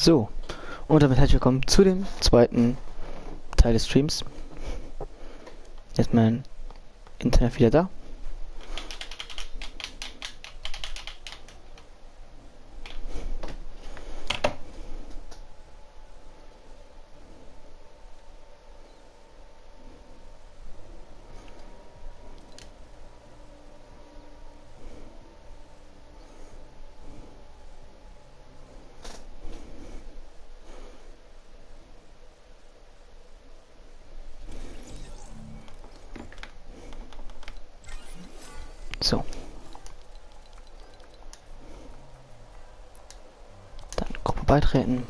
So, und damit herzlich willkommen zu dem zweiten Teil des Streams. Jetzt ist mein Internet wieder da. So. Dann Gruppe beitreten.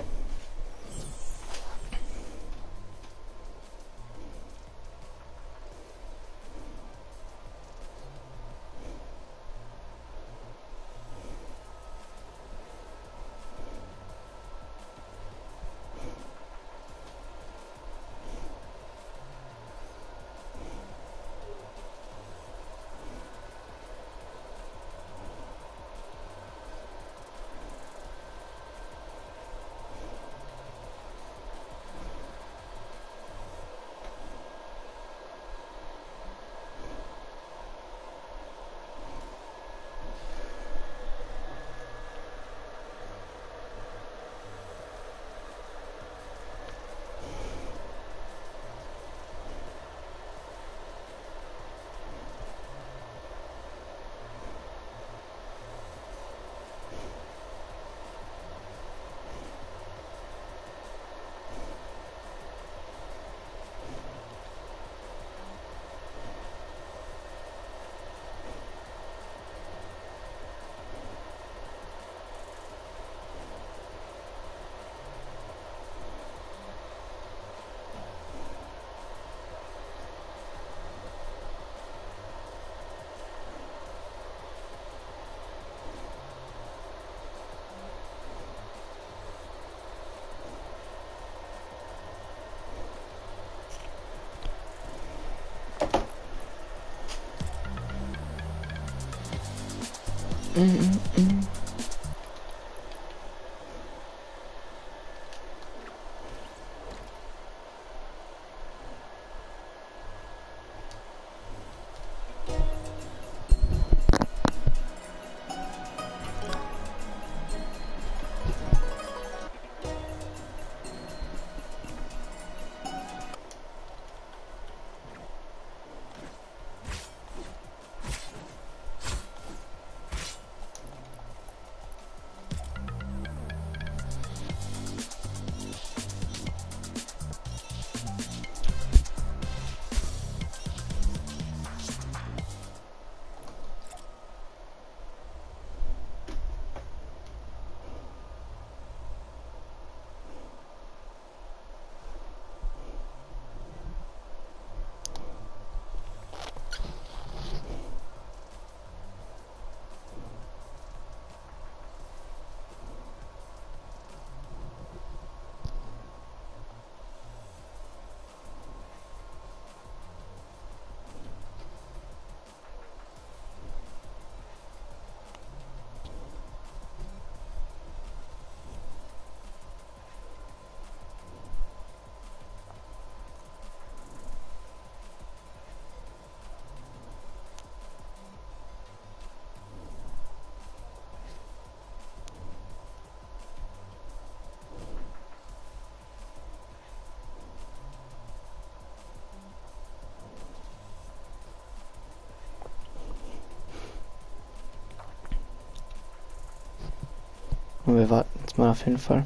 Und wir warten jetzt mal auf jeden Fall.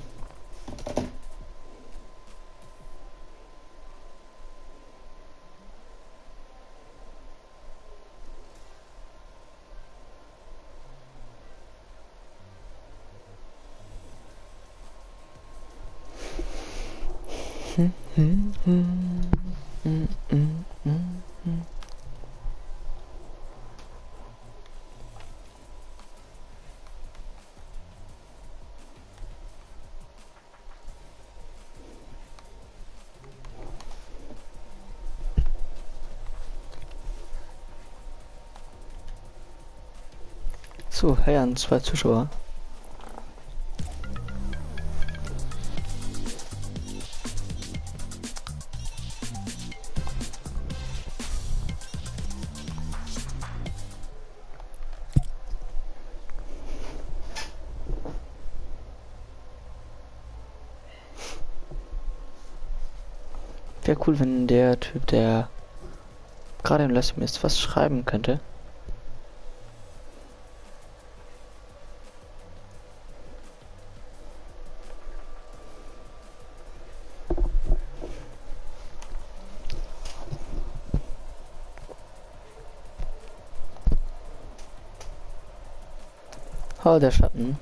So, hey an 2 Zuschauer. Wäre cool, wenn der Typ, der gerade im Livestream ist, was schreiben könnte. Oh, der Schatten.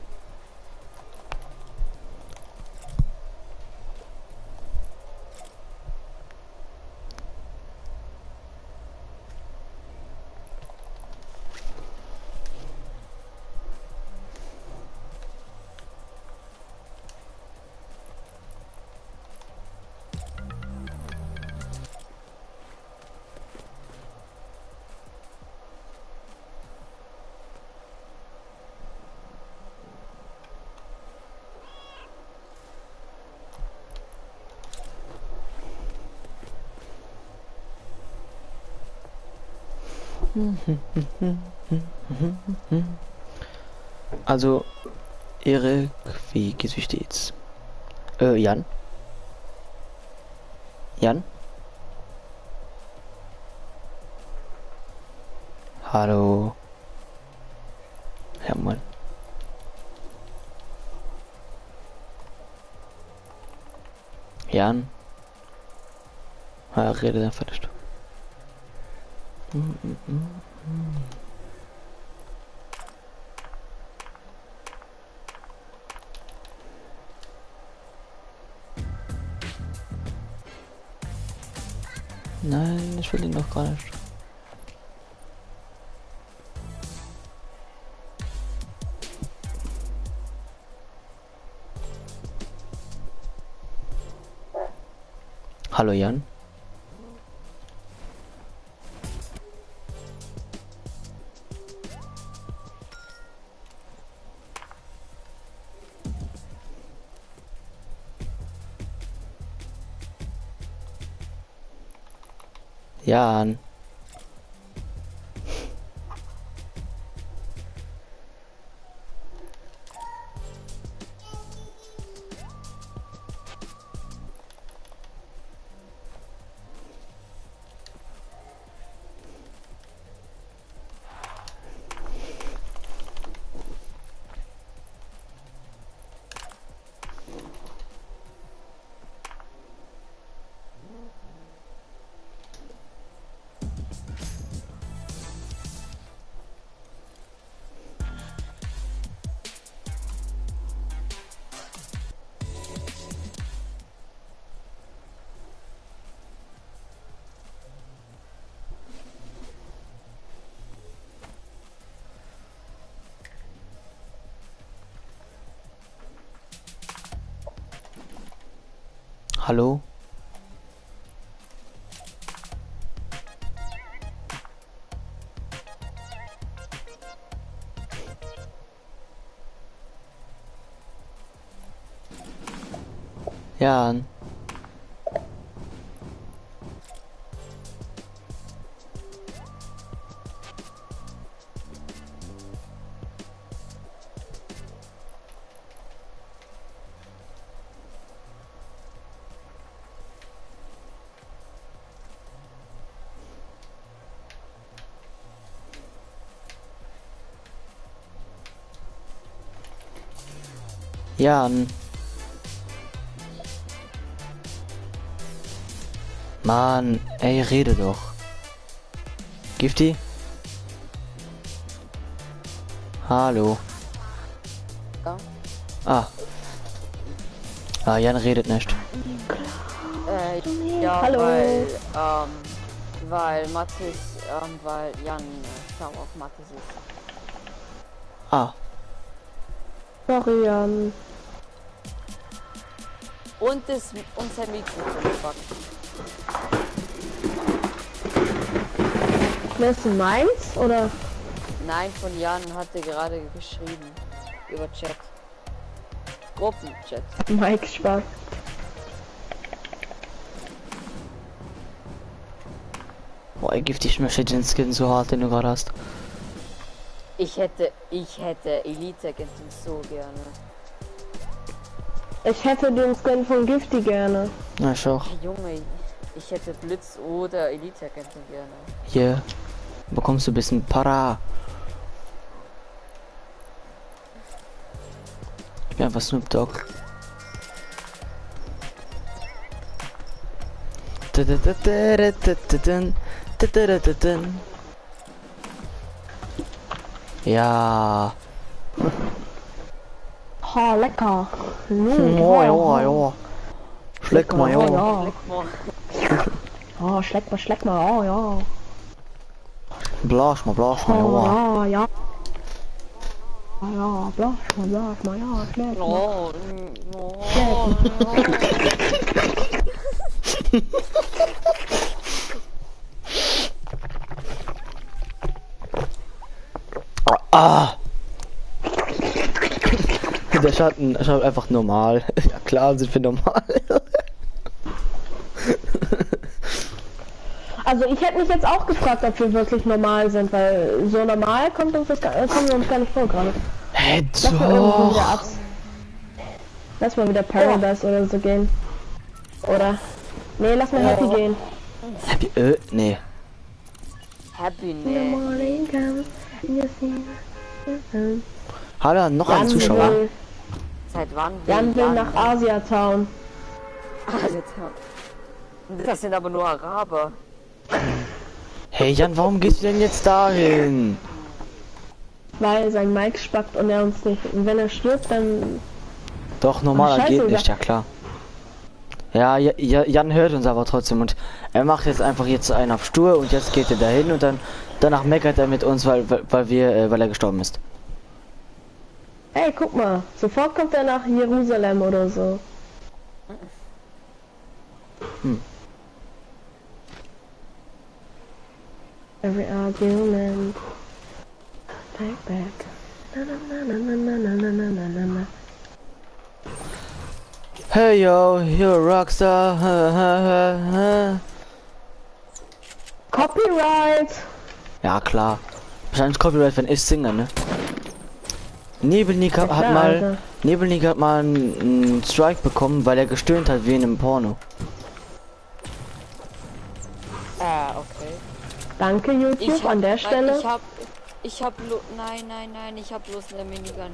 Also, Erik, wie geht's, wie steht's? Jan? Jan? Hallo? Hermann. Jan? Rede einfach nicht. Nein, ich will ihn noch gar nicht. Hallo Jan. Jan. Hallo? Jan. Jan. Mann, ey, rede doch. Gifty? Hallo. Ja. Ah. Ah, Jan redet nicht. Ja, Hallo. weil Mathis, weil Jan sauer auf Mathis ist. Ah. Sorry, Und unser Mikrofon fuck. das ist meins, oder? Nein, von Jan hatte gerade geschrieben. Über Chat. Gruppenchat. Mike, Spaß. Boah, ey, Gifty, ich möchte den Skin so hart, den du gerade hast. Ich hätte Elite Agenten so gerne. Ich hätte den Skin von Gifty gerne. Na, ich auch. Hey, Junge, Ich hätte Blitz oder Elite-Agenten gerne. Hier bekommst du ein bisschen Para. Ich bin einfach Snoop Dogg. Ja. Oh, lecker. Ja, ja, ja. Schleck mal, ja. Ja. Leck mal. Oh, schleck mal, oh ja. Blasch mal, ja. Oh, ja, ja. Oh, ja, blasch mal, ja, schleck mal. Oh, oh. Ah! Der Schatten schaut einfach normal. Ja klar, sind wir normal. Also ich hätte mich jetzt auch gefragt, ob wir wirklich normal sind, weil so normal kommen wir uns gar nicht vor gerade. Hä, Lass mal irgendwo wieder doch. ab. Lass mal wieder Paradise oder so gehen. Oder? Nee, lass mal Happy gehen. Happy, nee. Happy, nee. Morning comes and you see. Hallo, noch ein Zuschauer. Seit wann? Jan will nach Asia Town. Alter. Das sind aber nur Araber. Hey Jan, warum gehst du denn jetzt dahin? Weil sein Mike spackt und er uns nicht. Und wenn er stirbt, dann. Doch, normaler Ach, geht scheiße, nicht, ja klar. Ja, Jan hört uns aber trotzdem und er macht jetzt einfach jetzt einen auf Stur und jetzt geht er dahin und danach meckert er mit uns, weil er gestorben ist. Hey, guck mal. Sofort kommt er nach Jerusalem oder so. Every argument. Back. Na, na, na, na, na, na, na, na, na, na. Hey yo, you're a rockstar. Ha, ha, ha. Copyright! Ja klar. Wahrscheinlich Copyright, wenn ich singe, ne? Nebelnik Ja, hat klar, mal Alter. Nebelnik hat mal einen Strike bekommen, weil er gestöhnt hat wie in einem Porno. Ah, okay. Danke YouTube an der Stelle. Ich hab nein, ich hab bloß eine Minigun.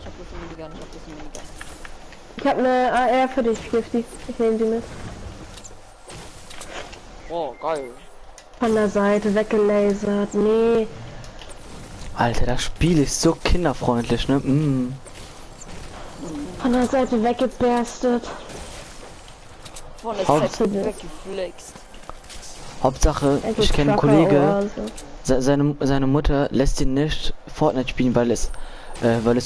Ich habe eine AR für dich, Gifty. Ich nehme die mit. Oh, geil. Von der Seite weggelasert. Nee. Alter, das Spiel ist so kinderfreundlich, ne? Mm. Von der Seite weggeberstet. Von der Hauptsache- Seite weggeflext. Hauptsache, ich kenne einen Kollege, seine Mutter lässt ihn nicht Fortnite spielen, weil es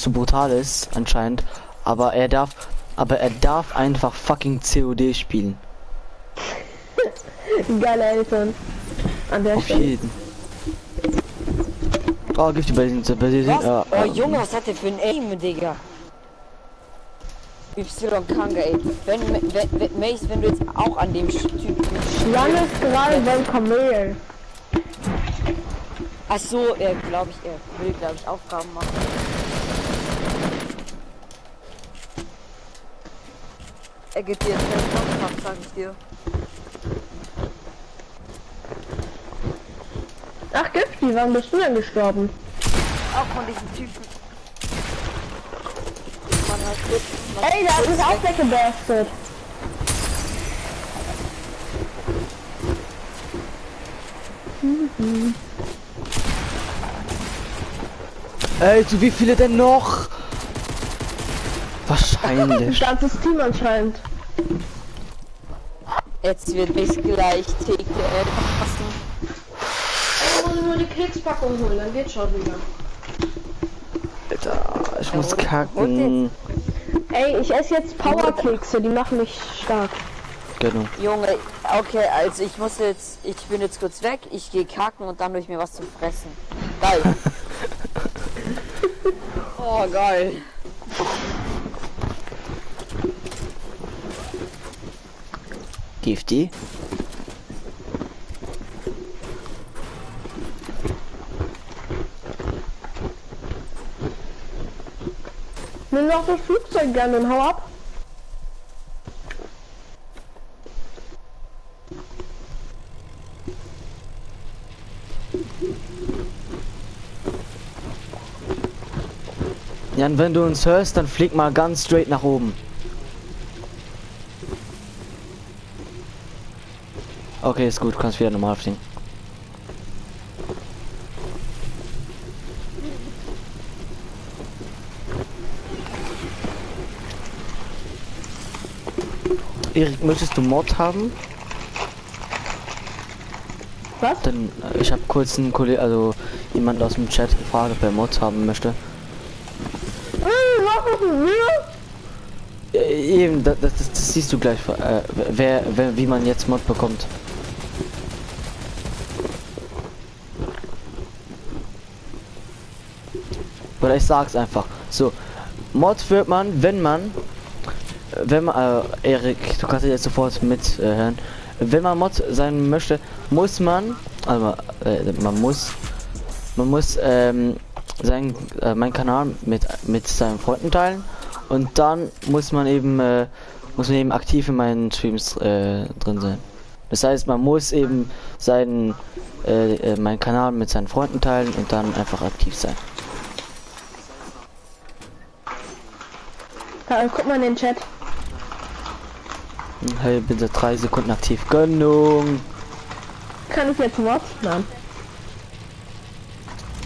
zu brutal ist, anscheinend. Aber er darf einfach fucking COD spielen. Geile Eltern. An der Auf Stelle. jeden. Oh, gibt die bei den Was? Oh Junge, was hat der für ein Aim, Digga? Y-Kanga, ey. Wenn Mace, wenn du jetzt auch an dem Typ. Jan ist gerade beim Kamel. Ach so, er will, glaube ich, Aufgaben machen. Er gibt dir jetzt keinen Kopf, sag ich dir. Ach, Gifty, wann bist du denn gestorben? Auch von diesem Typen. Man hat kurz, Ey, der hat mich auch weggeberstet. Ey, zu wie viele denn noch? Ein Wahrscheinlich. ganzes Team anscheinend. Jetzt wird Mace gleich TKL passen. Ich muss nur die Kekspackung holen, dann geht's schon wieder. Alter, ich muss Und kacken. Ey, ich esse jetzt Powerkekse, die machen mich stark. Genau. Junge, okay, also ich bin jetzt kurz weg, ich gehe kacken und dann hol ich mir was zu fressen. Geil. Oh, geil. Gifty. Nimm doch das Flugzeug gerne und hau ab. Jan, wenn du uns hörst, dann flieg mal ganz straight nach oben. Okay, ist gut, kannst wieder normal fliegen. Erik, möchtest du Mod haben? Was? Denn ich habe kurz einen Kollegen, also jemand aus dem Chat gefragt, ob er Mods haben möchte. Eben, das siehst du gleich, wie man jetzt Mod bekommt. Oder ich sag's einfach. So, Mod wird man, wenn man, Erik, du kannst jetzt sofort mithören. Wenn man Mod sein möchte, muss man, also man muss meinen Kanal mit seinen Freunden teilen und dann muss man eben aktiv in meinen Streams drin sein. Das heißt, man muss eben meinen Kanal mit seinen Freunden teilen und dann einfach aktiv sein. Guck mal in den Chat. Hey, bin seit 3 Sekunden aktiv. Gönnung. Kann ich jetzt Mods? Nein.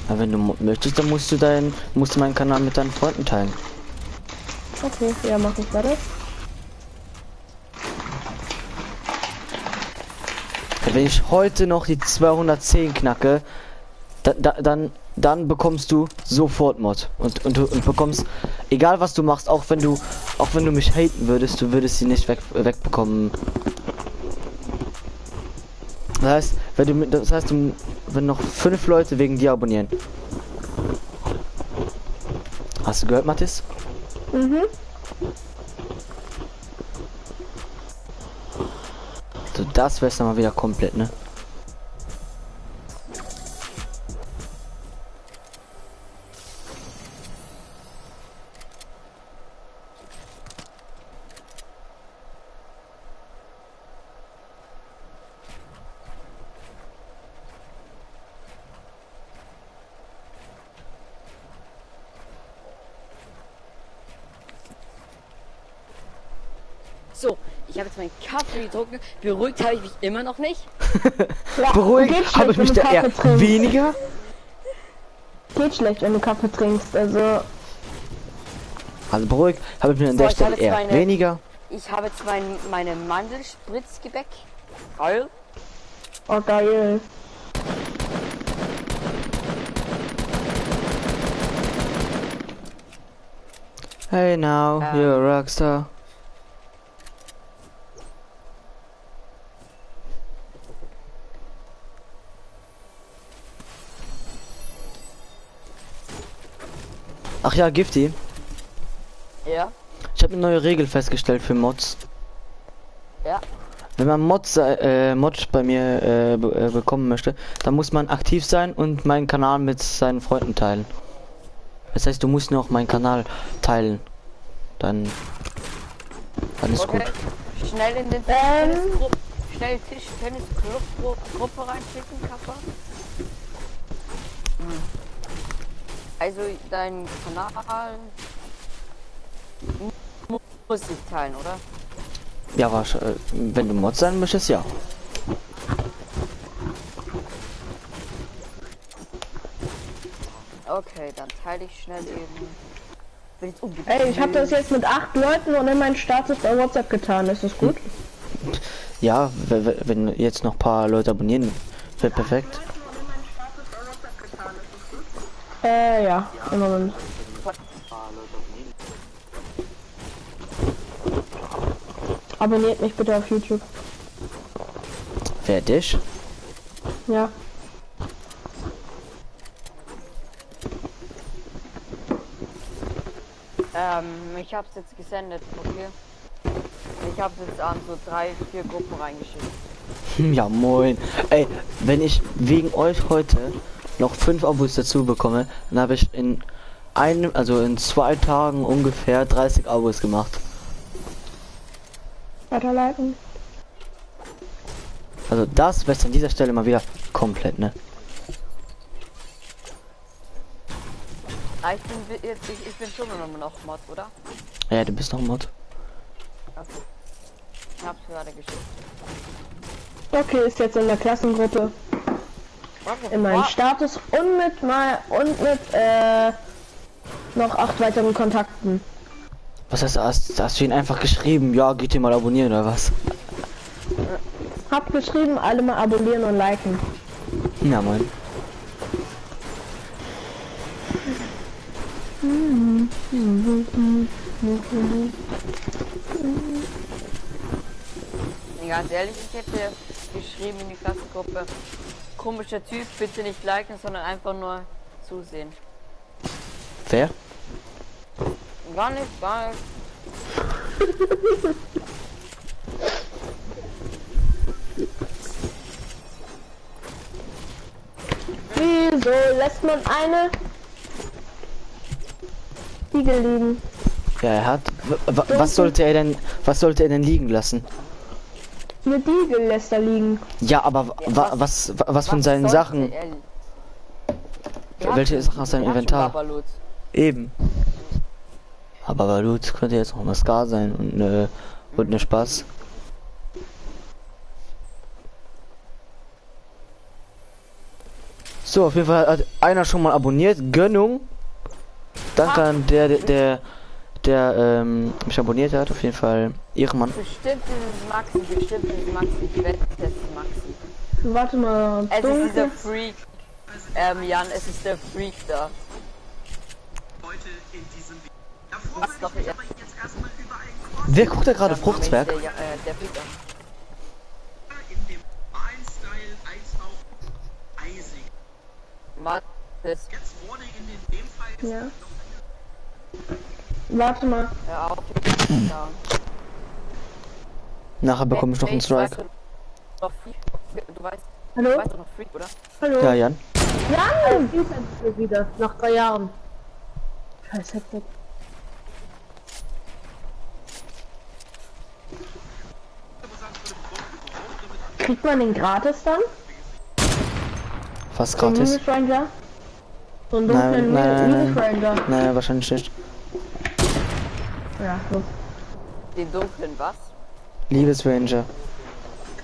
Aber wenn du möchtest, dann musst du meinen Kanal mit deinen Freunden teilen. Okay, ja, mach ich weiter. Wenn ich heute noch die 210 knacke, dann bekommst du sofort Mod und bekommst, egal was du machst, auch wenn du mich haten würdest, du würdest sie nicht wegbekommen. Das heißt, wenn noch 5 Leute wegen dir abonnieren. Hast du gehört, Mathis? Mhm. So, das wär's dann mal wieder komplett, ne? So, ich habe jetzt meinen Kaffee getrunken. Beruhigt habe ich mich immer noch nicht. Ja, Beruhigt habe ich mich da eher weniger. Geht schlecht, wenn du Kaffee trinkst, also beruhigt habe ich mir an der Stelle eher weniger. Ich habe jetzt meine Mandelspritzgebäck. Geil. oh geil. Hey now, you're a rockstar. Ach ja, Gifty. Ja. Ich habe eine neue Regel festgestellt für Mods. Ja. Wenn man Mod bei mir bekommen möchte, dann muss man aktiv sein und meinen Kanal mit seinen Freunden teilen. Das heißt, du musst noch meinen Kanal teilen. Dann ist okay. gut. Schnell in den schnell Tischtennis-Club-Gruppe reinschicken, Kappa. Also dein Kanal muss ich teilen, oder? Ja, wenn du Mod sein möchtest, ja. Okay, dann teile ich schnell eben. Ey, ich habe das jetzt mit 8 Leuten und in meinen Status bei WhatsApp getan. Ist das gut? Ja, wenn jetzt noch ein paar Leute abonnieren, wäre perfekt. Ja, im Moment. Abonniert mich bitte auf YouTube. Fertig? Ja. Ich hab's jetzt gesendet, okay? Ich hab's jetzt an so 3, 4 Gruppen reingeschickt. Ja, moin. Ey, wenn ich wegen euch heute noch 5 Abos dazu bekomme, dann habe ich in 2 Tagen ungefähr 30 Abos gemacht. Weiterleiten. Also das wäre an dieser Stelle mal wieder komplett, ne? Ah, ich bin schon noch Mod, oder? Ja, du bist noch Mod. Okay. Ich hab's gerade geschickt. Okay, ist jetzt in der Klassengruppe. In meinem Status und mit noch 8 weiteren Kontakten. Was heißt, hast du ihn einfach geschrieben? Ja, geht dir mal abonnieren oder was? Hab geschrieben, alle mal abonnieren und liken. Ja, moin. Ganz ehrlich, ich hätte geschrieben in die Klassengruppe, komischer Typ, bitte nicht liken, sondern einfach nur zusehen. Wer? Gar nicht, gar nicht. Wieso lässt man eine Igel liegen? Ja, er hat. Was sollte er denn liegen lassen? Eine Igel lässt er liegen. Ja, aber was von seinen Sachen? Welche Sachen aus seinem Inventar? Eben. Aber Balut könnte jetzt noch mal Scar sein und eine Spaß. So, auf jeden Fall hat einer schon mal abonniert. Gönnung. Danke an der mich abonniert hat. Auf jeden Fall Ehrenmann. Bestimmt ist es Maxi. Ich wette, es ist Maxi. Warte mal. Es ist dieser Freak. Jan, es ist der Freak da. Was doch jetzt? Wer guckt da gerade Fruchtzwerg? Der Freak da. Mathis. Ja. Warte mal. Ja, auf. Ja. Nachher bekomme ich noch einen Strike. Du weißt Hallo? doch noch Freak, oder? Hallo? Ja, Jan. Jan! Wieder, nach 3 Jahren. Scheiß Headset. Kriegt man den gratis dann? Fast Den gratis. Minus Ranger? So einen dunklen Minus Ranger. Nein, wahrscheinlich nicht. Ja, so. Den dunklen was? Liebesranger.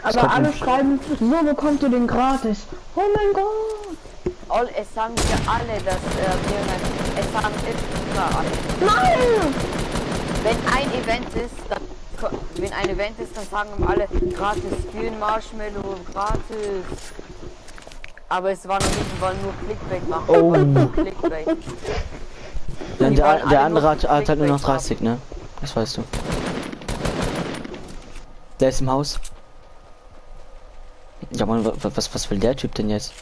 Aber alle schreiben, so bekommst du den gratis. Oh mein Gott! Es sagen ja alle, dass es sagen immer alle. Nein! Wenn ein Event ist, dann sagen immer alle gratis Skin, Marshmallow, gratis. Aber es war noch nicht, wir wollen nur Clickbait machen. Oh. Nur Clickbait. Dann Die wollen der alle andere nur hat halt nur noch Clickbait 30, ne? Das weißt du. Der ist im Haus. Ja, Mann, was will der Typ denn jetzt?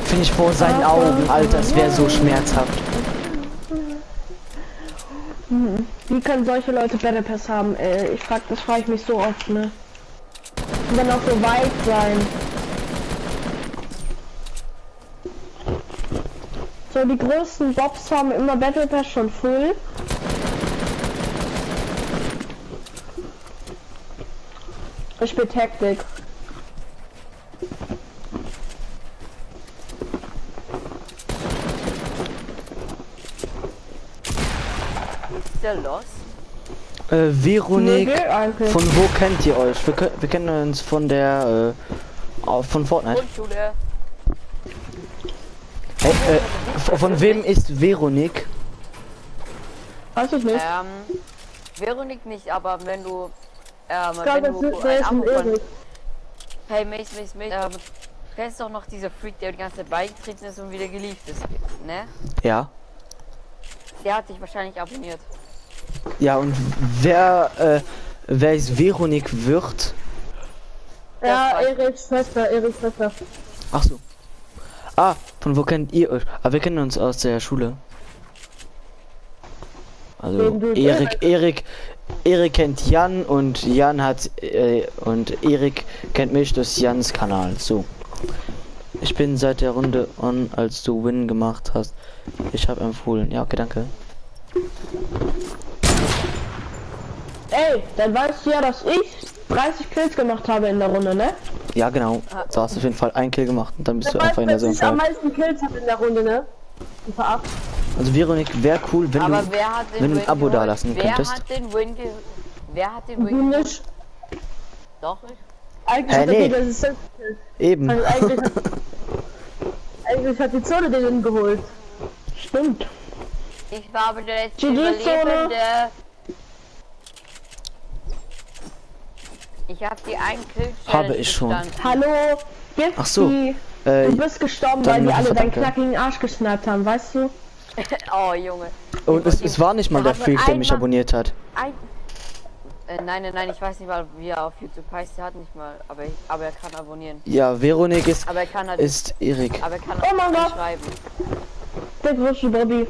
Finde ich vor seinen Augen, Alter, es wäre so schmerzhaft. Wie können solche Leute Battle Pass haben? Das frage ich mich so oft, ne? Und dann auch so weit sein. So, die größten Bobs haben immer Battle Pass schon full. Ich bin Taktik. Ist der los? Veronik, Nee, eigentlich. von wo kennt ihr euch? Wir kennen uns von der, von Fortnite. Grundschule. Hey, von wem ist Veronik? Weiß ich nicht. Veronik nicht, aber wenn du, Ich glaube, wenn du der ist ein Erik. Hey, Mace, kennst doch noch dieser Freak, der die ganze Zeit beigetreten ist und wieder geliebt ist, ne? Ja. Der hat dich wahrscheinlich abonniert. Ja, und wer ist Veronik wird? Ja, Eriks Schwester. Ach so. Ah, von wo kennt ihr euch? Aber wir kennen uns aus der Schule. Also Erik kennt Jan und Jan hat und Erik kennt mich durch Jans Kanal. So. Ich bin seit der Runde on, als du Win gemacht hast. Ich habe empfohlen. Ja, okay, danke. Ey, dann weißt du ja, dass ich 30 Kills gemacht habe in der Runde, ne? Ja, genau. Du hast auf jeden Fall einen Kill gemacht und dann bist du Dann einfach in weißt der du, dass ich am Zone. meisten Kills habe in der Runde, ne? Verarscht. Also Veronik, wäre cool, wenn Aber du, wer hat den wenn du Win ein Abo geholt? dalassen könntest. Wer hat den Du Win geholt? nicht. Doch, ich. Eigentlich Hä, hat der nee. Digga das Eben. also eigentlich hat die Zone den geholt. Stimmt. Ich war aber der letzte GG-Zone. Überlebende. Ich hab die einen Kill Habe ich schon. Hallo, Gifty. Ach so, Du bist gestorben, dann weil die noch alle deinen Attacke. knackigen Arsch gesnappt haben, weißt du? Oh Junge. Und es war nicht mal der hat man Freak, der mich einmal- abonniert hat. Nein, ich weiß nicht mal, wie er auf YouTube heißt. Der hat nicht mal, aber er kann abonnieren. Ja, Veronik Aber er kann halt, ist Erik. aber er kann Oh mein Gott. schreiben. Glückwünsche, Bobby.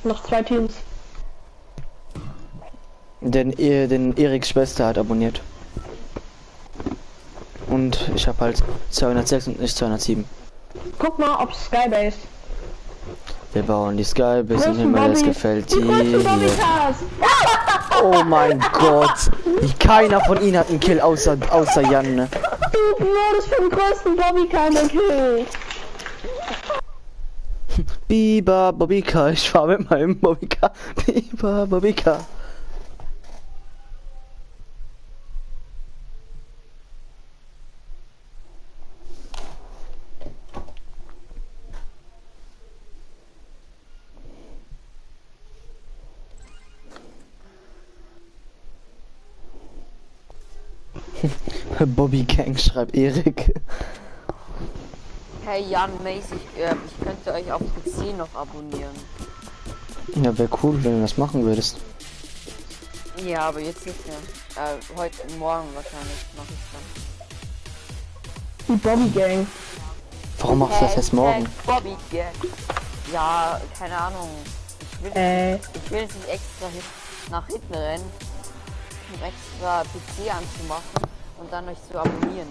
Noch 2 Teams. Den Eriks Schwester hat abonniert. Und ich habe halt 206 und nicht 207. Guck mal, ob Skybase. Wir bauen die Sky bis in den Größten Himmel, es Bobby. gefällt Die größten dir. Bobbycars. Oh mein Gott. Keiner von ihnen hat einen Kill außer Jan. Ne? Du wurdest vom größten Bobbycar gekillt. Biber Bobbycar, ich fahr mit meinem Bobbycar. Biber Bobbycar. Bobby Gang schreibt Erik. Hey Jan mäßig, ich könnte euch auf PC noch abonnieren. Ja, wäre cool, wenn du das machen würdest. Ja, aber jetzt nicht mehr. Heute, morgen wahrscheinlich mache ich Die Bobby Gang. Warum machst du das erst morgen? Bobby, yeah. Ja, keine Ahnung. Ich will jetzt nicht extra nach hinten rennen, um extra PC anzumachen und dann euch zu abonnieren.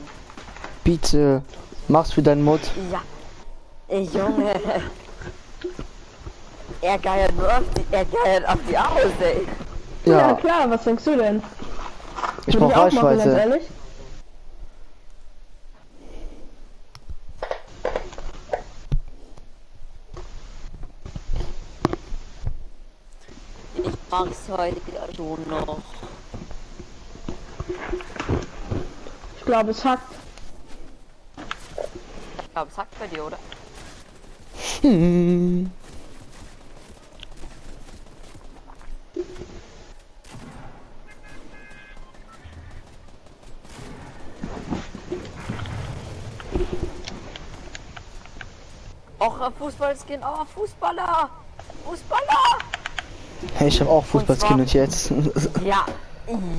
Bitte, mach's für deinen Mod. Ja. Ey, Junge. Er geiert auf die aus, ey. Ja, Ja, klar, was denkst du denn? ich Würde brauch auch machen, ganz Reichweite. ehrlich. Ich mag's heute schon noch. Ich glaube, es hackt. Ich glaube, es hackt bei dir, oder? Hm. Och, Fußballskin, oh, Fußballer! Fußballer! Hey, ich habe auch Fußballskin und jetzt. Ja,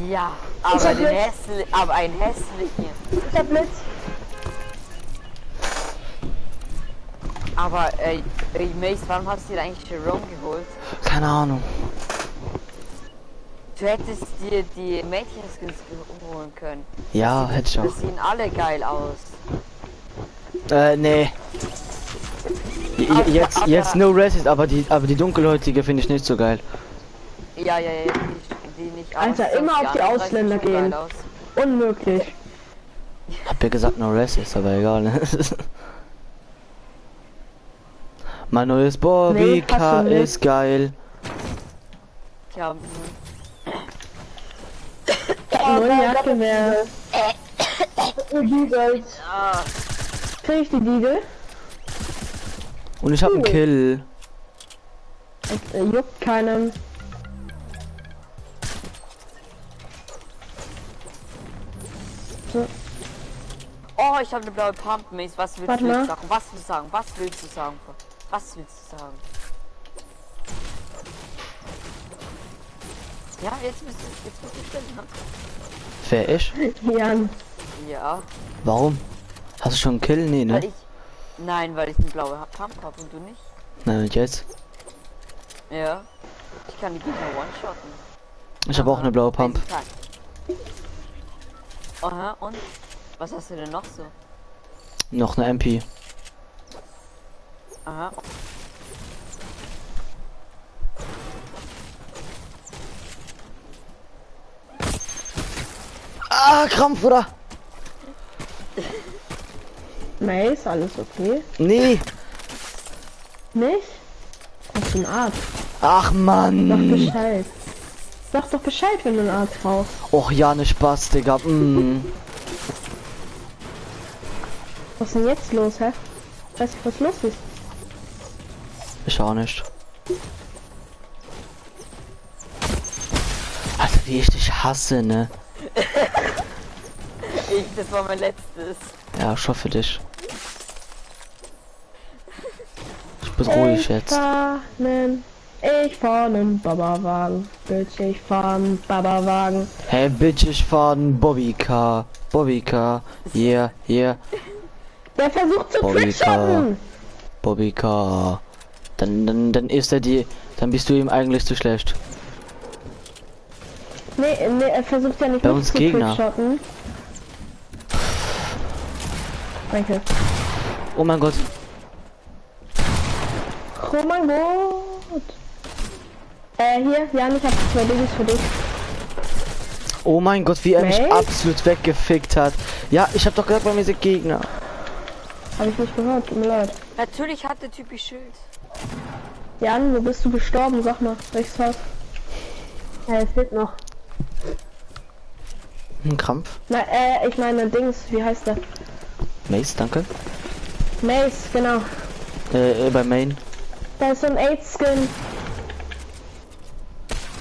ja, aber, hab jetzt- aber ein hässlichen. Der Blitz. Aber, Mace, warum hast du dir eigentlich Jerome geholt? Keine Ahnung. Du hättest dir die Mädchenskins holen können. Ja, hätte ich auch. Das sehen alle geil aus. Nee. Jetzt no racist, aber die dunkelhäutige finde ich nicht so geil. Ja, die nicht Alter, aussehen. immer auf die anderen Ausländer sehen geil gehen. aus. Unmöglich. Hab ja gesagt no racist, aber egal. Ne? Mein neues Bobbycar Nee, hast du nicht. ist geil. Ja, Neue Jacke mehr. Diegels. ah, Krieg ich die Diegel? Und ich habe einen Kill. Juckt keinem. So, oh, ich habe eine blaue Pump, Mace. Was willst Warte du mal. jetzt sagen? Was willst du sagen? Was willst du sagen? Was willst du sagen? Ja, jetzt bist du still, ne? Wer ich? Jan. Ja, Warum? Hast du schon einen Kill? Nee, weil ne? ich... Nein, weil ich eine blaue Pump habe und du nicht. Nein, und jetzt? Ja. Ich kann die Gegner one-shotten. Ich habe auch eine blaue Pump. Aha, und? Was hast du denn noch so? Noch eine MP. Aha. Ah, Krampf, oder? Mace, alles okay? Nee. Nicht? Hast du einen Arzt? Ach Sag Mann. Bescheid. Sag doch Bescheid, wenn du einen Arzt brauchst. Och ja, ne Spaß, Digga. Was ist denn jetzt los, hä? Weißt du, was los ist? Ich auch nicht. Alter, wie ich dich hasse, ne? Das war mein letztes. Ja, ich hoffe dich. Ich bin ruhig jetzt. Ich fahr nen Baba-Wagen. Bitch, ich fahr nen Baba-Wagen. Hey, Bitch, ich fahr einen Bobbycar. Bobbycar. Yeah, yeah. Der versucht zu Bobbycar. trickshotten. Bobbycar. Dann ist er die. Dann bist du ihm eigentlich zu schlecht. Nee, er versucht ja nicht Bei mich uns zu Gegner. trickshotten. Danke. Oh mein Gott. Oh mein Gott. Hier, Jan, ich hab 2 Digis für dich. Oh mein Gott, wie er mich Mate? absolut weggefickt hat. Ja, ich hab doch gesagt, bei mir sind Gegner. Hab ich nicht gehört, tut mir leid. Natürlich hat der Typ Schild. Jan, wo bist du gestorben? Sag mal, welches Haus? Es fehlt noch. Ein Krampf. Na, ich meine Dings, wie heißt der? Mace, danke. Mace, genau. Bei Main. Da ist so ein 8-Skin.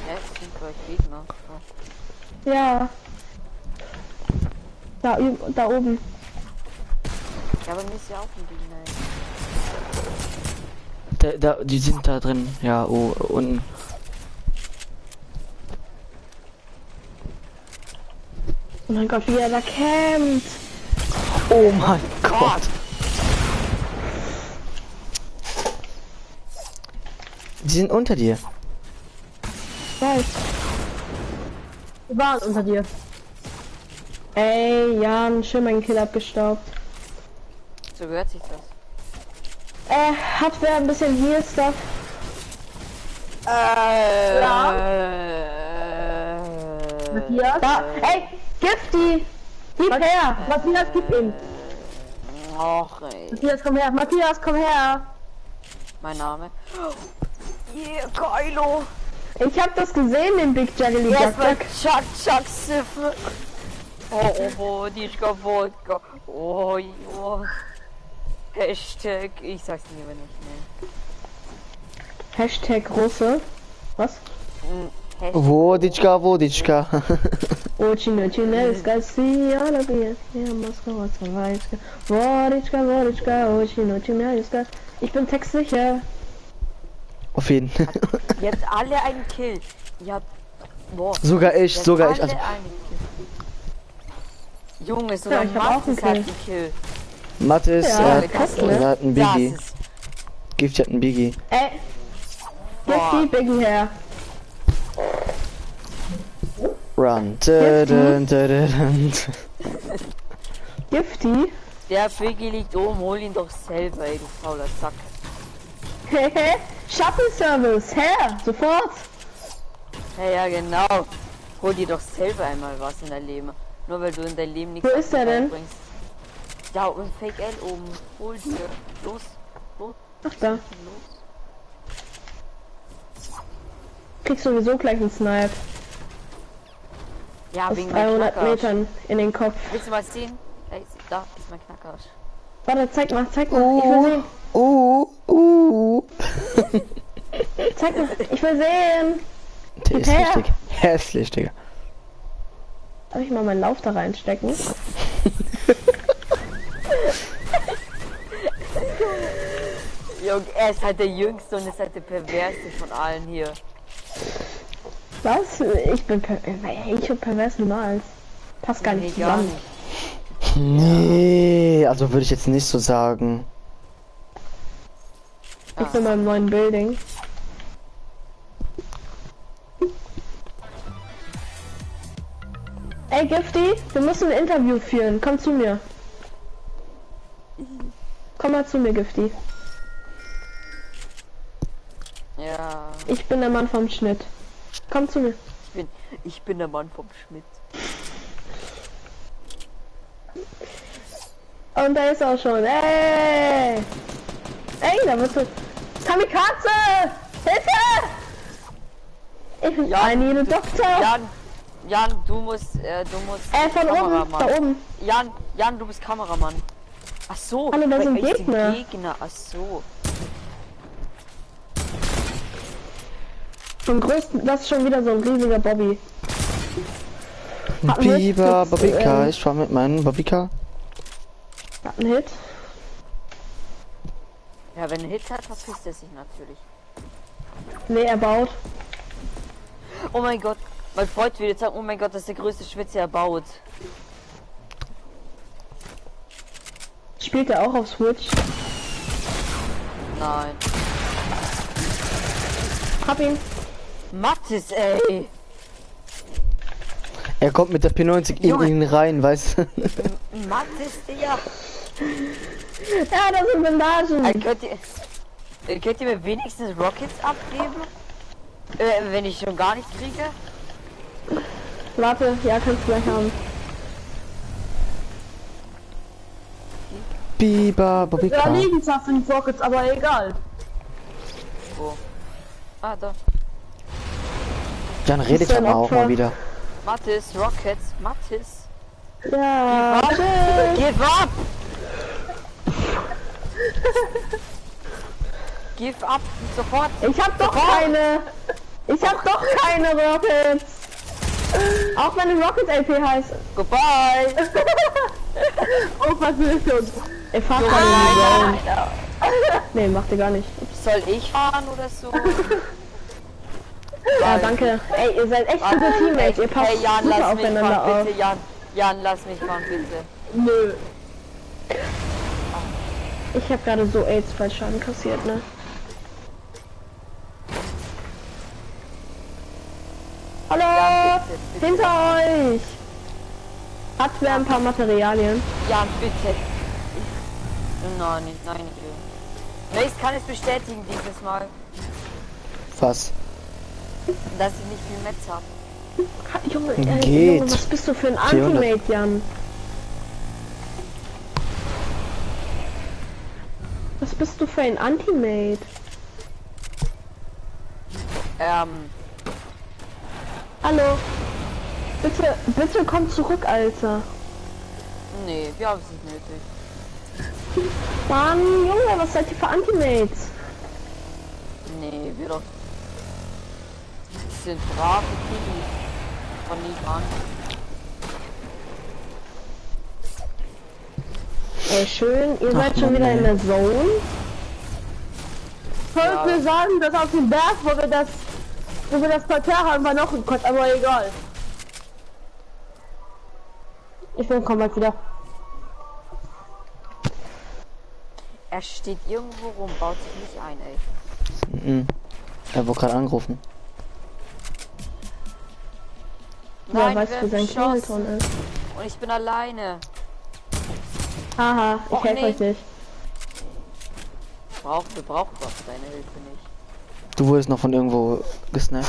Ja, das sind für euch Gegner. Oh. Ja. Da oben. Ja, aber mir ist ja auch ein Gegner. Die sind da drin. Ja, oh, unten. Oh mein Gott, wie er da campt. Oh mein Gott. Die sind unter dir. Weiß. Wir waren unter dir. Ey, Jan, schön meinen Kill abgestaubt. So gehört sich das. Hat wer ein bisschen Heal-Stuff? Ja. Matthias? Da, ey, Gifty! Gib her! Matthias, gib ihn! Och, ey. Matthias, komm her! Matthias, komm her! Mein Name. Yeah, Kylo. Ich hab das gesehen, den Big Juggly Erstmal Jack. Chuck Ziffer. Oh, Dischka Wodka. Oh, jo. Hashtag, ich sag's lieber nicht, ne. Hashtag Russe. Was? Hashtag. Woditschka, Woditschka. Ochinochinelska, Siana, ja, Moskau, Zawajska. Woditschka, Woditschka, Ochinochinelska. Ich bin textsicher. Auf jeden. Jetzt alle einen Kill. Ja, boah. Sogar ich, Jetzt sogar ich. alle Also, einen Kill. Junge, sogar ich hab auch Mattes einen hat einen Kill. Mathis, Ja, er krass, ne? hat einen Das Biggie. ist Gift hat einen Biggie. Gifty, Biggie her. Run. Gifty? der Biggie liegt oben, hol ihn doch selber, ey, du fauler Sack. Hehe. Shuttle-Service, her! Sofort! Ja, genau. Hol dir doch selber einmal was in dein Leben. Nur weil du in dein Leben nichts Wo ist er denn? bringst. Da und Fake L oben. Hol dir. Los. Los. Ach da. Los. Kriegst sowieso gleich einen Snipe. Ja, Aus wegen meinem 300 Knackerarsch. Metern in den Kopf. Willst du mal sehen? Ey, da ist mein Knackerarsch. Warte, zeig mal. Ich will sehen. Zeig mal, ich will sehen. Der ist her. richtig hässlich, Digga. Darf ich mal meinen Lauf da reinstecken? Junge, er ist halt der Jüngste und ist halt der Perverste von allen hier. Was? Ich bin pervers niemals. Passt gar nicht Nee, gar zusammen. nicht. Nee, also würde ich jetzt nicht so sagen. Ich bin beim neuen Building. Ey Gifty, wir müssen ein Interview führen. Komm zu mir. Komm mal zu mir, Gifty. Ja, Ich bin der Mann vom Schnitt. Komm zu mir. ich bin der Mann vom Schmidt. Und da ist auch schon. Ey! Ey, da wird so. Kamikaze! Hilfe! Ich Jan, need a Doktor. Jan, du musst Von oben, da oben. Jan, du bist Kameramann. Ach so, Hallo, da sind ich den Gegner. Gegner. Ach so. Vom größten, das ist schon wieder so ein riesiger Bobby. Biber, Bobbycar, ich fahr mit meinem Bobbycar. Hat einen Hit. Ja, wenn ein Hit hat, verpisst er sich natürlich. Nee, er baut. Oh mein Gott, mein Freund will jetzt sagen, oh mein Gott, das ist der größte Schwitzer, er baut. Spielt er auch auf Switch? Nein. Hab ihn. Mathis, ey. Er kommt mit der P90 in ihn rein, weißt du? Mathis, Digga. Ja, das sind Bandagen. Könnt ihr mir wenigstens Rockets abgeben? Wenn ich schon gar nicht kriege? Warte, ja, kannst du gleich haben. Biber, Bobbycar. liegen zwar 5 Rockets, aber egal. Wo? Ah, da. Dann redet Ist doch ein mal auch Opfer. mal wieder. Mathis, Rockets, Mathis. Ja, Give up! Give up, sofort! ich hab doch keine. Ich hab doch keine Rockets. Auch wenn Rocket LP heißt. Goodbye! Oh, was willst du? Ich fahr So, keine. Alter. Nee, macht ihr gar nicht. Soll ich fahren oder so? Ja, danke. Ey, ihr seid echt gute Teammates. Ihr passt Hey Jan, super lass mich aufeinander fahren, auf. bitte, Jan, lass mich fahren, bitte. Nö. Ich habe gerade so AIDS bei Schaden kassiert, ne? Hallo! Jan, bitte. Hinter euch! Hat wer ein paar Materialien? Jan, bitte. Nein, nicht. Mace kann es bestätigen dieses Mal, Was? dass ich nicht viel Metz habe. Junge, Geht. Junge, was bist du für ein 400. Anti-Mate, Jan? Was bist du für ein Anti-Mate? Hallo? Bitte komm zurück, Alter. Nee, wir haben es nicht nötig. Mann, Junge, was seid ihr für Anti-Mates? Nee, wir doch. Das sind brave Kiddies. Von nie an. Ey, schön, ihr seid schon wieder in der Zone. Wollt mir sagen, dass auf dem Berg, wo wir das Parterre haben, war noch ein Gott, aber egal. Ich bin komplett wieder. Er steht irgendwo rum, baut sich nicht ein, ey. Mhm. Er wurde gerade angerufen. Ja, Nein, weißt du, wir sein werden Klingelton ist. und ich bin alleine. Haha, ich Och, helfe nee. euch nicht. Wir brauchen doch deine Hilfe nicht. Du wurdest noch von irgendwo gesnappt.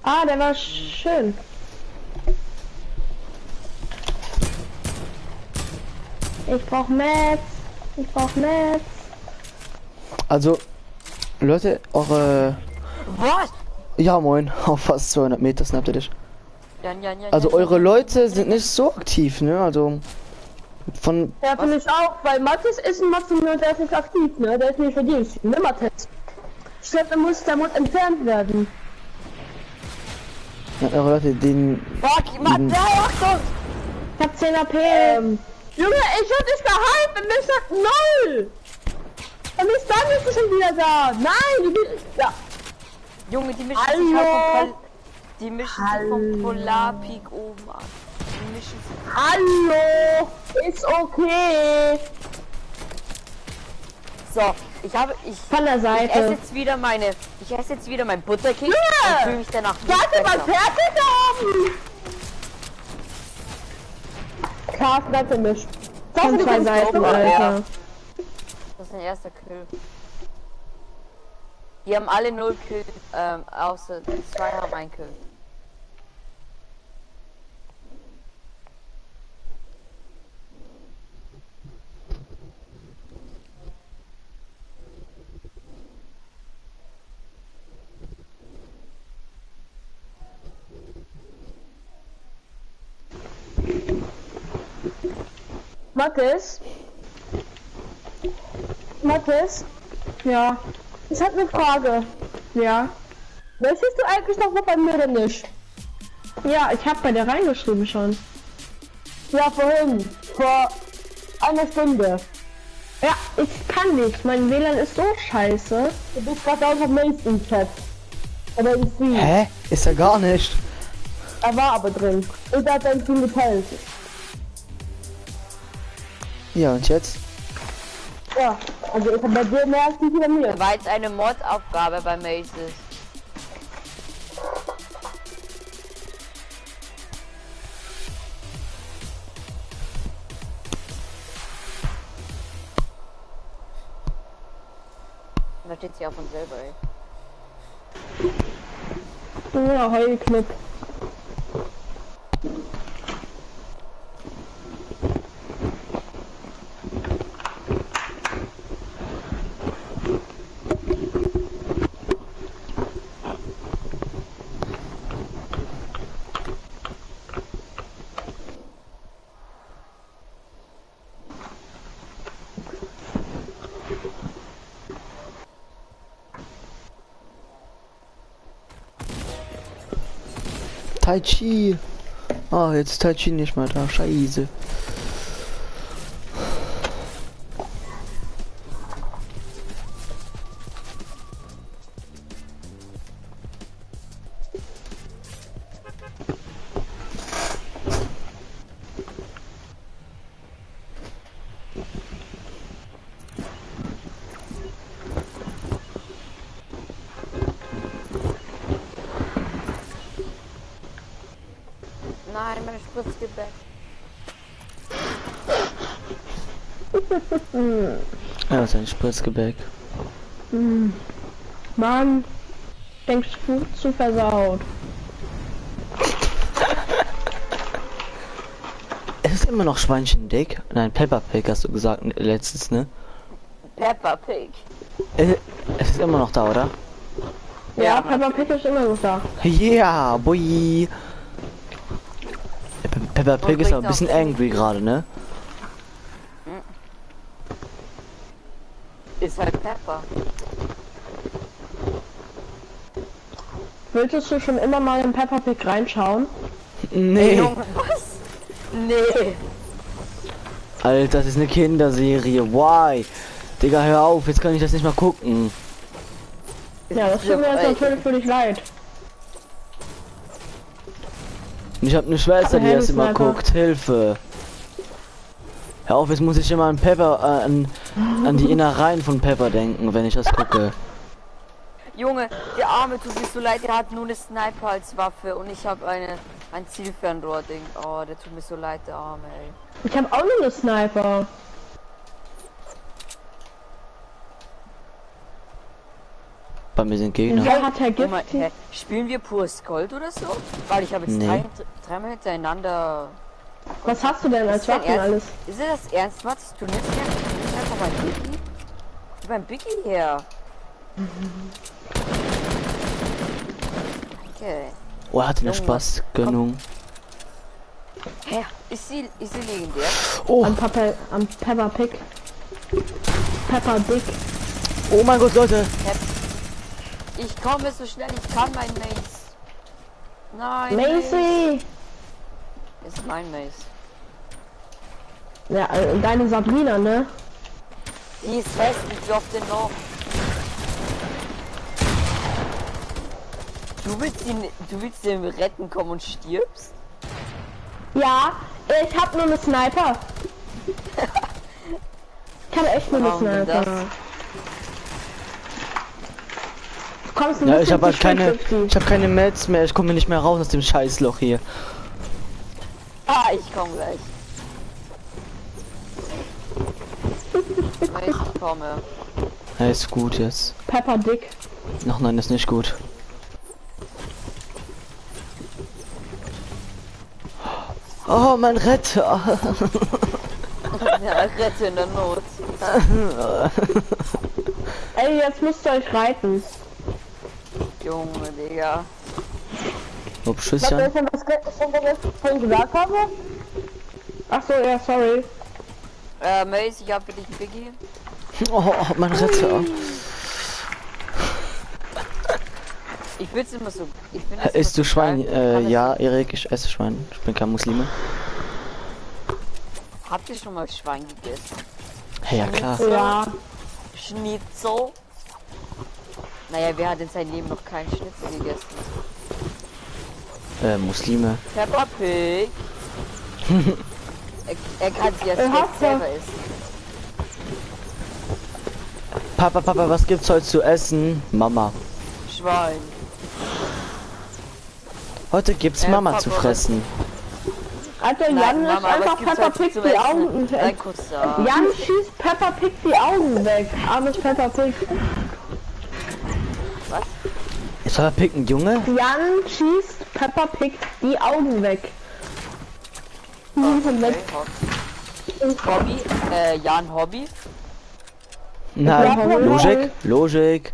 Ah, der war schön. Ich brauch Metz. Ich brauch Metz. Also, Leute, eure... Was? Ja, moin. Auf fast 200 Meter snappt ihr dich. Jan, Also, eure Leute sind nicht so aktiv, ne? Also, von... Ja, finde ich auch, weil Mathis ist ein Maximum, der ist nicht aktiv, ne? Der ist nicht verdient, ne, Mathis? Ich glaube, der muss entfernt werden. Ja, eure Leute, denen... Fuck, Mann, Achtung! Ich hab 10 AP. Junge, ich hab dich gehypt und ich sag 0! Und bis dann ist du schon wieder da. Nein, du bist... Ja. Junge, die mischen Hallo? sich halt die mischen sich vom Polarpeak oben an. Die mischen sich. Hallo! Ist okay. So, ich Von der esse Seite. jetzt wieder mein Butterkeks Ja. und fühle mich danach nicht Warte mal, besser. fertig haben! Krass, ganz gemischt. Von zwei Seiten, Alter. Das ist ein erster Kill. Die haben alle 0 Kill, außer 2 haben 1 Kill. Mathis? Mathis? Ja. Ich hab eine Frage. Ja. Möchtest du eigentlich noch was bei mir oder nicht? Ja, ich habe bei dir reingeschrieben schon. Ja, vorhin. Vor einer Stunde. Ja, ich kann nicht. Mein WLAN ist so scheiße. Du bist gerade auf dem nächsten Chat. Aber ich sehe. Hä? Ist er gar nicht. Er war aber drin. Und er hat dein Team geteilt. Ja, und jetzt? Ja, also ich habe bei dir mehr als nicht bei mir. War jetzt eine Mod-Aufgabe bei Maces. Da steht sie auch von selber, ey. Ja, Heulknipp. Tai Chi. Ah, jetzt ist Tai Chi nicht mal da. Scheiße. Nein, meine Spritzgebäck. Ja, das ist ein Spritzgebäck. Mann, denkst du zu versaut? Es ist immer noch Schweinchen dick. Nein, Peppa Pig hast du gesagt letztens, ne? Peppa Pig. Es ist immer noch da, oder? Ja, Peppa Pig ist immer noch da. Yeah, boy. Peppa Pig ist aber ein bisschen auch angry gerade, ne? Ist halt Peppa. Willst du schon immer mal in Peppa Pig reinschauen? Nee. Junge, was? Nee. Alter, das ist eine Kinderserie. Why? Digga, hör auf, jetzt kann ich das nicht mal gucken. Ja, das tut mir jetzt natürlich für dich leid. Ich habe eine Schwester, die das immer Sniper. guckt. Hilfe. Hör auf, jetzt muss ich immer an Pepper, an die Innereien von Pepper denken, wenn ich das gucke. Junge, der Arme tut mir so leid, der hat nur eine Sniper als Waffe und ich habe ein Zielfernrohr-Ding. Oh, der tut mir so leid, der Arme, ey. Ich habe auch nur eine Sniper. Bei mir sind Gegner. Wer hat Herr Guck mal, Gift? hä, spielen wir pures Gold oder so? Weil ich habe jetzt Nee. dreimal hintereinander. Was hast du denn als Ist dein Waffen Ernst? alles? Ist das ernst, was? Du nimmst einfach mein Biggie? Gib mein Biggie her. Okay. Oh, er hatte eine Junge, Spaßgönnung. Hä? Ist sie legendär? Oh, Am Peppa Pig. Peppa Dick. oh mein Gott, Leute. Ich komme so schnell, ich kann mein Mace. Nein. Macy! Ist mein Mace. Ja, deine Sabrina, ne? Die ist hässlich, wie oft denn noch? Du willst den retten kommen und stirbst? Ja, ich hab nur eine Sniper. Ich kann echt nur eine Warum denn Sniper. das? Du kommst ein Ja, bisschen ich habe halt zu spät, keine, Fifty. ich habe keine Mets mehr. Ich komme nicht mehr raus aus dem Scheißloch hier. Ah, ich komme gleich. Ich komme. Ja, ist gut jetzt. Peppa Dick. Ach nein, ist nicht gut. Oh, mein Retter. Ja, rette in der Not. Ey, jetzt müsst ihr euch reiten. Junge, Digga. Ob Was Schüsschen? ich vorhin gesagt habe? Ach so, ja, sorry. Mace, ich hab für dich ein Biggie. Oh, mein Ritter. Ich find's immer so. Ich find das Isst du immer so Schwein? geil. Ja, Erik, ich esse Schwein. Ich bin kein Muslime. Habt ihr schon mal Schwein gegessen? Hey, ja klar. Ja. Schnitzel? Naja, wer hat in seinem Leben noch keinen Schnitzel gegessen? Muslime. Peppa Pig. er kann sich jetzt schlecht selber essen. Papa, was gibt's heute zu essen? Mama. Schwein. Heute gibt's Mama Papa, zu fressen. Alter, Nein, Jan Mama, lässt einfach was gibt's Peppa heute Pig zu die essen? Augen Nein, weg. kurz da. Jan schießt Peppa Pig die Augen weg. Armes Peppa Pig. Was? Ist Peppa Pig ein Junge? Jan schießt Peppa Pig die Augen weg. Okay, Hobby? Jan Hobby? Nein, Ja, Logik, Logik.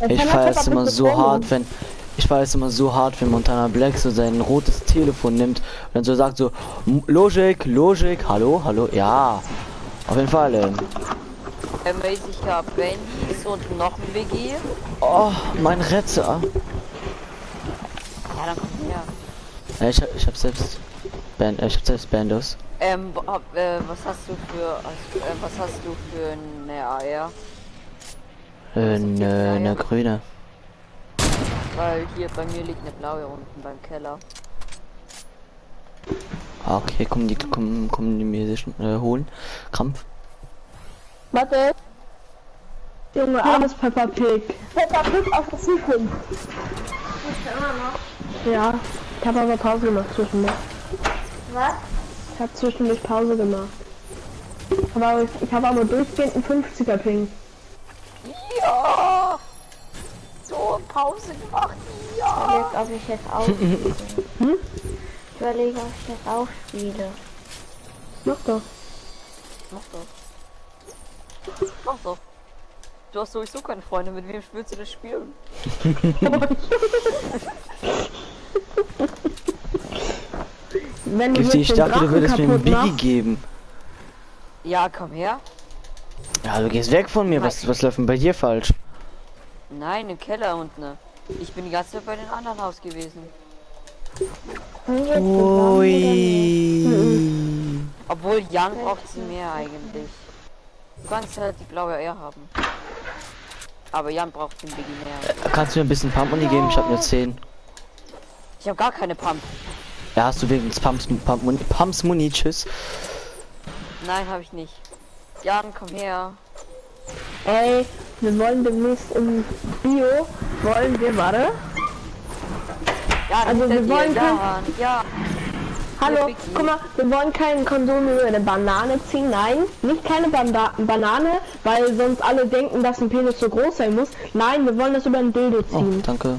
Ich feiere es immer so hart, wenn Montana Black so sein rotes Telefon nimmt und dann so sagt so Logik, hallo, ja. Auf jeden Fall. Ich habe Bandys und noch ein WG. Oh, mein Retter. Ja, dann komm her. Ja, ich hab selbst Bandos. Was hast du für eine AR? Ne grüne. Weil hier bei mir liegt eine blaue unten beim Keller. Ah, okay, kommen die mir sich holen. Krampf. Warte. Junge, armes Peppa Pig. Peppa Pig auf das Suchen. Ja, ich habe aber Pause gemacht zwischendurch. Was? Ich habe zwischendurch Pause gemacht. Aber ich habe aber durchgehend einen 50er Ping. Ja! So, Pause gemacht. Ja! Ob ich jetzt aufspiele. Ich überlege, ob ich jetzt aufspiele. Mach doch. Mach doch. Du hast sowieso keine Freunde, mit wem willst du das spielen? Wenn du Ich jetzt den dachte, du Drachen würdest mir einen kaputt Biggie machst, geben. Ja, komm her. Ja, du gehst weg von mir. Was läuft denn bei dir falsch? Nein, im Keller unten. Ich bin die ganze Zeit bei den anderen Haus gewesen. Können wir jetzt zusammen oder nicht? Ui. Obwohl Jan braucht sie mehr eigentlich. Du kannst halt die blaue R haben. Aber Jan braucht den Biggie mehr. Kannst du mir ein bisschen Pump-Muni geben? Ich habe nur 10. Ich habe gar keine Pump. Ja, hast du wegen des Pumps Muni, tschüss. Nein, habe ich nicht. Jan, komm her. ey, wir wollen demnächst im Bio, warte. Ja, Also wir wollen Jan, ja. Hallo, Vicky. guck mal, wir wollen keinen Kondom über eine Banane ziehen, nein, nicht keine Banane, weil sonst alle denken, dass ein Penis so groß sein muss. Nein, wir wollen das über ein Dildo Oh, ziehen. danke.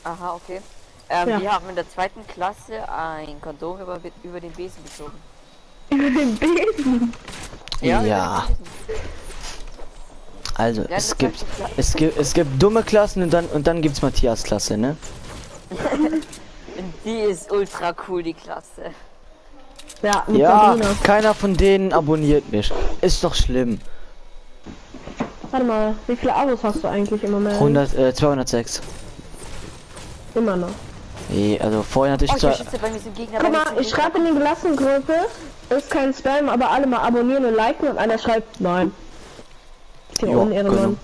Aha, okay. Ja. Wir haben in der 2. Klasse ein Kondom über den Besen gezogen. Über den Besen. Ja. über den Besen. Also, Ja, das es gibt dumme Klassen und dann gibt's Matthias Klasse, ne? Die ist ultra cool, die Klasse. Ja, mit Ja, Sabrina. keiner von denen abonniert mich. Ist doch schlimm. Warte mal, wie viele Abos hast du eigentlich im Moment? 206. Immer noch. Nee, also vorhin hatte ich Oh, ich zwar... beschütze bei mir sind Gegner. Guck mal, ich schreibe in die Klassengruppe, ist kein Spam, aber alle mal abonnieren und liken und einer schreibt nein. Ist hier Ja, unten Ehrenmann. genau.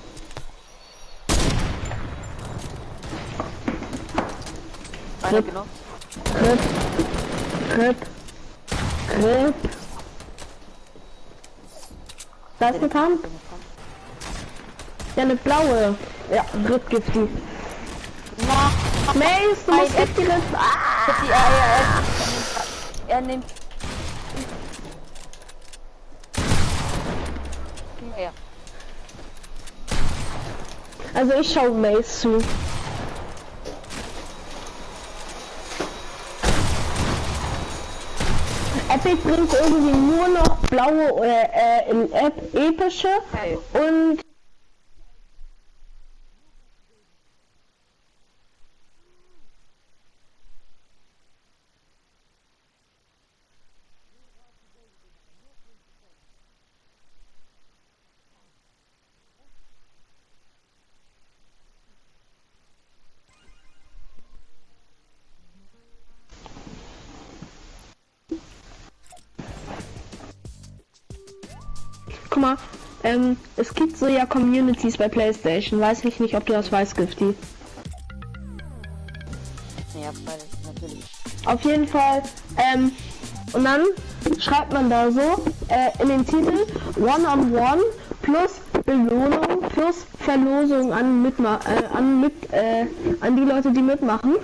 Einer genau. Grip. Grip. Grip. Da ist ein Kampf. Ja, eine blaue. Ja, Grip Gifty. Mace, du musst Gifty rippen. Ah! Er nimmt. Ja. Also ich schau Mace zu. Epic bringt irgendwie nur noch blaue oder epische Okay. und guck mal, es gibt so ja Communities bei PlayStation. Weiß ich nicht, ob du das weißt, Gifty. Ja, natürlich. Auf jeden Fall, und dann schreibt man da so, in den Titel One-on-One plus Belohnung plus Verlosung an an die Leute, die mitmachen.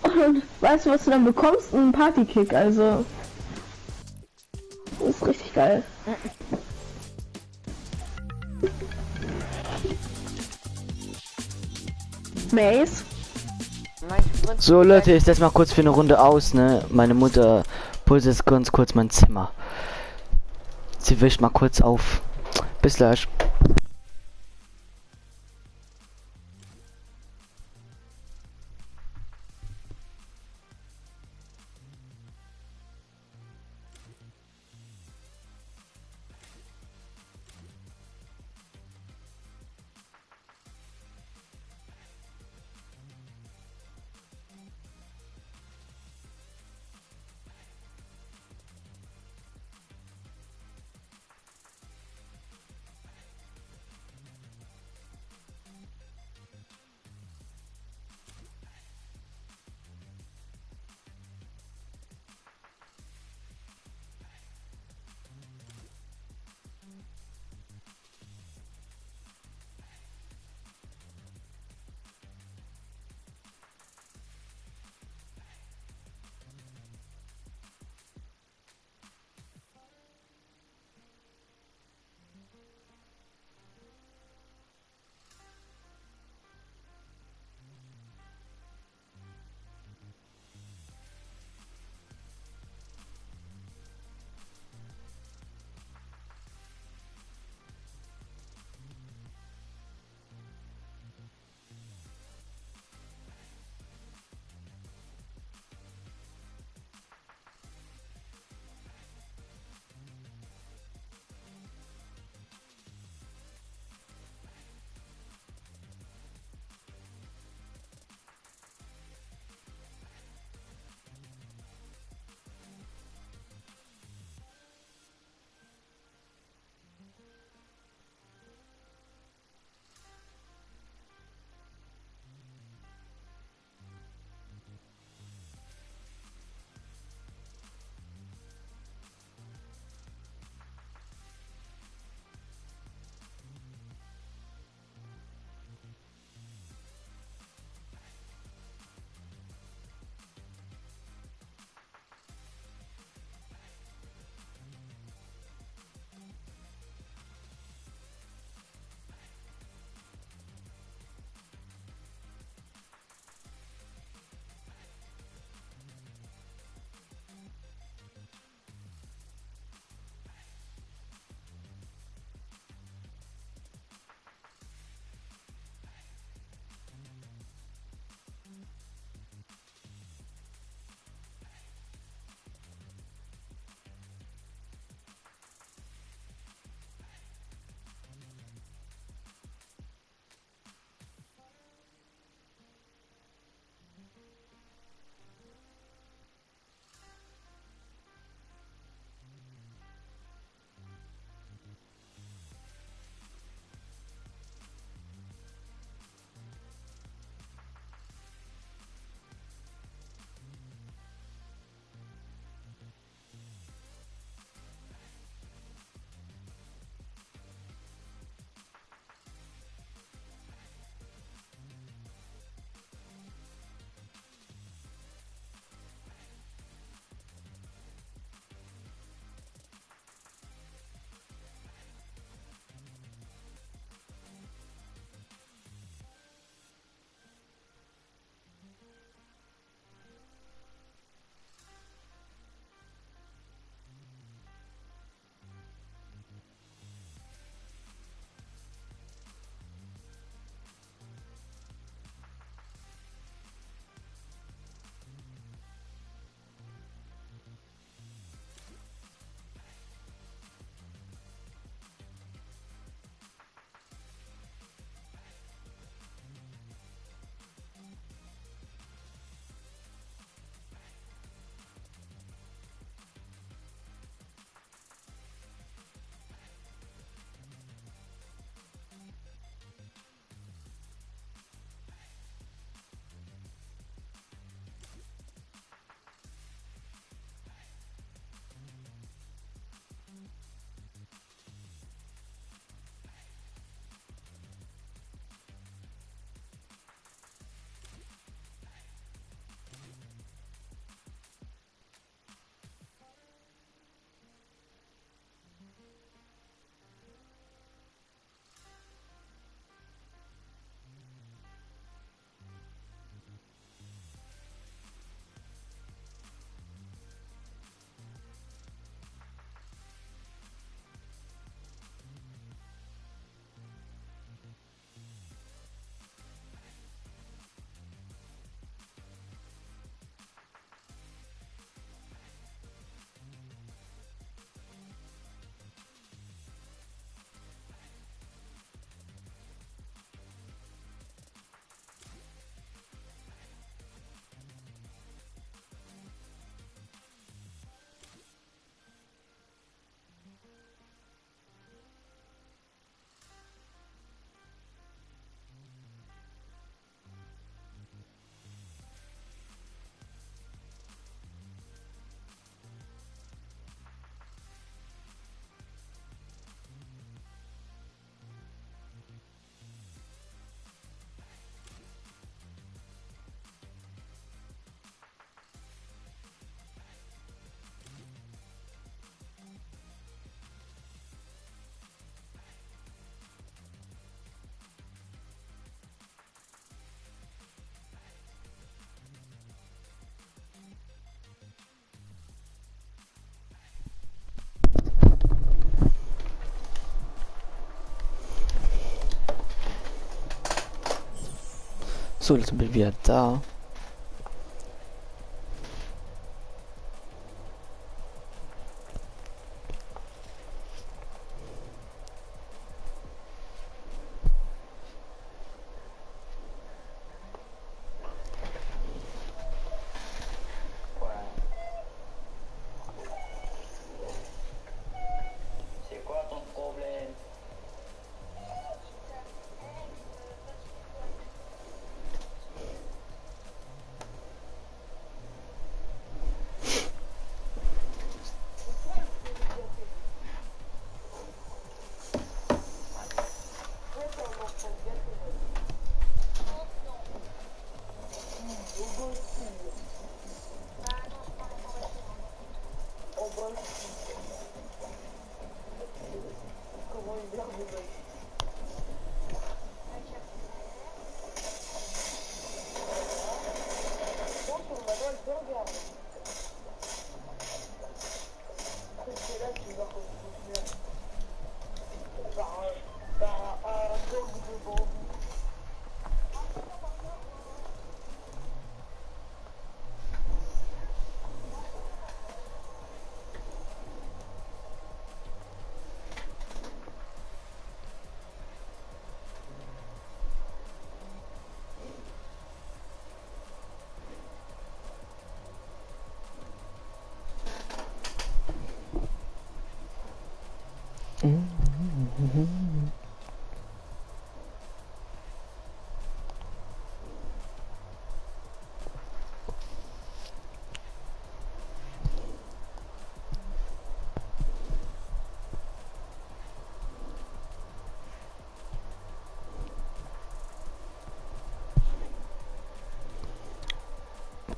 Und weißt du, was du dann bekommst? Ein Partykick, also. Das ist richtig geil. Maze. So Leute, ich setz mal kurz für eine Runde aus, ne? Meine Mutter putzt jetzt ganz kurz mein Zimmer. Sie wischt mal kurz auf. Bis gleich. So, jetzt bin ich wieder da.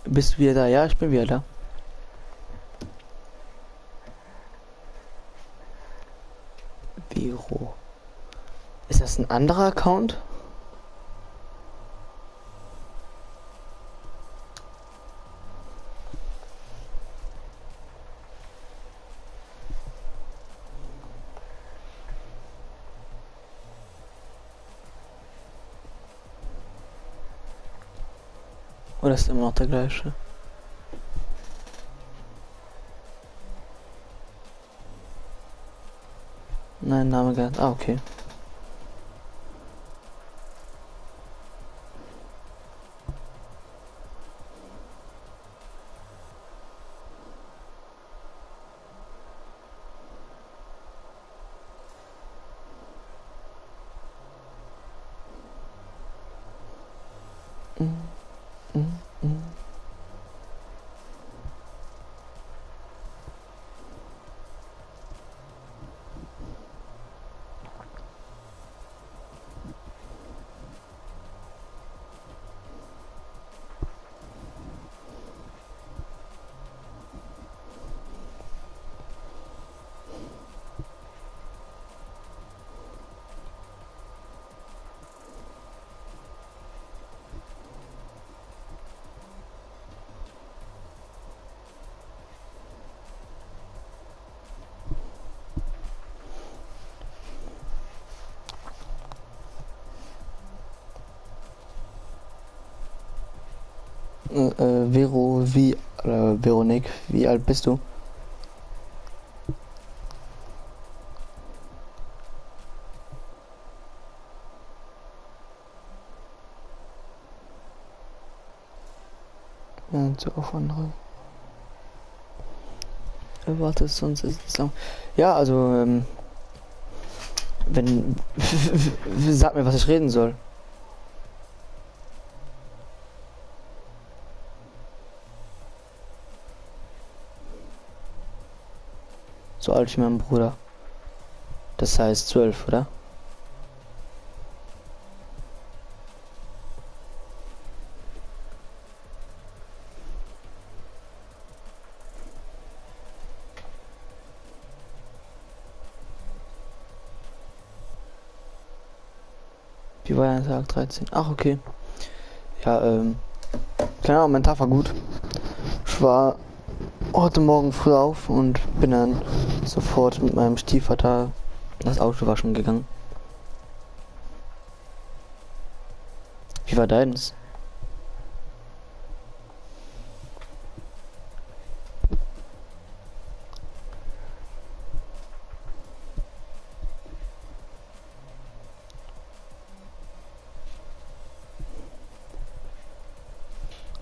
Bist du wieder da? Ja, ich bin wieder da. Vero. Ist das ein anderer Account? Oder ist immer noch der gleiche? Nein, Name gar nicht. Ah, okay. Veronik, wie alt bist du? Ja, so auf andere. Warte, sonst ist es lang. Ja, also, wenn. Sag mir, was ich reden soll. So alt wie mein Bruder. Das heißt 12, oder? Wie war der Tag 13? Ach, okay. Ja, keine Ahnung, mein Tag war gut. Ich war heute Morgen früh auf und bin dann sofort mit meinem Stiefvater das Auto waschen gegangen. Wie war deins?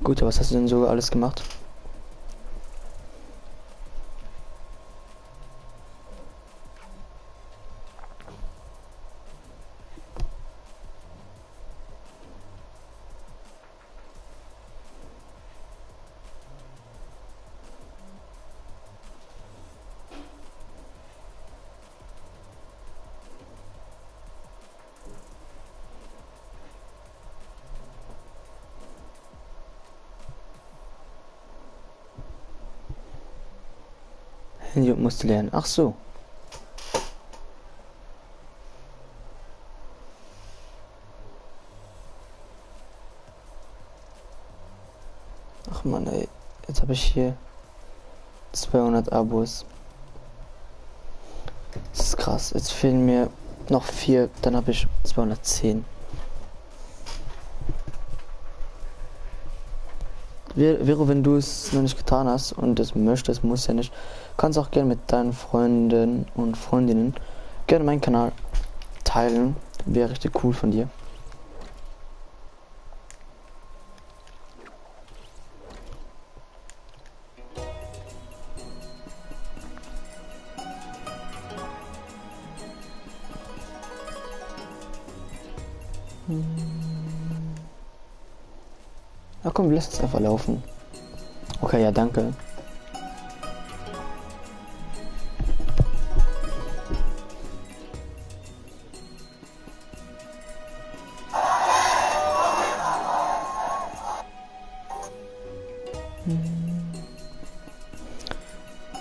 Gut, aber was hast du denn so alles gemacht? Handy musste lernen. Ach so. Ach man, ey. Jetzt habe ich hier 200 Abos. Das ist krass. Jetzt fehlen mir noch 4, dann habe ich 210. Vero, wenn du es noch nicht getan hast und es möchtest, muss ja nicht, kannst auch gerne mit deinen Freunden und Freundinnen gerne meinen Kanal teilen. Wäre richtig cool von dir. Na komm, lass es einfach laufen. Okay, ja, danke.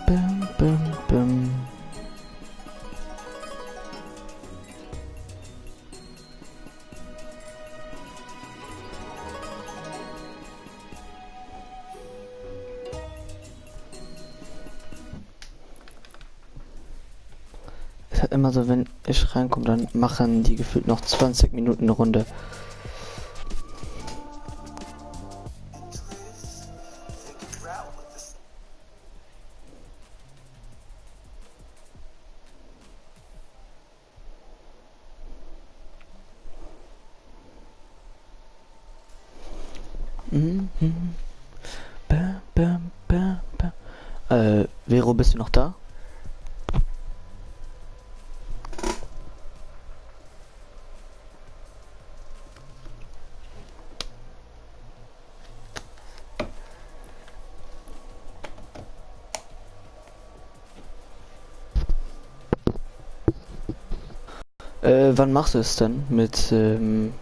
Bam, bam, bam. Es hat immer so, wenn ich reinkomme, dann machen die gefühlt noch 20 Minuten eine Runde. Bam, bam, bam, bam. Vero, bist du noch da? Wann machst du es denn mit dem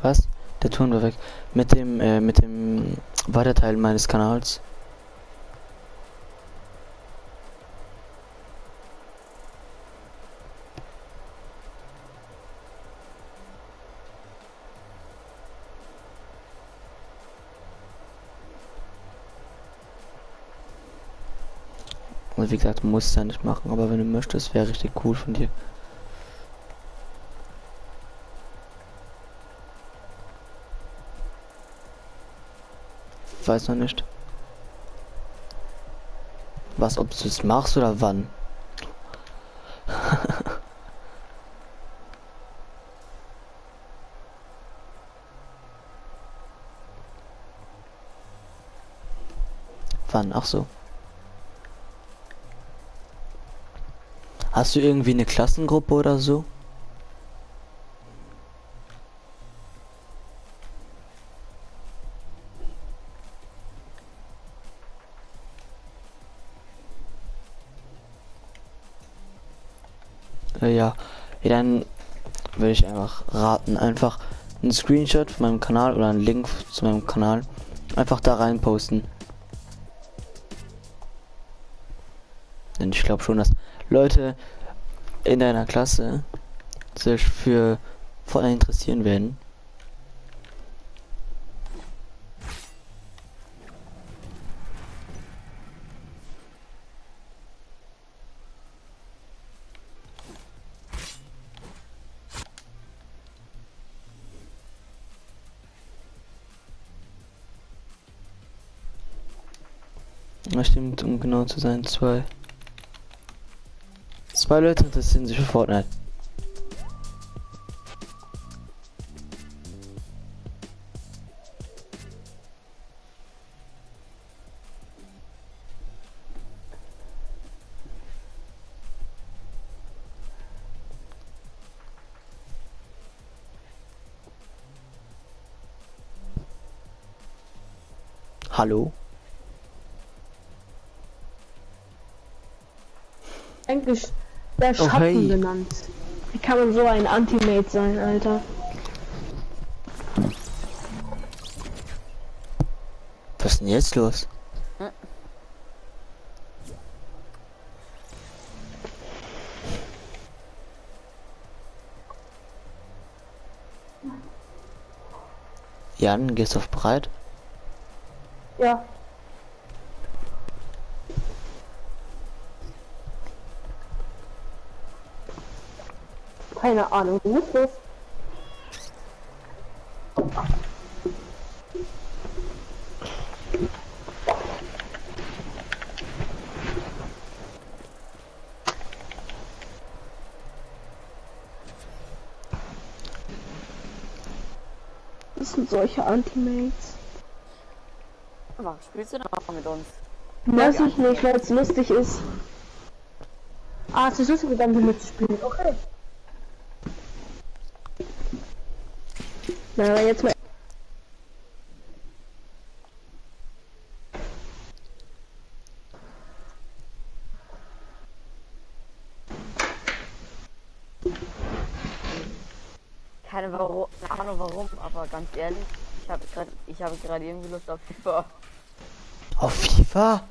was? Der Ton war weg. Mit dem Weiterteilen meines Kanals. Und wie gesagt, musst es ja nicht machen, aber wenn du möchtest, wäre richtig cool von dir. Weiß noch nicht. Was, ob du es machst oder wann? Wann? Ach so. Hast du irgendwie eine Klassengruppe oder so? Ja, dann würde ich einfach raten, einfach einen Screenshot von meinem Kanal oder einen Link zu meinem Kanal einfach da rein posten. Denn ich glaube schon, dass Leute in deiner Klasse sich für Fortnite interessieren werden. Das stimmt, um genau zu sein, zwei Leute interessieren sich für Fortnite. Hallo? Eigentlich der Oh, Schatten hey. genannt. Wie kann man so ein Anti-Mate sein, Alter? Was ist denn jetzt los? Jan, gehst du auf bereit? Ja. Keine Ahnung, wo ist das? Das sind solche Anti-Mates. Aber spielst du noch mit uns? Weiß ich nicht, weil es lustig ist. Ah, es ist lustig, mit einem mitzuspielen. Okay. Na, aber jetzt mal. Keine Ahnung warum, aber ganz ehrlich, ich habe gerade irgendwie Lust auf FIFA. Auf FIFA?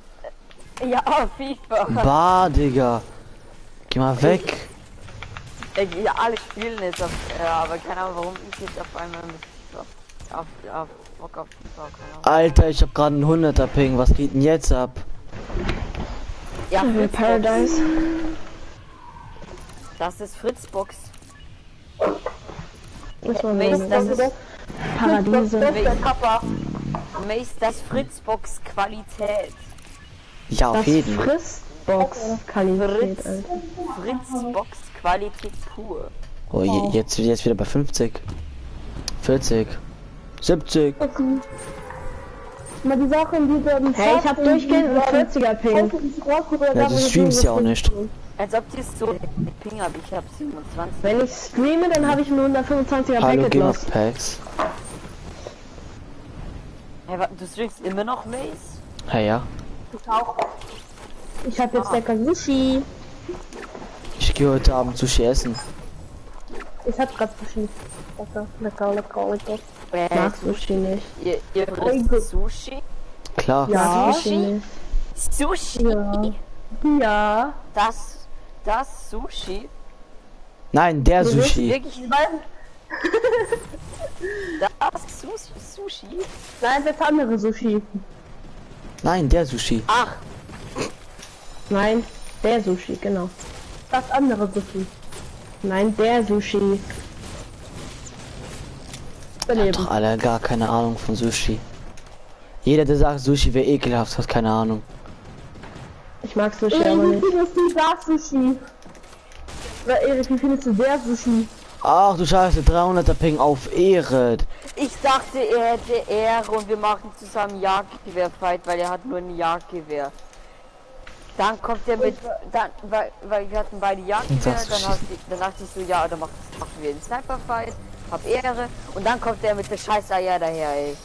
Ja, auf FIFA. Bah, Digga. Geh mal weg. Ja, alle spielen jetzt aber keine Ahnung warum ich jetzt auf einmal mit FIFA. Auf Bock auf FIFA, keine Ahnung. Alter, ich hab gerade einen 100er Ping. Was geht denn jetzt ab? Ja, Fritzbox. Paradise. Das ist Fritzbox. Das war Mace, das ist Paradiese. Mace, das Fritzbox Qualität. Ja, auf Das jeden. Frissbox Qualität, Fritz. Alter. Fritzbox Qualität pur. Oh, jetzt wieder bei 50. 40. 70. Mal die Sachen, die werden. Hey, ich hab durchgehend einen 40er Ping. Ja, du streamst ja auch nicht. Als ob die so Ping hab, ich hab 27. Wenn ich streame, dann habe ich nur 125er Hallo, Packet Game los. of Packs. Hey, du streamst immer noch Mace? Hey, ja. Ich hab jetzt lecker Sushi. Ich gehe heute Abend Sushi essen. Ich hab grad Sushi. Lecker. Mag Sushi nicht. Ihr frisst Sushi? Klar. Ja, Sushi? nicht. Sushi? Ja. Ja. Das Sushi? Nein, der Du willst Sushi. Wirklich, das Sushi? Nein, das andere Sushi. Nein, der Sushi. Ach, Nein, der Sushi, genau. Das andere Sushi. Nein, der Sushi. Daneben. Doch alle gar keine Ahnung von Sushi. Jeder, der sagt, Sushi wäre ekelhaft, hat keine Ahnung. Ich mag Sushi aber nicht. Wie findest du das Sushi? Oder Erik, wie findest du der Sushi? Ach du Scheiße, 300er Ping auf Ehre. ich dachte, er hätte Ehre und wir machen zusammen Jagdgewehr-Fight, weil er hat nur ein Jagdgewehr. Dann kommt er mit, weil wir hatten beide Jagdgewehr, dann dachte ich so, ja, dann machen wir einen Sniper-Fight, hab Ehre, und dann kommt er mit der scheiß Eier daher, ey.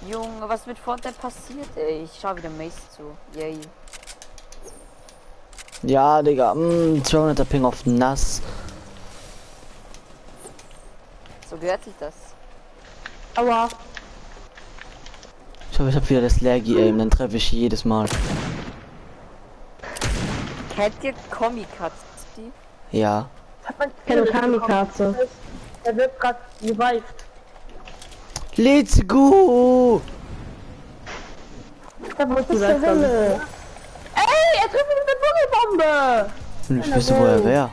Junge, was mit Fortnite passiert, ey? Ich schau wieder Mace zu. Yay. Ja, Digga, 200er Ping auf nass. So gehört sich das. Aua. Ich hoffe, ich habe wieder das Laggy Aim, dann treffe ich jedes Mal. Kennt ihr Comic-Cuts? die? Ja. Keine Kamikaze. Er wird gerade revived. Let's go! Da muss Was zur Hölle? Ey, er trifft mich mit Vogelbombe! Ich wüsste, wo er wäre.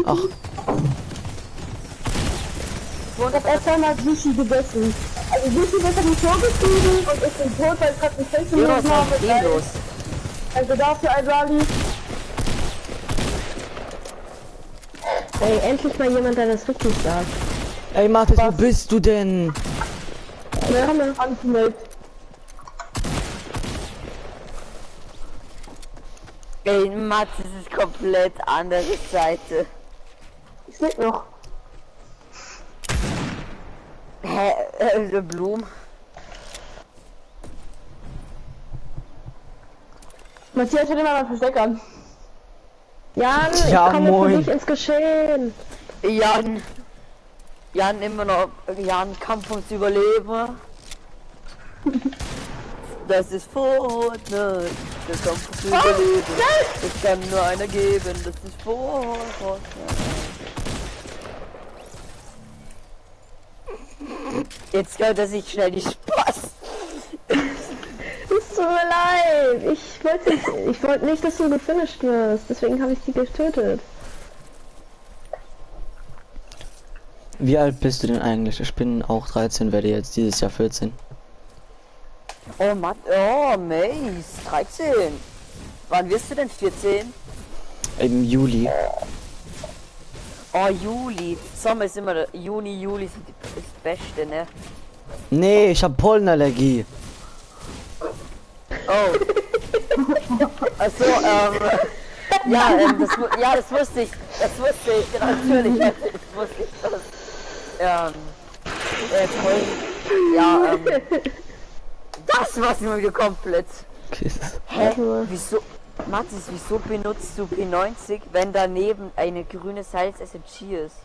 Ach, Ich hab erst einmal Sushi gegessen. Also Sushi wird mich vorgeschrieben und ich bin tot, weil ich gerade einen Feld Ja, was gelesen habe. ist denn los? Also dafür ein Rally. Ey, endlich mal jemand, der das richtig sagt. ey Martis, wo bist du denn? Ja, ne? Antimate. Ey, Mats, das ist komplett andere Seite. Ich leg noch. Hä? Blumen? Matthias hat immer mal Versteckern. Jan, ich Ja, komme moin. für dich ins Geschehen. Jan immer noch, Jan Kampf ums Überleben. Das ist Fortnite, der Kampf ums Überleben. Es kann nur einer geben, das ist Fortnite. Jetzt hört er sich schnell die Spaß. Es tut mir leid. Ich wollte nicht, dass du gefinisht wirst. Deswegen habe ich sie getötet. Wie alt bist du denn eigentlich? Ich bin auch 13, werde jetzt dieses Jahr 14. Oh Mann, oh Mace, 13. Wann wirst du denn 14? Im Juli. Oh, Juli. Sommer ist immer der Juni, Juli sind das Beste, ne? Nee, ich habe Pollenallergie. Oh. Achso, das wusste ich. Das wusste ich, genau, natürlich. Das wusste ich. Das war's immer wieder komplett. Okay. Hä? Wieso? Mathis, wieso benutzt du P90, wenn daneben eine grüne Salz SMG ist?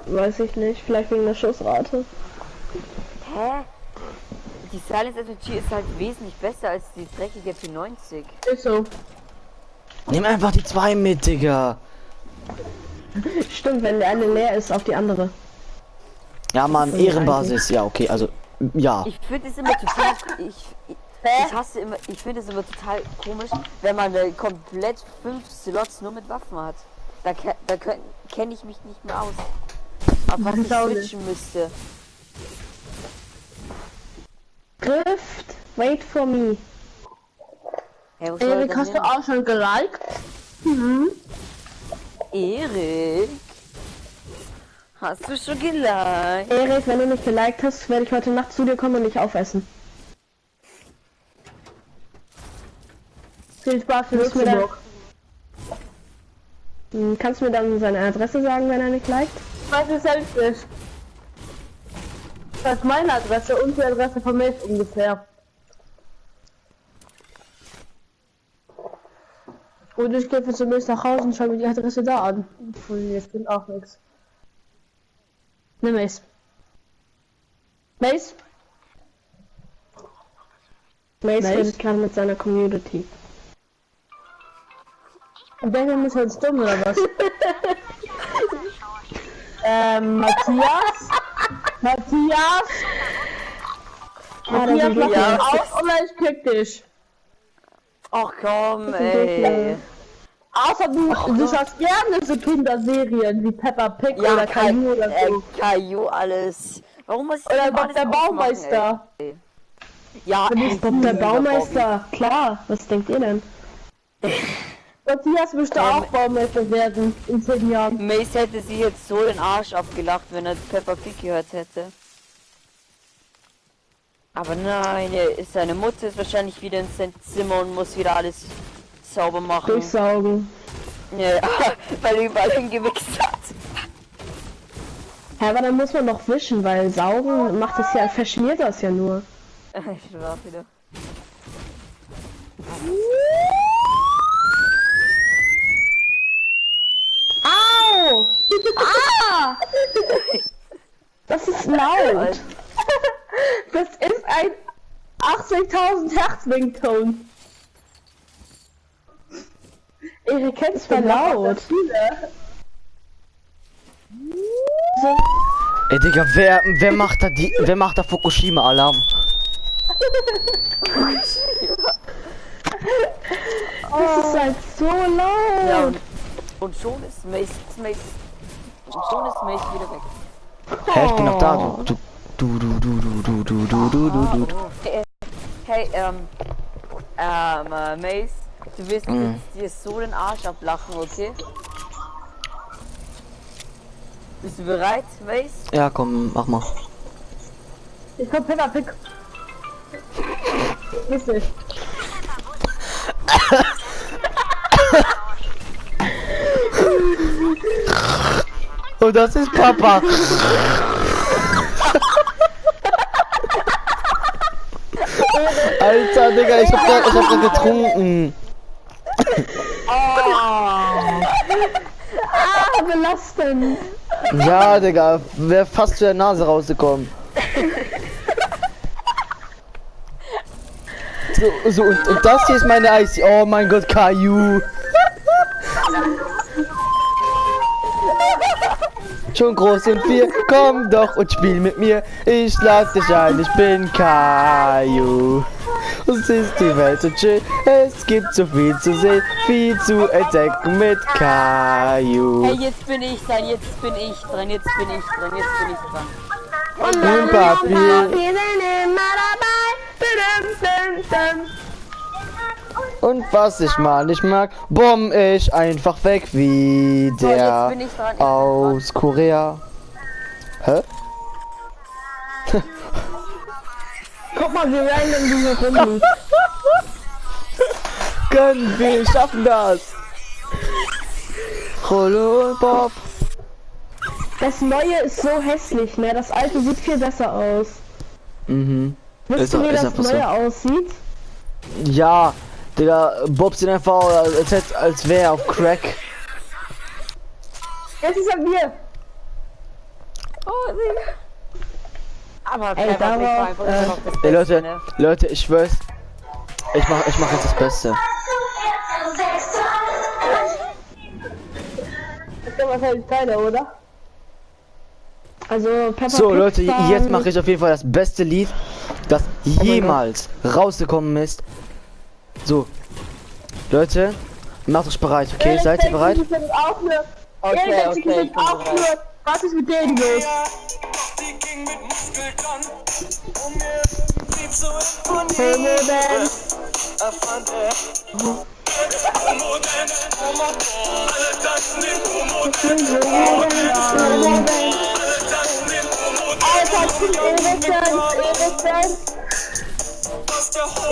Weiß ich nicht. Vielleicht wegen der Schussrate. Hä? Die Silence SMG ist halt wesentlich besser als die dreckige P90. Ist so. Nimm einfach die 2 mit, Digga. Stimmt, wenn der eine leer ist, auf die andere. Ja, Mann, Ehrenbasis. Ja, okay, also, ja. Ich finde es immer total... Ich finde es immer total komisch, wenn man komplett 5 Slots nur mit Waffen hat. Da kenne ich mich nicht mehr aus. Auf was ich switchen müsste. Grift, wait for me. Hey, wo soll Erik, das hast du hin? auch schon geliked? Mhm. Erik? Hast du schon geliked? Erik, wenn du nicht geliked hast, werde ich heute Nacht zu dir kommen und dich aufessen. Viel Spaß in Willst du mir Luxemburg. Kannst du mir dann seine Adresse sagen, wenn er nicht liked? Was ist selbst? Das ist meine Adresse und die Adresse von Mace ungefähr. Und ich gehe jetzt zunächst nach Hause und schaue mir die Adresse da an. Und jetzt bin auch nichts. Ne, Mace. Mace? Mace Mace? redet gerade mit seiner Community. Und der hier ist jetzt dumm oder was? Matthias? Matthias? Matthias, mach Ja. mich auf oder ich kick dich. Ach komm, ey. Außer du schaust gerne so Kinderserien wie Peppa Pig oder Caillou oder so. Caillou, alles. Warum muss ich Oder immer Bob der alles aufmachen, Baumeister. ey? Ja, Bob der Baumeister, klar. Was denkt ihr denn? Matthias möchte auch Baumeister werden in 10 Jahren. Mace hätte sie jetzt so den Arsch abgelacht, wenn er Peppa Pig gehört hätte. Aber nein, seine Mutter ist wahrscheinlich wieder in sein Zimmer und muss wieder alles sauber machen. Durchsaugen. Ja, weil er überall hingewichst hat. Ja, aber dann muss man noch wischen, weil saugen macht es ja, verschmiert das ja nur. Ich war wieder. Au! Ah! Das ist laut. Das ist ein 80.000 Hertz Ringtone. Ihr kennt es laut. So. Ey, Digga, wer macht da Fukushima-Alarm? Das ist halt so laut. Ja, und schon ist Mace wieder weg. Hä, ich bin noch da. Du. Hey, Mace, du wirst dir so den Arsch ablachen, okay? Bist du bereit, Mace? Ja, komm, mach mal. Ich komm Peppa Pig. Richtig. Und das ist Papa. Alter, Digga, ich hab grad getrunken. Belastend. Ja, Digga, wäre fast zu der Nase rausgekommen. So und das hier ist meine Eis. Oh mein Gott, Caillou. Schon groß und wir, komm doch und spiel mit mir. Ich lade dich ein, ich bin Caillou. Es ist die Welt so schön, es gibt so viel zu sehen, viel zu entdecken mit Caillou. Hey, jetzt bin ich dran. Und Papi. Und was ich mal nicht mag, bomb ich einfach weg wie der jetzt bin ich dran. aus Korea. Hä? Guck mal, wie random du hier rumliegst. Können wir schaffen das? Rollo und Bob. Das neue ist so hässlich, ne? Das alte sieht viel besser aus. Mhm. Wisst ihr, wie das neue aussieht? Ja, Digga, Bob sieht einfach aus, als wäre er auf Crack. Jetzt ist er mir. Oh, Digga. Aber Ey, Peppa Pig war darauf, einfach immer noch das Ey, Beste, ne? Leute, ich schwör's. Ich mach jetzt das Beste. Das kann wahrscheinlich keiner, oder? Also, Peppa So, Pig Leute, war jetzt mache ich auf jeden Fall das beste Lied, das mein jemals rausgekommen ist. So, Leute, macht euch bereit, okay? Seid ihr bereit? Okay, ich bin bereit. Was ist mit denen los?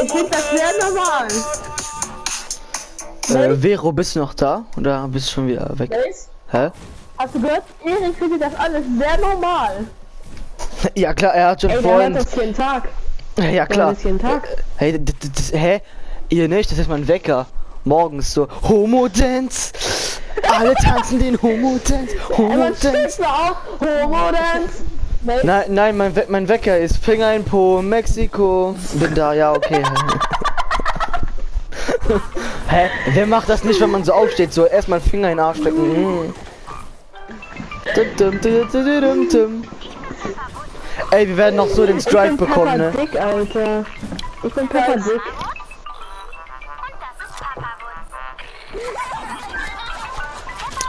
Ich finde das sehr normal. Vero, bist du noch da? Oder bist du schon wieder weg? Hä? Hast du gehört? Erik findet das alles sehr normal. Ja klar, er hat schon Ey, der vorhin... hört das jeden Tag. Ja Der klar. hört das jeden Tag. Hey, hä? Ihr nicht? Das ist mein Wecker. Morgens so, Homo-Dance. Alle tanzen den Homo-Dance. Aber Homo-Dance. stehst du auch? Homo-Dance? Nein, mein Wecker ist Finger in Po, Mexiko. Bin da, ja, okay. Hä? Wer macht das nicht, wenn man so aufsteht? So erstmal Finger in den Arsch stecken. Ey, wir werden noch so den Strike bekommen, ne? Dick, Alter. Ich bin Peppa Dick.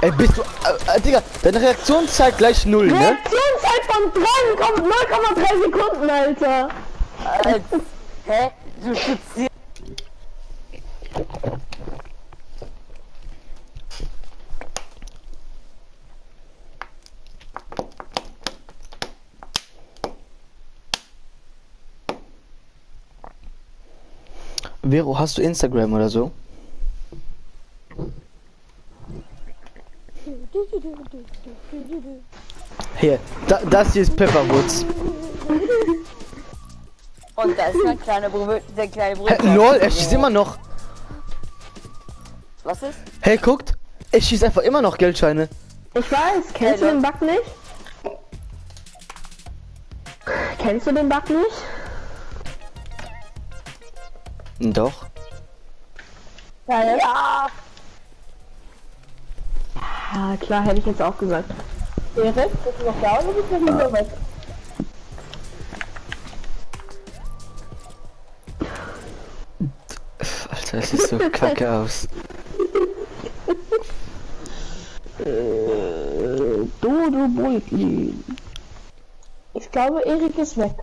Ey, bist du... Digga, deine Reaktionszeit gleich 0, ne? Reaktionszeit von 0,3 Sekunden, Alter. Hä? Du schützt. Vero, hast du Instagram oder so? Hier, das hier ist Pepperwoods. Und da ist mein kleiner Bruder, der kleine Bruder. Hey, lol, er schießt immer noch. Was ist? Hey, guckt, er schießt einfach immer noch Geldscheine. Ich weiß, kennst du den Bug nicht? Kennst du den Bug nicht? Doch. Ja. Ja, klar, hätte ich jetzt auch gesagt. Erik, bist du noch da oder bist du wieder weg? Alter, es sieht so kacke aus. Dodo Brötchen. Ich glaube, Erik ist weg.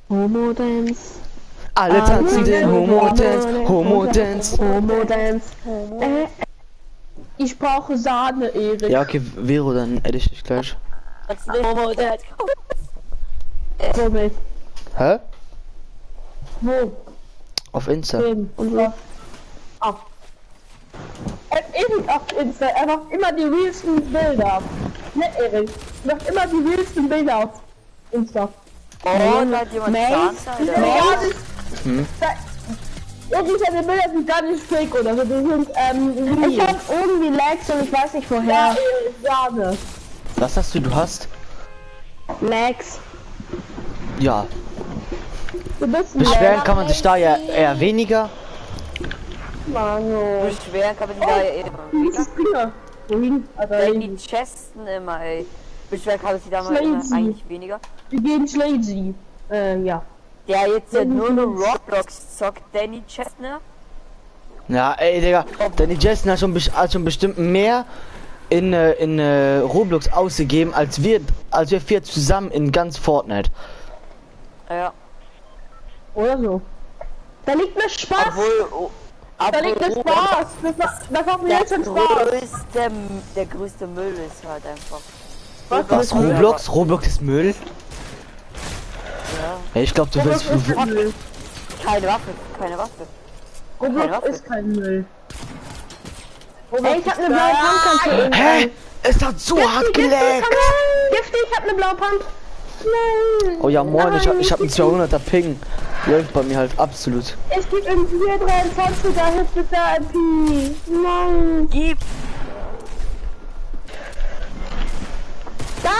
Homo Dance. Alle tanzen den Homo Dance, Homo Dance. Homo Dance. Ich brauche Sahne, Erik. Ja, okay, Vero, dann edit ich dich gleich. Homo Dance. Womit? Hä? Wo? Auf Insta. Und so. Ach. Erik auf Insta, er macht immer die realsten Bilder. Ne, Erik? Macht immer die realsten Bilder auf Insta. Oh, da hat jemand Zahnseide. Erik, seine Bilder sind gar nicht fake oder so, die sind, ich hab irgendwie Lags und ich weiß nicht woher. Ja, Sahne. Was hast du? Du hast? Lags. Ja. Du bist Beschweren kann man sich da ja eher weniger. Mano. Beschweren kann man sich da ja eben. Wohin? Wenn die Chesten immer, ey. Beschweren kann man sich da mal eigentlich weniger. Wir gehen Schlazy. Ja. Der jetzt nur Roblox zockt, Danny Chestner. Ja, ey, Digga. Danny Jessen hat schon bestimmt mehr in Roblox ausgegeben, als wir vier zusammen in ganz Fortnite. Ja. Oder so. Da liegt mir Spaß. Da liegt mir Spaß. Das macht mir jetzt schon Spaß. Der größte Müll ist halt einfach. Was? Roblox? Roblox ist Müll? Ja. Hey, ich glaube, du willst. Keine Waffe. Roblox ist kein Müll. Ey, ich hab eine blaue Pumpgun. Hä? Es hat so hart geleckt. Gifty, ich hab eine blaue Pump. Nein. Oh ja, moin, ich hab einen 200er Ping. Läuft bei mir halt absolut. Ich geb im 423er Hit mit der IP. Nein. Gib! Da!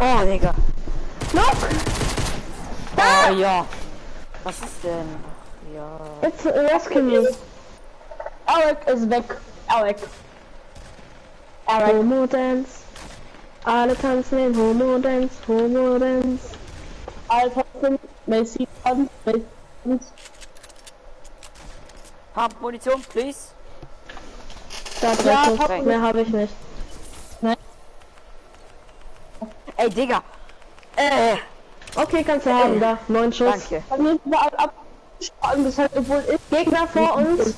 Oh, Digga. Noch! Oh, ja. Was ist denn? Ja. Jetzt rescue me. Alec ist weg. Alec. Homo Dance. Alle tanzen in Homo Dance. Homo Dance. Alle tanzen. Messi tanzt. Hab Munition, please. Ja, mehr habe ich nicht. Ey, Digga. Okay, kannst du haben, da. 9 Schuss. Danke. Dann müssen wir ab. Das halt obwohl ist Gegner vor uns.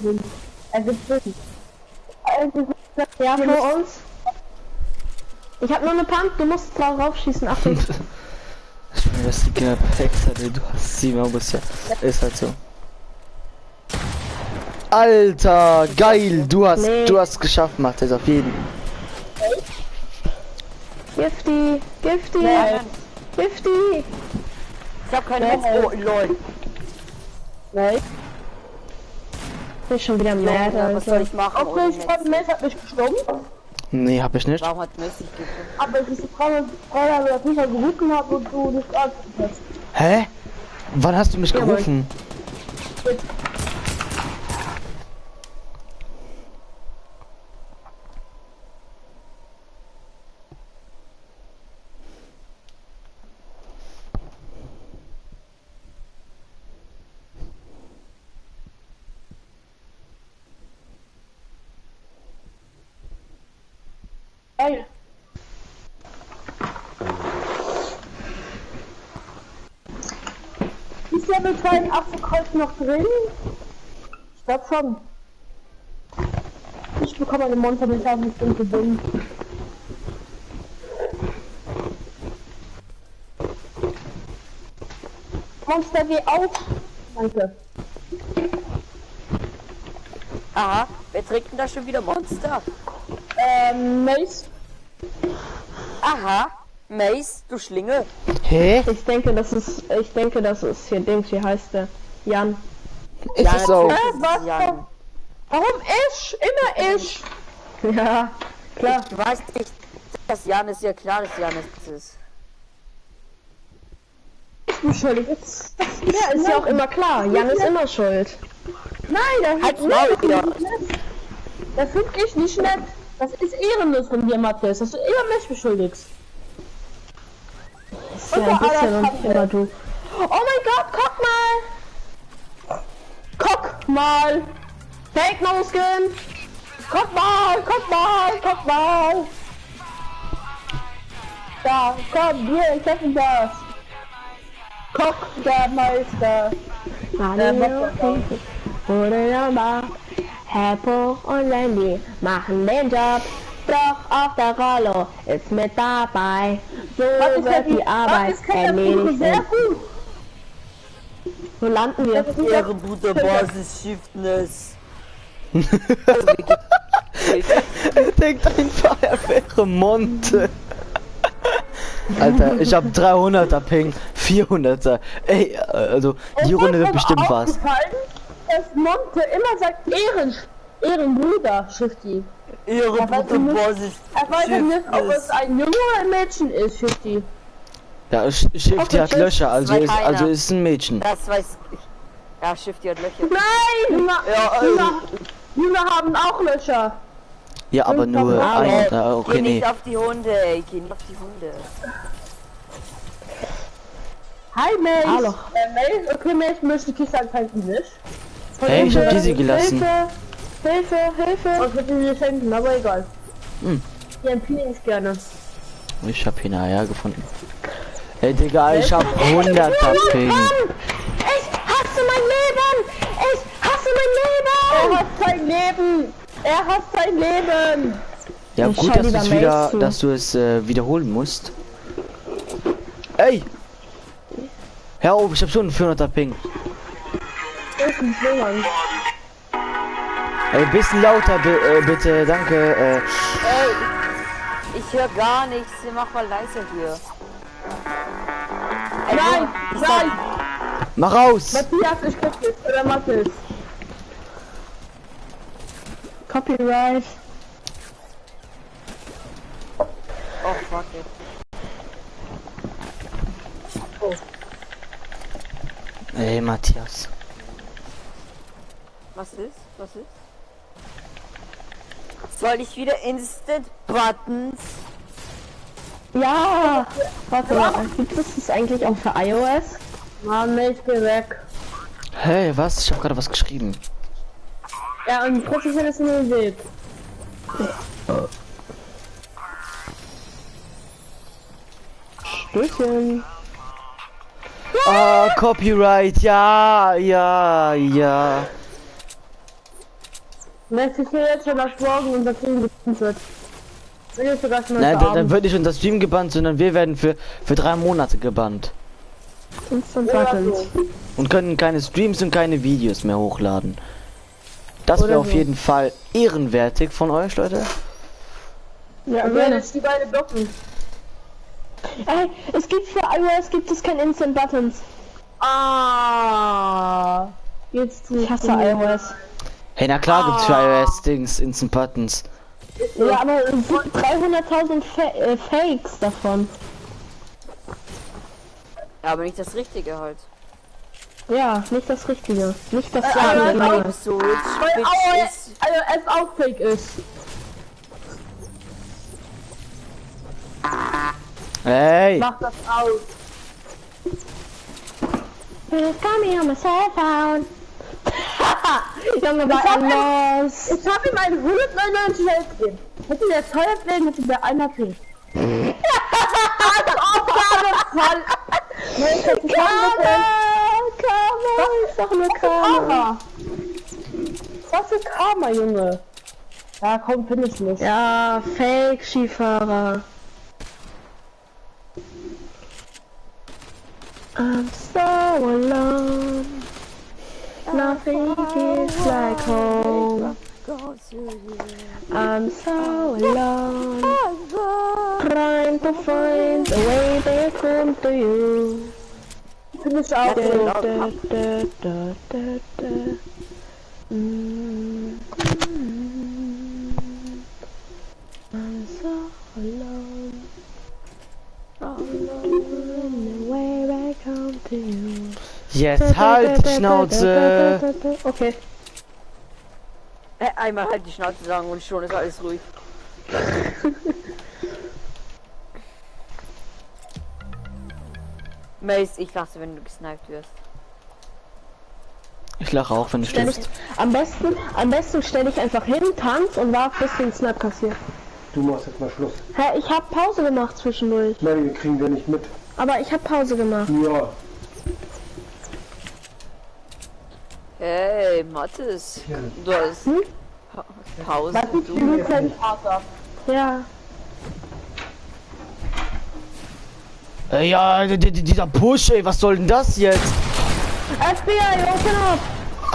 Er wird wissen. Ja, vor uns. Ich hab nur eine Pump, du musst drauf schießen. Achtung. Ich bin das Gegner Hexer, du hast 7 August, ja. Ist halt so. Alter, geil, du hast geschafft, macht es auf jeden. Gifty. Nein. Gifty. Ich hab keine Metz. Oh, lol. Nein. Ich bin schon wieder mad, Was soll ich machen? Okay, ich hab Mess hat mich gestorben. Nee, hab ich nicht. Warum hat Messi gefunden? Aber es ist die Frage, dass ich halt gerufen habe und du nicht geantwortet hast. Hä? Wann hast du mich gerufen? Geil. Ist Level 82 heute noch drin? Ich glaub schon. Ich bekomme eine Monster mit auf mich gewinnen. Monster, geh auf! Danke. Aha, wer trägt denn da schon wieder Monster? Mace. Aha, Mace, du Schlinge. Hä? Ich denke, das ist hier Dings, wie heißt der? Jan. Ist es so? Was? Jan. Warum ich? Immer ich. Ja, klar. Du weißt nicht, dass Jan ist, ja klar, dass Jan ist. Ich bin schuldig. Ja, ist ja auch immer klar. Jan ist immer schuld. Nein, das Halt's Maul wieder. Das finde ich nicht nett. Das ist ehrenlos von dir, Matthias, dass du immer mich beschuldigst. Das ist ja ein bisschen und immer du. Oh mein Gott, guck mal! Guck mal! Fake No Skin! Guck mal, guck mal, guck mal! Da, komm, wir entdecken das! Guck, der Meister! Heppo und Landy machen den Job, doch auch der Rollo ist mit dabei. So wird die Arbeit erledigt. Sehr gut! Wo landen wir? Ihre gute Basis Shiftness. Er denkt einfach, er wäre Monte. Alter, ich hab 300er Ping, 400er. Ey, also die Runde wird bestimmt was. Dass Monte immer sagt Ehrenbruder, Shifty. Ihre gute Basis Er weiß ja nicht, ob es Shiftness. ein Junge oder ein Mädchen ist, Shifty. Ja, Shifty hat Löcher, also ist ein Mädchen. Das weiß ich. Ja, Shifty hat Löcher. Nein! Ja, Junge haben auch Löcher. Ja, aber nur ein. Okay, Geh nee. nicht auf die Hunde, ey. Geh nicht auf die Hunde. Hi, Mace. Hallo. Mace, okay, Mace, möchte die Kiste anfangen, nicht? Hey, ich hab diese gelassen. Hilfe! Was wird die schenken, aber egal. Hm. Die empfehlen ich gerne. Ich hab hier nachher gefunden. Ey, Digga, ich hab 100er Ping. Ich hasse mein Leben! Ich hasse mein Leben! Er hasst sein Leben! Er hasst sein Leben! Ja, Ich gut, schau dass lieber du es Mails wieder, zu. dass du es wiederholen musst. Ey! Hör auf, ich hab schon einen 400er Ping. Ey, bisschen lauter bitte, danke. Ey, ich höre gar nichts. Mach mal leiser hier. Ey, Nein! ich Nein! Mach raus! Matthias, ich krieg jetzt, oder Matthias? Copyright. Oh, fuck it. Ey, Matthias. Was ist? Was ist? Soll ich wieder Instant Buttons? Ja! Warte mal, gibt es das eigentlich auch für iOS? Mann, ich bin weg. Hey, was? Ich hab gerade was geschrieben. Ja, und professionelles Bild. Stößchen. Ah, Copyright, ja. Wenn ich will jetzt schon das morgen unser Team gebannt wird. Will ich sogar schon Nein, heute dann Abend. wird nicht unser Stream gebannt, sondern wir werden für 3 Monate gebannt. Instant Oder Buttons. so. Und können keine Streams und keine Videos mehr hochladen. Das wäre Oder auf so. jeden Fall ehrenwertig von euch, Leute. Ja, Wir werden jetzt die beiden blocken. Ey, es gibt für iOS gibt es kein Instant Buttons. Ah. Jetzt Ich hasse iOS. Hey, na klar gibt's für iOS Dings, Instant Buttons. Ja, aber es sind 300.000 Fakes davon. Ja, aber nicht das Richtige halt. Ja, nicht das Richtige. Nicht das aber Sagen. das Genau. So, jetzt Weil Bitch ist. es auch fake ist. Hey! Mach das aus. Got me on my cell phone. Junge, war er los. Ich habe ihm eine 199 Geld gegeben. Hätte der teuer werden, hätte der einer Ping. Aufgabe voll. Karma, ist doch nur Karma. Karma. Was für Karma, Junge? Ja, komm, finde ich nicht. Ja, Fake Skifahrer. I'm so alone. Nothing is like home. I'm so alone. Trying to find a way back home to you. Finde ich auch. I'm so alone. Alone, way back home to you. Jetzt halt die Schnauze! Okay. Einmal halt die Schnauze sagen und schon ist alles ruhig. Mace, ich lasse, wenn du gesniped wirst. Ich lache auch, wenn du stirbst. Am besten stelle ich einfach hin, tanz und warf bis den Snap kassiert. Du machst jetzt mal Schluss. Hä, ich hab Pause gemacht zwischendurch. Nein, wir kriegen wir nicht mit. Aber ich hab Pause gemacht. Ja. Hey, Mathis. Ja. Du hast Pause. Was ist Du. Ja. Ja, dieser Push, ey, was soll denn das jetzt? FBI, open up!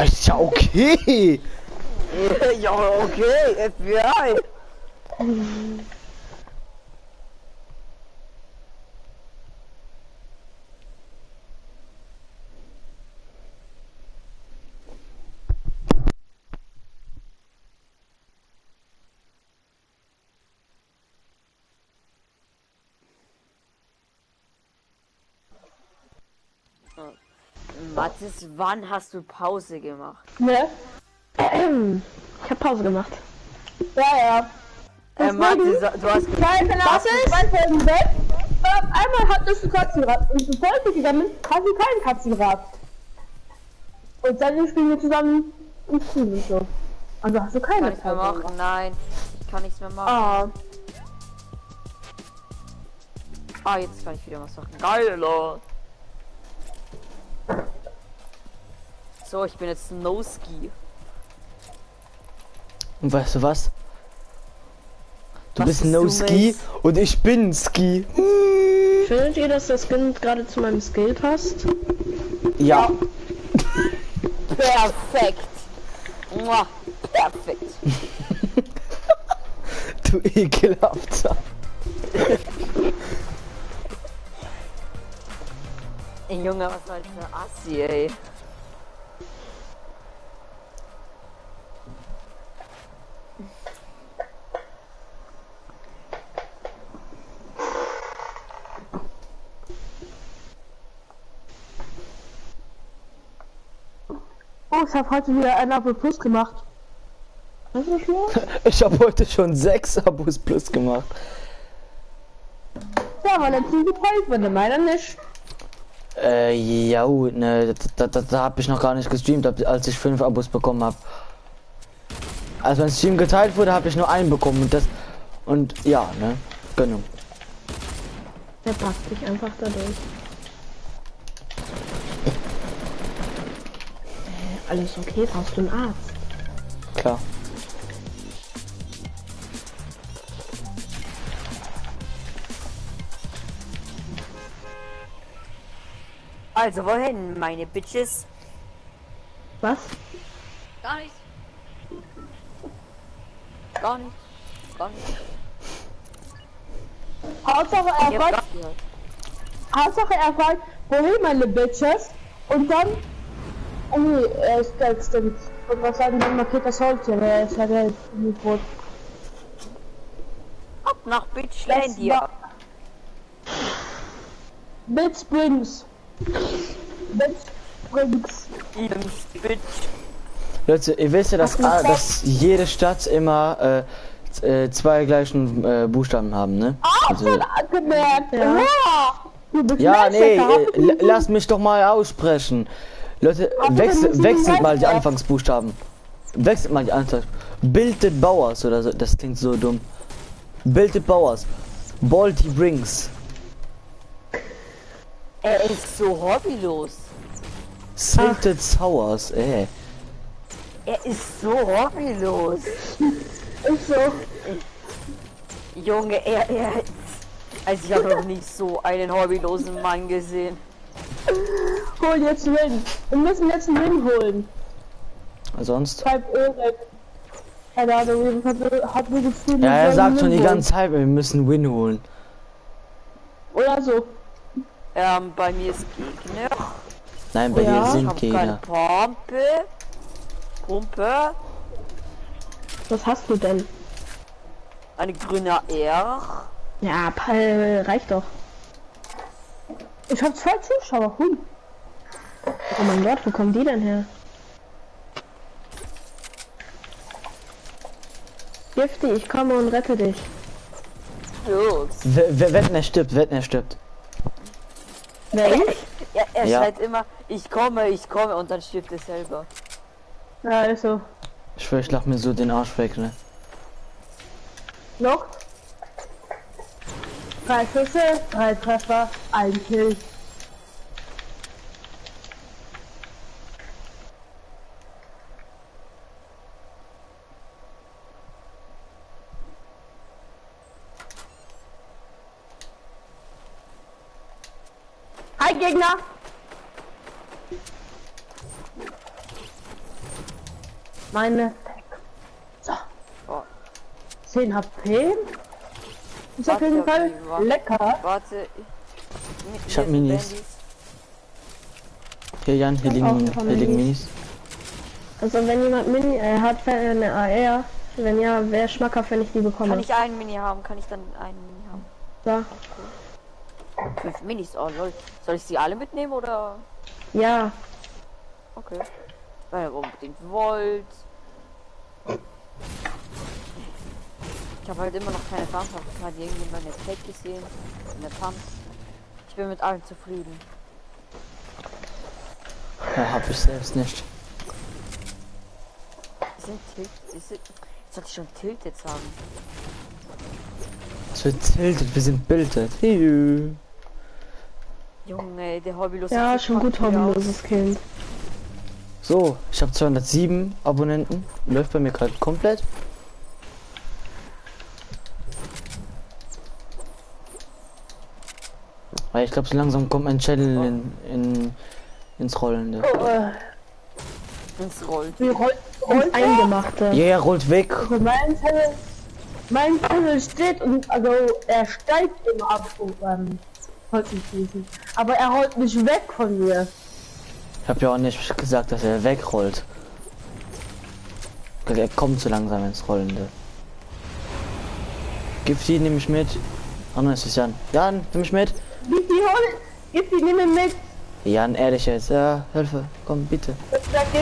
Ist ja okay. Ja, okay, FBI. Mathis, wann hast du Pause gemacht? Ne? Ich hab Pause gemacht. Ja. Mathis, du hast Was ist? Einmal hattest du Katzenrad und bevor ich gegangen bin, hast du kein Katzenrad. Und dann spielen wir zusammen im Spiel so. Also hast du keine kann nichts mehr machen. Nein, ich kann nichts mehr machen. Jetzt kann ich wieder was machen. Geil, Lord. So, ich bin jetzt No-Ski. Und weißt du was? Du Was bist bist No du, Ski Mace? und ich bin Ski. Findet ihr, dass das Skin gerade zu meinem Skill passt? Ja. Perfekt. Mua, perfekt. Du ekelhafter. Ey, Junge, was soll für Assi, ey. Oh, ich habe heute wieder ein Abo Plus gemacht. Was ist das? Ich habe heute schon 6 Abos plus gemacht. Ja, weil jetzt nie geteilt wurde, meiner nicht. Ja, ne, da habe ich noch gar nicht gestreamt, als ich 5 Abos bekommen habe. Also wenn Stream geteilt wurde, habe ich nur einen bekommen und ja, ne, genau. Der passt sich einfach dadurch. Alles okay, brauchst du einen Arzt? Klar. Also, wohin, meine Bitches? Was? Gar nicht. Gar nicht. Gar nicht. Hauptsache er Ich hab fragt, das gehört. Hauptsache er fragt, wohin meine Bitches? Und dann... Oh nee, er ist Geld, stimmt. Und was sagen dann markiert das Holz hier, weil er ist ja Geld. Ab nach Bitchlandia. Bitch Springs. Bitch Springs. Bitch. Leute, ihr wisst ja, dass jede Stadt immer 2 gleichen Buchstaben haben, ne? Also, Gemerkt, ja. ja, nee, lasst mich doch mal aussprechen. Leute, wechselt mal die Anfangsbuchstaben. Wechselt mal die Anfangsbuchstaben. Bildet Bauers oder so, das klingt so dumm. Bildet Bauers. Balti Brings. Er ist so hobbylos. Salted Sours, Er ist so hobbylos. Ist so. Junge, also ich habe noch nicht so einen hobbylosen Mann gesehen. Hol jetzt Win. Wir müssen jetzt einen Win holen. Sonst? Schreib Erik. Keine Ahnung, hat mir gefühlt. Ja, er sagt schon die ganze Zeit, wir müssen Win holen. Oder so. Bei mir ist Gegner. Nein, bei dir Ich sind hab keine Gegner. Pumpe. Was hast du denn? Eine grüne R. Ja, reicht doch. Ich hab 2 Zuschauer. Oh mein Gott, wo kommen die denn her? Gifty, ich komme und rette dich. Los. Wetten, er stirbt, wetten, er stirbt. Wer? Er Ja. schreit immer, ich komme und dann stirbt er selber. Ja, ist so. Ich schwör, ich lach mir so den Arsch weg, ne? Noch? 3 Schüsse, 3 Treffer, 1 Kill. Hi Gegner! Meine. So. Oh. 10 HP. Ist auf jeden Fall lecker. Warte. Ich hab Minis. Hier, Jan, hier liegen Minis. Also wenn jemand Mini hat, eine AR. Wenn ja, wäre schmackhaft, wenn ich die bekomme. Kann ich einen Mini haben? Kann ich dann einen Mini haben? Ja. 5 Minis, oh lol. Soll ich sie alle mitnehmen oder? Ja. Okay. Weil ihr unbedingt wollt. Ich habe halt immer noch keine Pump. Hat irgendjemand jetzt Fake gesehen? In der Pump. Ich bin mit allen zufrieden. Ja, hab ich selbst nicht. Sind Tilt. Sollte ich schon Tilted sagen? Es wird tiltet, wir sind bildet. Hiu. Junge, der Hobbylos. Ja, schon gut hobbyloses Kind. So, ich habe 207 Abonnenten. Läuft bei mir gerade komplett. Weil ich glaube, so langsam kommt mein Channel ins Rollende. Ins Rollt. Wie rollt Eingemachte. Ja, yeah, rollt weg. Also mein Channel steht und also er steigt immer ab und Holzenschießen. Aber er rollt nicht weg von mir. Ich habe ja auch nicht gesagt, dass er wegrollt. Er kommt so langsam ins Rollende. Gifty nehme ich mit. Ah, nein, es ist Jan. Jan, nimm mich mit. Gib die nimm mit. Jan, ehrlich jetzt. Ja, Hilfe. Komm, bitte.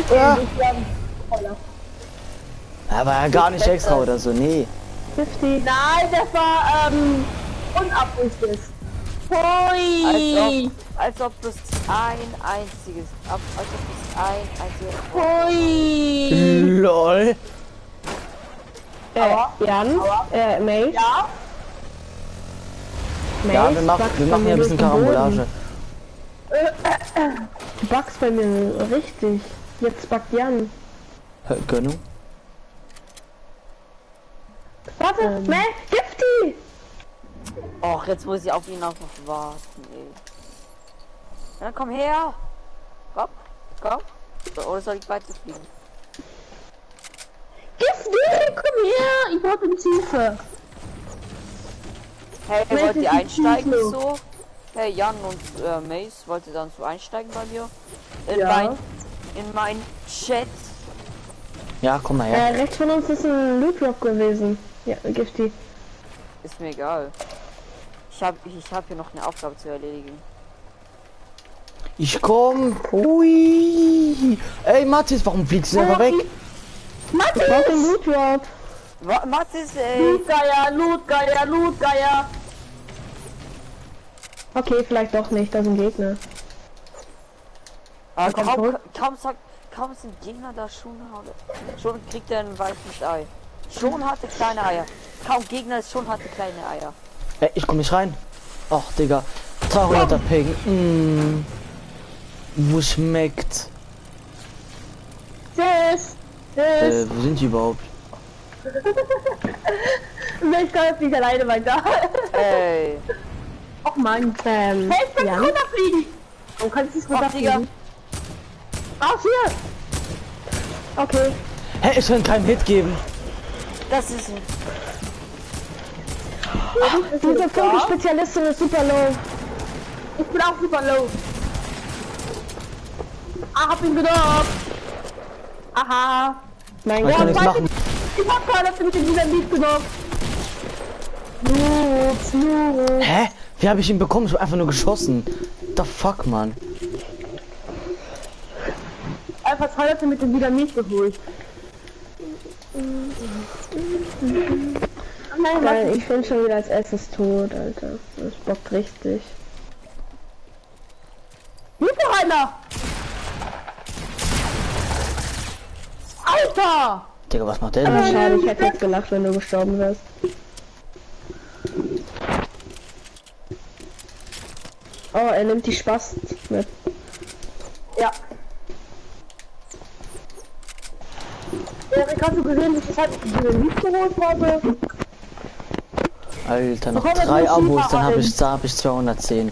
Ja. Aber gar nicht extra oder so, nee. 50. Nein, das war unabsichtlich. Hui. Als ob das ein einziges. Als ob das ein einziges. Hui. LOL. Jan? Mace? Ja? Ja, wir machen hier ein bisschen Karambolage. Du backst bei mir richtig. Jetzt backt Jan. Gönnung. Warte, Mace, Gifty! Och, jetzt muss ich auf ihn auch noch warten, ey. Ja, komm her! Komm. So, oder soll ich weiterfliegen? Gifty, komm her! Ich brauch eine Tiefe. Hey, Mace, wollt ist ihr die einsteigen Tiefe. so? Hey, Jan und Mace, wollt ihr dann so einsteigen bei mir? Ja. In mein Chat. Ja, komm mal her. Rechts von uns ist ein Loot Drop gewesen. Ja, Gifty. Ist mir egal. Ich hab hier noch eine Aufgabe zu erledigen. Ich komm. Hui. Ey, Mathis, warum fliegst du einfach weg? Ich brauch den Loot Drop. Mathis, ey! Lootgeier. Okay, vielleicht doch nicht, da sind Gegner. Aber komm zurück. kaum sind Gegner da schon kriegt er ein weißes Ei. Schon hatte kleine Eier. Kaum Gegner ist schon hatte kleine Eier. Ey, ich komm nicht rein. Ach, Digga. 300er Ping. Wo schmeckt? Tschüss. Wo sind die überhaupt? Ich kann jetzt nicht alleine weiter. Ey. Och man, hey, ich kann runterfliegen. Du kannst nicht runterfliegen. Ach, hier. Okay. Hä, ich kann keinen Hit geben. Das ist ein... Diese Funkenspezialistin ist super low. Ich bin auch super low. Ah, hab ihn gedroppt. Aha. Mein Man kann nichts machen. Ich hab gerade mit dem Dynamit gedroppt. Noob. Hä? Wie habe ich ihn bekommen? Ich hab einfach nur geschossen. The fuck, man. Einfach 200 mit dem Dynamit geholt. Nein, geil, ich bin schon wieder als erstes tot, Alter. Das bockt richtig. Hier ist noch einer! Alter! Digga, was macht der Aber denn? schade, ich hätte jetzt gelacht, wenn du gestorben wärst. Oh, er nimmt die Spaß mit. Ja. Erik, hast du gesehen, dass ich halt diese Lied geholt habe? Alter, noch 3 Abos, dann habe ich 210.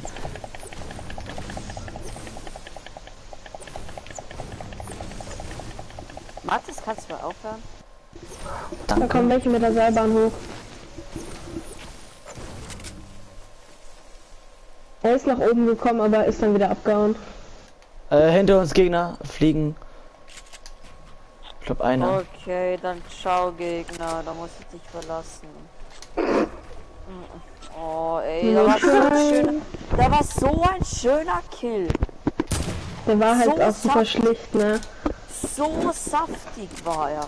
Mathis, kannst du mal aufhören? Da kommen Danke. welche mit der Seilbahn hoch. Er ist nach oben gekommen, aber ist dann wieder abgehauen. Hinter uns Gegner fliegen. Ich glaube einer. Okay, dann ciao Gegner, da muss ich dich verlassen. Oh ey, da war so ein schöner, da war so ein schöner Kill. Der war halt So auch super schlicht, ne? So saftig war er.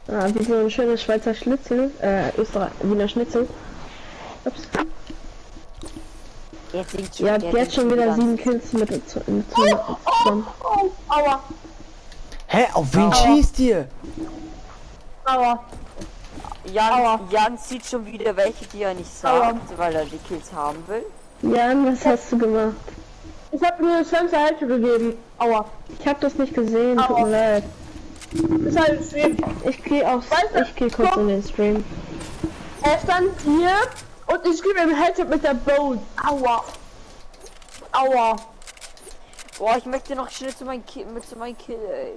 Ah, wie so ein schönes Schweizer Schnitzel, Wiener Schnitzel. Ups. Jetzt singt Ihr habt jetzt schon wieder 7 Kills mit zusammen. Aua. Hä, auf wen schießt ihr? Aua. Jan sieht schon wieder welche, die er nicht sagt, weil er die Kills haben will. Jan, was hast du gemacht? Ich habe mir das ganze Hälfte gegeben. Aua. Ich habe das nicht gesehen, tut mir leid. Ist halt ein Stream. Ich geh kurz in den Stream. Er stand hier und ich gebe ihm Headshot mit der Bow. Aua. Aua. Boah, ich möchte noch schnell zu meinem Kill, ey.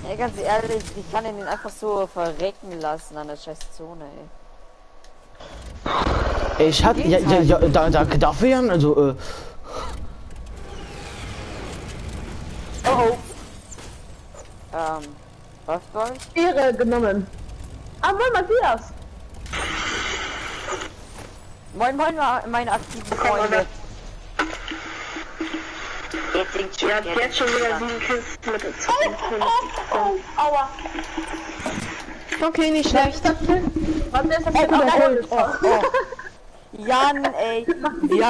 Ey, ganz ehrlich, ich kann ihn einfach so verrecken lassen an der scheiß Zone, ey. Ich hab danke dafür, Jan, also Oh. Was war ich? Ehre genommen. Aber Matthias. Moin, meine aktiven Freunde. Jetzt schon wieder 7 Kills mit der Aua. Okay, nicht schlecht. Was ist das Jan, ey, wie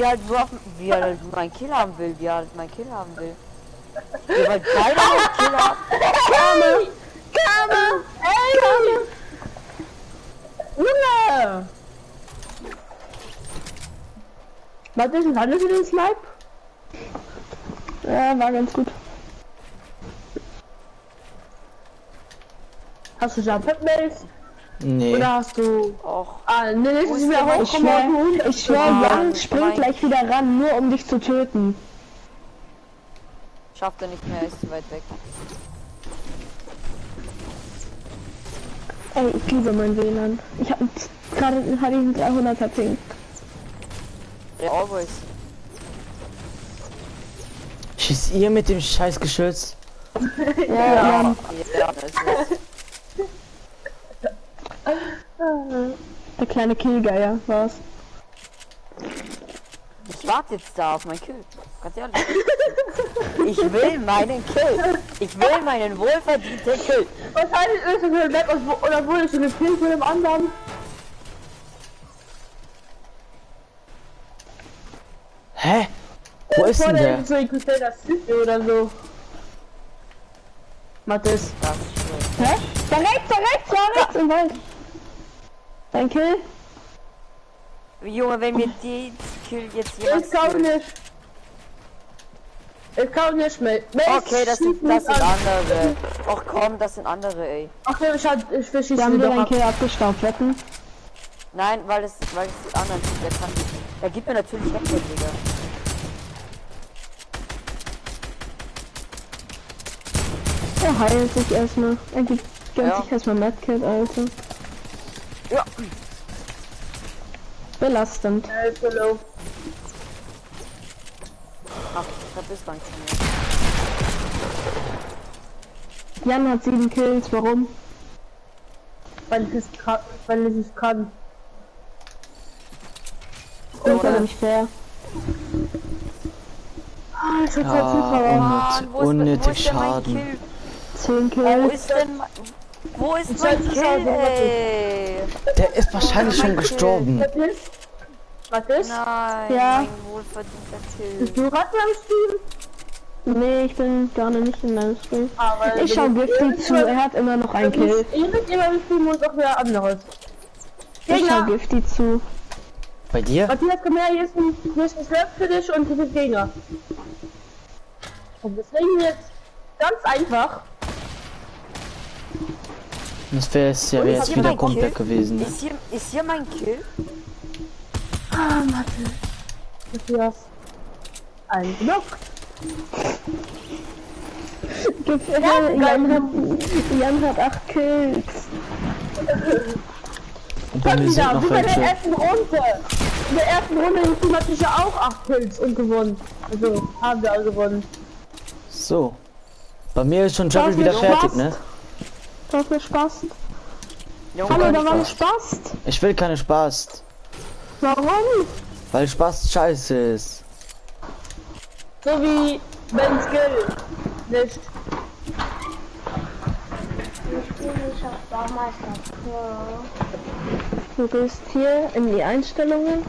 halt mein Kill haben will, Wie weil keiner einen Kill hat. Kame! Ey! Junge! Was ist denn alles für den Snipe? Ja, war ganz gut. Hast du Jump-Mails? nee. Oder hast du... Och. Nee, das ist wieder hochkommen. Ich schwör, Jan springt gleich wieder ran, nur um dich zu töten. Schafft er nicht mehr, ist zu weit weg. Ey, ich liebe mein WLAN. Ich hab gerade einen 300er Ping. Ja, always. Schießt ihr mit dem scheiß Geschütz? Ja. Das ist Der kleine Killgeier war's. Ich warte jetzt da auf mein Kill. Ganz ehrlich. Ich will meinen Kill. Ich will meinen wohlverdienten Kill. Wahrscheinlich ist es ein Weg, oder wurde es eine Kill von dem anderen? Hä? Wo ist denn der? So ein das oder so. Mathis. Das ist schön. Hä? Da rechts im Wald. Dein Kill? Junge, wenn mir die Kill jetzt jemand Ich kann killt. nicht. Ich kann nicht mehr. Okay, das sind andere. Och komm, das sind andere, ey. Ach ja, ich verschieße wieder. Haben wir deinen Kill abgestaubt, wetten? Nein, weil es die anderen sind, der kann nicht. Er gibt mir natürlich Headshot, Digga. Er heilt sich erstmal. Er gönnt sich erstmal Medkit, Alter. Ja. Belastend. Ach, verpiss lang von mir. Jan hat 7 Kills, warum? Weil ich es kann. Das ist aber nicht fair. Ja, Mann, wo ist unnötig denn mein Schaden. Kill? 10 Wo Kills. ist denn wo ist mein Kill, ey? Der ist wahrscheinlich schon gestorben. Was ist? Nein, Ja. mein wohlverdienter Kill. Bist du gerade am Stream? Nee, ich bin gerade nicht in meinem Stream. Aber Ich schau Gifty zu, er hat immer noch einen Kill. Ich bin immer im Stream und auch wieder anderes. Ich schau Gifty zu. Bei dir? Matthias, komm her, hier ist ein Slurp für dich und hier sind Gegner. Und deswegen jetzt ganz einfach. Das wäre es ja jetzt wieder komplett gewesen. Ne? Ist hier mein Kill? Ah, Matthias. Ein Block. Jan hat 8 Kills. Und bei mir sind noch Wie bei der welche. ersten Runde. In der ersten Runde im Team hatte ich ja auch 8 Kills und gewonnen. Also haben wir alle gewonnen. So. Bei mir ist schon Juggle wieder fertig, ne? Du hast mir Spaß. Junge, Hallo, da war ein Spaß. Ich will keine Spaß. Warum? Weil Spaß scheiße ist. So wie Ben Skill. Nicht. Ich bin nicht auf Baumeister Pro. Du gehst hier in die Einstellungen.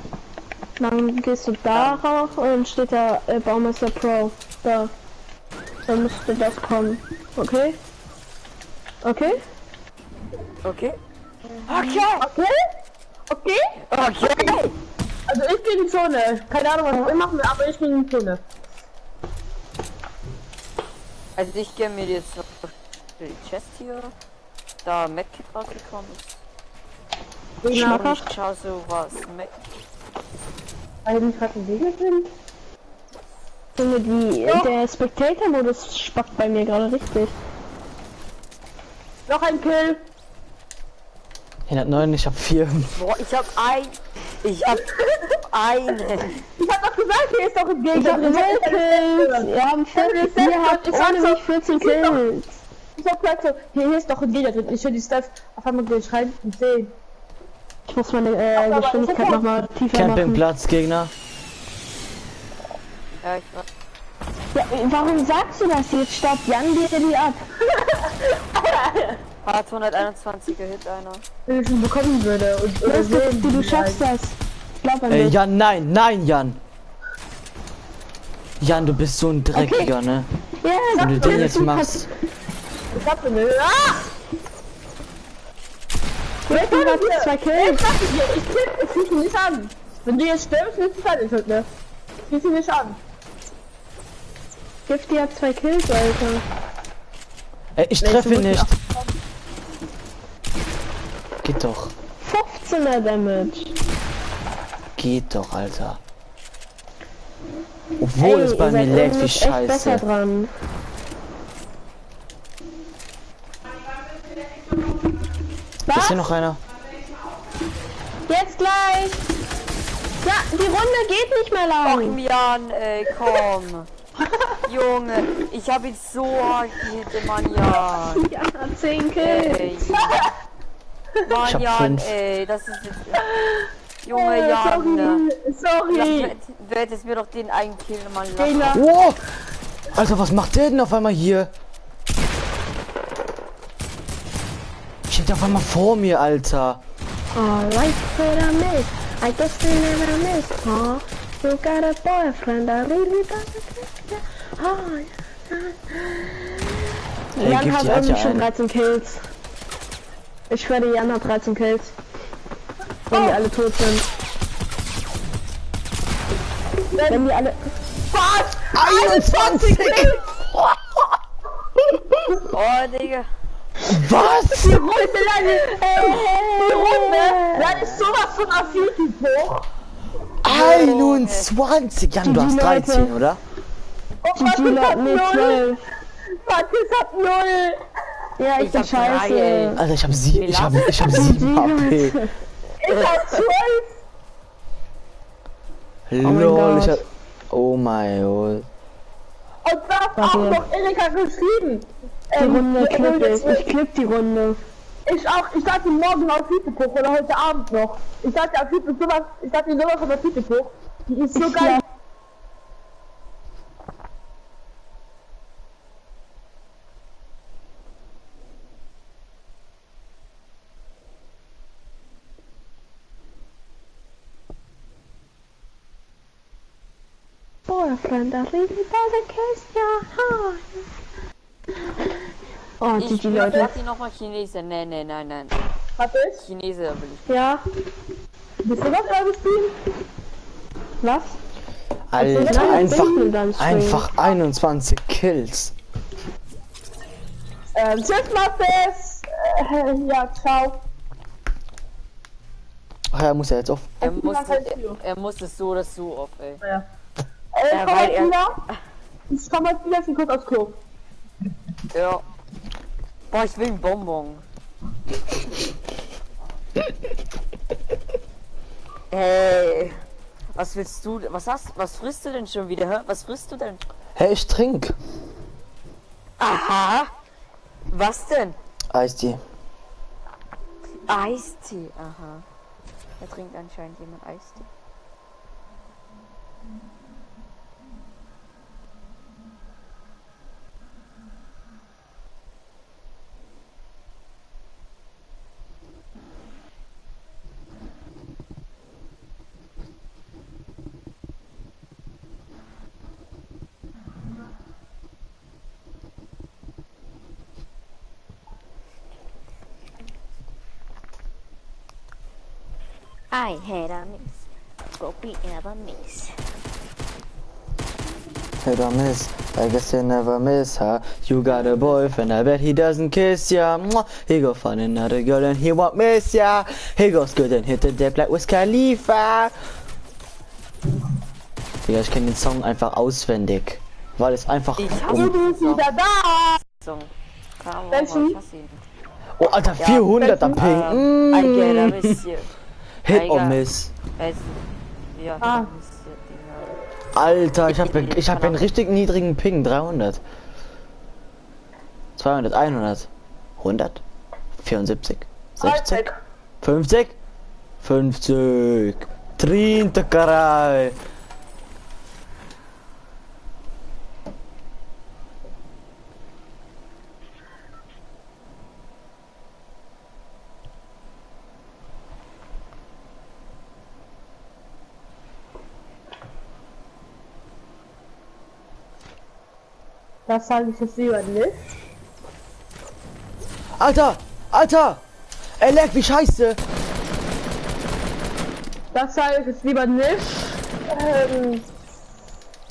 Dann gehst du darauf und dann steht da Baumeister Pro. Da. Dann müsste das kommen. Okay? Okay? Okay. Okay. Okay? Okay. Also ich gehe in die Zone. Keine Ahnung, was wir machen, aber ich gehe in die Zone. Also ich gehe mir jetzt noch die Chest hier. Da Medkit rausgekommen ist. Und ich schau so was Med. Eigentlich gerade ein Gegner sind. Junge, der Spectator-Modus spackt bei mir gerade richtig. Noch ein Kill. 109, ich hab 4. Boah, ich hab einen. Ich hab doch gesagt, hier ist doch ein Gegner. Ich hab 0 Kills. Wir haben 14, ihr habt ohne mich 14 Kills. Ich hab gesagt so, hier ist doch ein Gegner drin. Ich höre die Stats auf einmal durchschreien und sehen. Ich muss meine Geschwindigkeit nochmal tiefer machen. Campingplatz, Gegner. Ja, ich war. Ja, warum sagst du das jetzt? Stopp, Jan, dir die ab. Hat 121 Hit einer. Wenn ich ihn bekommen würde und Du schaffst das. Glaub an mich. Jan, nein, Jan. Jan, du bist so ein Dreckiger, ne? Ja, Wenn du den jetzt machst. Ich hab eine. Ah! Gifty hat 2 Kills. Ich krieg ihn nicht an. Wenn du jetzt stirbst, ist es fertig mit mir. Ich krieg ihn nicht an. Gifty hat 2 Kills, Alter. Ich treffe ihn nicht. Geht doch. 15er Damage. Geht doch, Alter. Obwohl es bei mir lädt wie echt besser scheiße. dran. Ist hier noch einer? Jetzt gleich. Ja, die Runde geht nicht mehr Ach, lang. Jan, ey, komm. Junge, ich hab ihn so hart gehittet, Mann, Jan. Ja, 10 Kills. Ey. Ich Mann, hab Jan, 5. ey, das ist jetzt... Junge, Jan. Sorry. Du hättest mir doch den einen Kill mal Gegner. lassen. Oh! Alter, was macht der denn auf einmal hier? Steht auf einmal vor mir, Alter. Alright, what I miss. I guess they never miss, huh? You got a boyfriend, I really got a Hey, Jan Gifty hat hat irgendwie ja schon einen. 13 Kills. Ich schwöre, Jan hat 13 Kills. Wenn die alle tot sind. Wenn die alle... 21! Oh, Digga. Was? Die Runde ist sowas von affiliativ hoch. 21! Jan, du hast 13, oder? GG hat nur 12. Matthias hat 0. Ja, ich bin hab 3, scheiße. ey. Alter, ich hab 7 HP. Ich hab 12. Lol, Gott. ich hab... Oh mein Gott. Und da auch noch Erika geschrieben. Die Runde klipp ich. Ich klipp die Runde. Ich auch. Ich dachte morgen auf YouTube oder heute Abend noch. Ich dachte auf YouTube sowas. Ich dachte sowas auf YouTube. Die ist so geil. boyfriend, I really doesn't kiss your heart. Oh, Ich die will Leute. Kathi nochmal Chinese. Nein. Was ist? Chinese will ich. Ja. Bist du das Augustin? Was? Alter, nein, einfach, ich bin dann springen. einfach 21 Kills. Tschüss, Mathis. Ja, ciao. Ach ja, muss er jetzt auf. Er muss es so oder so auf, ey. Ja. Ja, Komm weil mal er- wieder. Ich komm mal wieder kurz aufs Klo. Ja. Boah, ich will einen Bonbon. Hey. Was willst du? Was frisst du denn schon wieder? Hä? Was frisst du denn? Hey, ich trink. Aha. Was denn? Eistee. Eistee. Aha. Da trinkt anscheinend jemand Eistee. I had a miss. Hope we ever miss. Hey, da miss. I guess you never miss, huh? You got a boyfriend, I bet he doesn't kiss ya. Mwah. He go find another girl and he won't miss ya. He goes good and hit the deck like Wiz Khalifa. Digga, ich kenne den Song einfach auswendig. Weil es einfach. Ich hasse Du bist wieder da. Song. Kann Welchen? ich hasse ihn. Oh, Alter, 400er Ping. I get a miss you. Hit or miss. Ja, Ah. miss you, Dinger. Alter, ich hab einen richtig niedrigen Ping. 300. 200, 100. 100. 74. 60. 50. 50. 30, carai. Das sage ich jetzt lieber nicht. Alter! Alter! Er leckt wie scheiße! Das sage ich jetzt lieber nicht.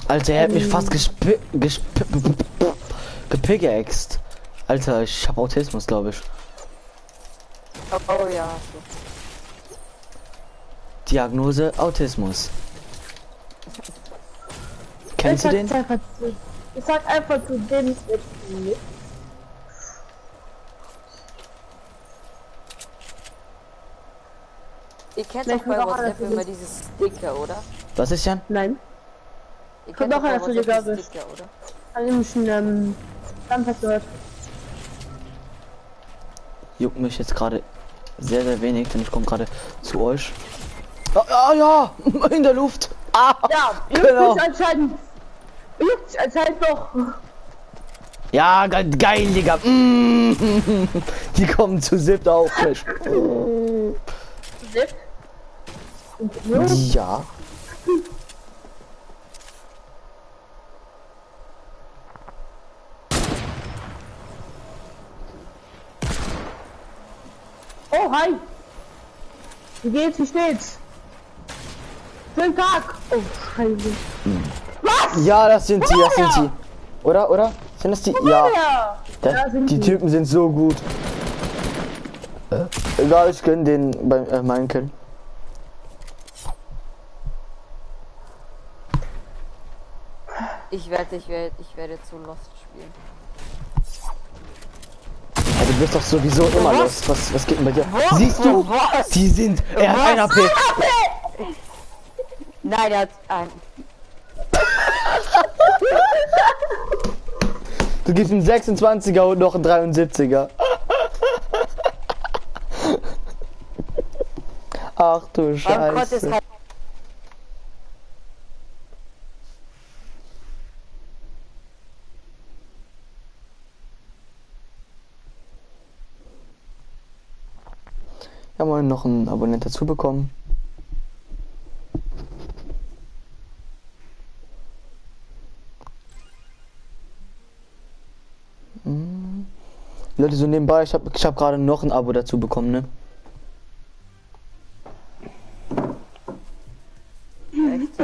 Alter, er hat mich fast gepickaxed. Alter, ich hab Autismus, glaube ich. Oh ja, hast du. Diagnose Autismus. Kennst du den? Ich sag einfach zu dem jetzt nicht. Ihr kennt Vielleicht doch bei kommt auch WhatsApp einer immer dieses Sticker, oder? Was ist Jan? Nein. Ihr Kommt kennt auch doch bei einer zu dir, WhatsApp glaub die ich. Sticker, oder? Habe ich mich dann was gehört. Juckt mich jetzt gerade sehr, sehr wenig, denn ich komme gerade zu euch. Ah, ja! In der Luft! Ah! Ja, Genau. Juckt anscheinend doch. Ja, geil, Digga! Mm. Die kommen zu siebt auch nicht. Ja. Oh, hi. Wie geht's? Wie steht's? Schönen Tag. Oh, Scheiße. Was? Ja, das sind die, das sind die. Oder? Sind das die? Ja. Ja. Da sind Die Typen sind so gut. Egal, ich gönn den bei meinen Kill. Ich werde zu Lost spielen. Ja, du bist doch sowieso immer los. Was geht denn bei dir? Was? Siehst du? Was? Die sind. Er hat ein AP. Nein, er hat ein. Du gibst einen 26er und noch einen 73er. Ach du Scheiße. Wir haben heute noch einen Abonnent dazu bekommen. Leute, so nebenbei, ich hab gerade noch ein Abo dazu bekommen, ne? Echt?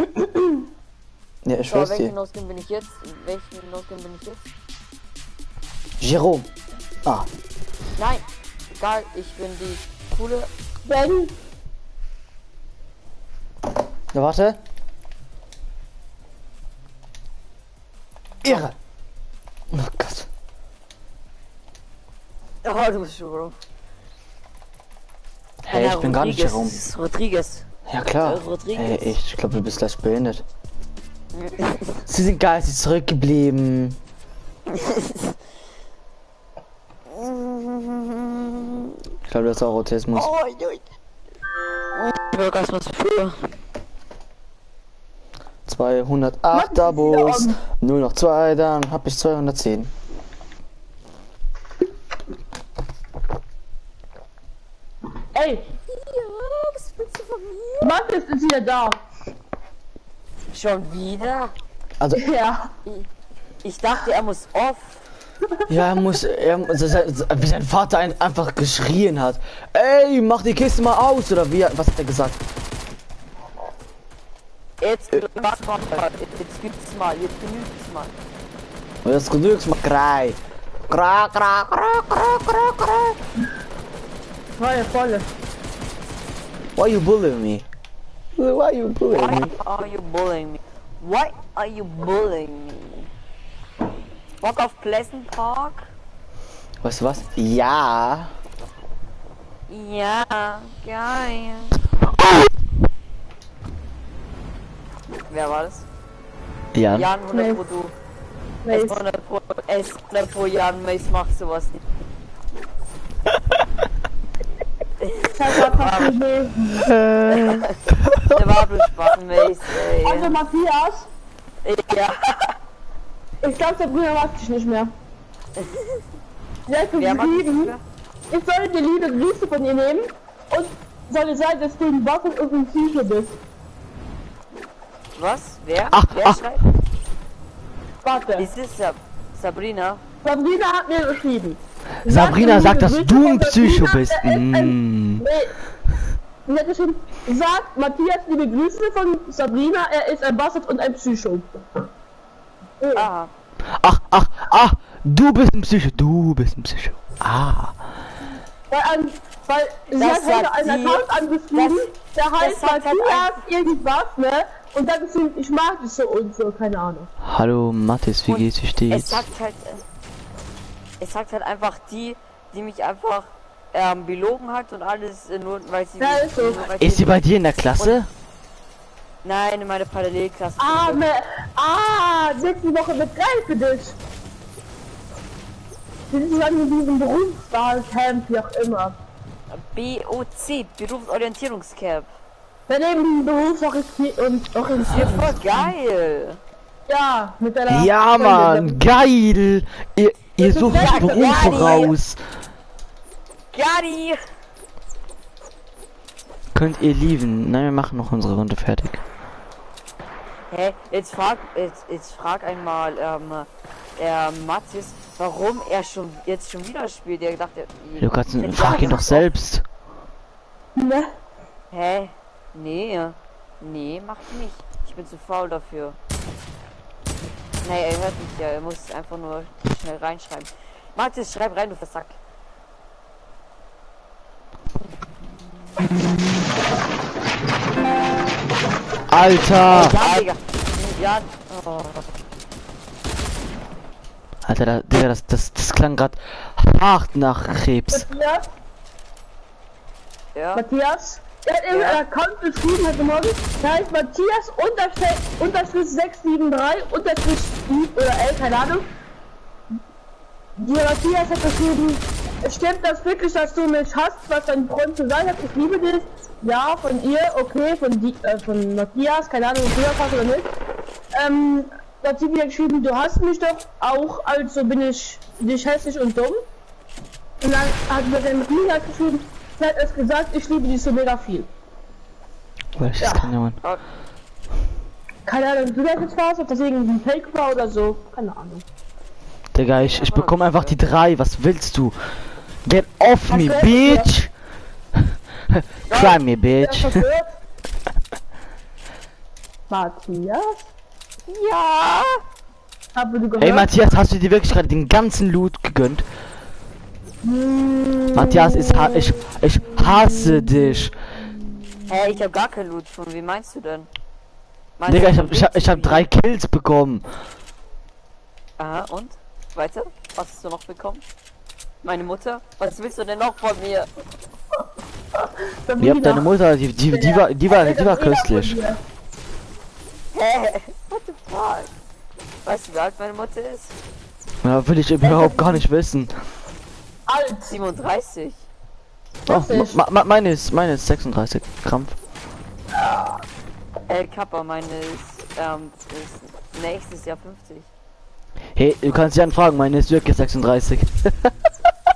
Ja, ich So, schwör's welchen dir. No-Skin bin ich jetzt? Welchen No-Skin bin ich jetzt? Jerome. Ah, Nein! Egal, ich bin die coole. Ben, na warte. Irre. Oh Gott. Oh, du bist schon. Hey, ich bin gar nicht Jerome. Rodriguez. Ja klar. Rodriguez. Hey, ich glaube, du bist gleich behindert. Sie sind geistig zurückgeblieben. Ich glaube, das ist auch Autismus. Oh, Bürger, was für. 208 Abos. Nur noch 2, dann hab ich 210. ey, Was willst du von mir? Mathis ist wieder da. Schon wieder? Also, Ja. Ich dachte, er muss off. ja, wie sein Vater einfach geschrien hat. Ey, mach die Kiste mal aus, oder wie? Was hat er gesagt? Jetzt gibt's mal, jetzt genügt's mal. Das genügt mal Krei. Kra, kra, kra, kra, kra, kra. Volle. Why you bullying me? Why you bullying Why me? are you bullying me? Why are you bullying me? Bock auf Pleasant Park? Weißt du was? Ja. Ja, geil. Wer war das? Ja. Jan 100 Pro du. Es 100 Pro Jan Mace macht sowas nicht. Der war bloß Spaß, Mace, ey. Also Matthias, Ja. ich glaube, der Bruder mag dich nicht mehr. Sie hat Wer macht geschrieben, das? ich soll dir liebe Grüße von ihr nehmen und soll sagen, dass du ein Bock und ein Psycho bist. Was? Wer? Ach, Wer ach. schreibt? Warte, Ist es Sabrina? Sabrina hat mir geschrieben. Sabrina sagt, dass Grüße du von ein Psycho Sabrina, bist. er ist ein- Mm. Nee. Sie hat geschrieben, sagt Matthias liebe Grüße von Sabrina, er ist ein Bastard und ein Psycho. Aha. Ach, du bist ein Psycho. Du bist ein Psycho. Ah. Weil sie Das hat heute sagt einen sie- Account angeschrieben, der heißt sagt halt Matthias irgendwas, ne? Und dann geschrieben, ich mag dich so und so, keine Ahnung. Hallo Mathis, wie Und geht's? Wie Es steht's? sagt halt einfach die mich einfach belogen hat und alles nur weil sie. Ja, ist so. nur weil Ist sie bei dir in der Klasse? Nein, in meine Parallelklasse. Nächste Woche wird geil für dich. Wir sind zusammen in diesem Berufswahlcamp, wie auch immer. BOC, Berufsorientierungscamp. Daneben Berufswahl und Ja, Orientierung. voll geil. Ja, mit deiner Ja, Freundin. Mann, geil. Ihr sucht ja Berufe geil. raus. Gadi! Könnt ihr lieben? Nein, wir machen noch unsere Runde fertig. Hä? Jetzt frag einmal, Mathis, warum er jetzt schon wieder spielt. Er dachte, Du kannst frag ihn doch selbst. Ne? Hä? Nee, macht nicht. Ich bin zu faul dafür. Nee, er hört nicht ja, er muss einfach nur schnell reinschreiben. Mathis, schreib rein, du Versack. Alter! Ja, Digga. Ja, oh. Alter, Digga, das klang grad hart nach Krebs. Matthias? Ja. Matthias? Er hat irgendeinen Account geschrieben heute Morgen. Der heißt Matthias unterstrich 673 unterstrich oder L, keine Ahnung. Die Matthias hat geschrieben, stimmt das wirklich, dass du mich hast, was dein Freund gesagt hat? Ich liebe dich. Ja, von ihr, okay, von Matthias, keine Ahnung, ob du das hast oder nicht. Da hat sie wieder geschrieben, du hast mich doch auch, also bin ich dich hässlich und dumm. Und dann hat mir der Matthias geschrieben, sie hat es gesagt, ich liebe dich so mega viel. Welches kann jemand? Keine Ahnung, du weißt jetzt was, ob das irgendwie ein Fake war oder so, keine Ahnung. Digga, ich bekomme einfach die 3. Was willst du? Get off me, bitch! Try me, bitch! Matthias? Ja! Habe du gehört? Ey, Matthias, hast du dir wirklich gerade den ganzen Loot gegönnt? Matthias, ich hasse dich. Hä, ich hab gar kein Loot von. Wie meinst du denn? Digga, ich hab 3 Kills bekommen. Aha, und? Weiter? Was hast du noch bekommen? Meine Mutter? Was willst du denn noch von mir? Wie habt deine Mutter, die war köstlich. Hä? What the fuck? Weißt du, wie alt meine Mutter ist? Ja, will ich überhaupt gar nicht wissen. Alt! 37. Oh, meine ist 36. Krampf. Kappa, meine ist nächstes Jahr 50. Hey, du kannst Jan fragen, meine ist wirklich 36. What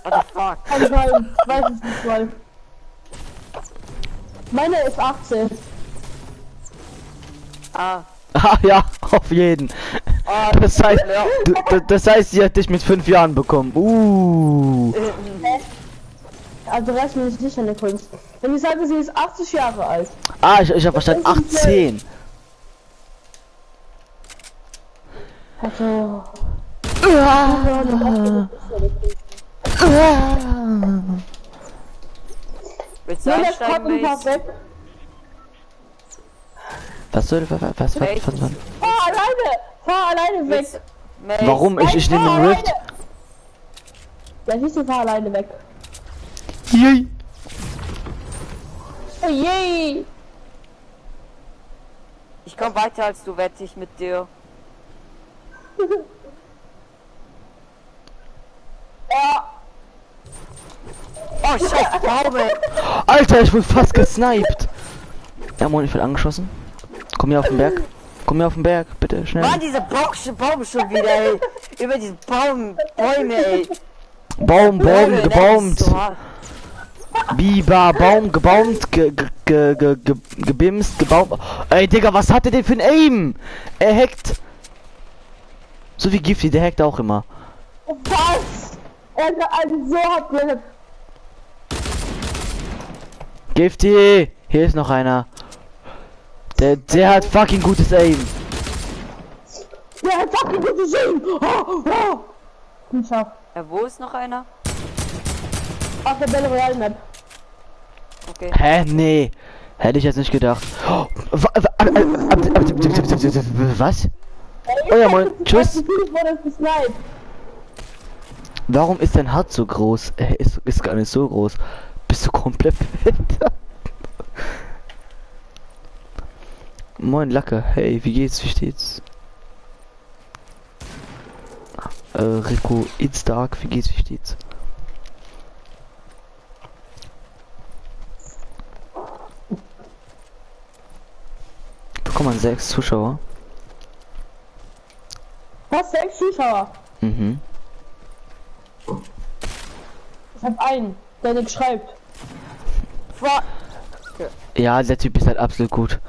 the fuck? Kann sein, weiß ich nicht mal. Meine ist 18. Ah. Ah ja, auf jeden. Das heißt, das heißt, sie hat dich mit 5 Jahren bekommen. Also reißt mir nicht sicher eine Kunst. Wenn ich sage, sie ist 80 Jahre alt. Ah, ich hab verstanden, 18. Also. Willst du Nur das einsteigen, Koppenpack Mace? weg. Was soll was? Fahr alleine weg. Mace? Warum? Ich nehme den Rift. Ja, siehst du, fahr alleine weg. Yay. Oh je. Ich komm weiter als du, wette ich mit dir. Oh, scheiße, Baume! Alter, ich wurde fast gesniped. Ja, Mann, ich werde angeschossen. Komm hier auf den Berg. Komm hier auf den Berg, bitte, schnell. Mann, diese Baum schon wieder, ey! Über diesen Bäume, ey! Baum, Bäume, gebaumt. so hart. Biber, Baum, gebaumt, gebimst, gebaut. Ey, Digga, was hat er denn für ein Aim? Er hackt. So wie Gifty, der hackt auch immer. Was? Er ist also so hart gehört. Gifty, hier ist noch einer. Der hat fucking gutes Aim. Der hat fucking gutes Aim. Gut scharf. Wo ist noch einer? Auf der Battle Royale Map. Okay. Hä? Nee. Hätte ich jetzt nicht gedacht. Oh, was? Oh ja, moin. Tschüss. Warum ist dein Herz so groß? Ist gar nicht so groß. Bist du komplett behindert? Moin Lacke. Hey, wie geht's? Wie steht's? Rico, it's dark. Wie geht's? Wie steht's? Guck mal, 6 Zuschauer. Was? 6 Zuschauer? Mhm. Ich hab einen, der nicht schreibt. Ja, der Typ ist halt absolut gut.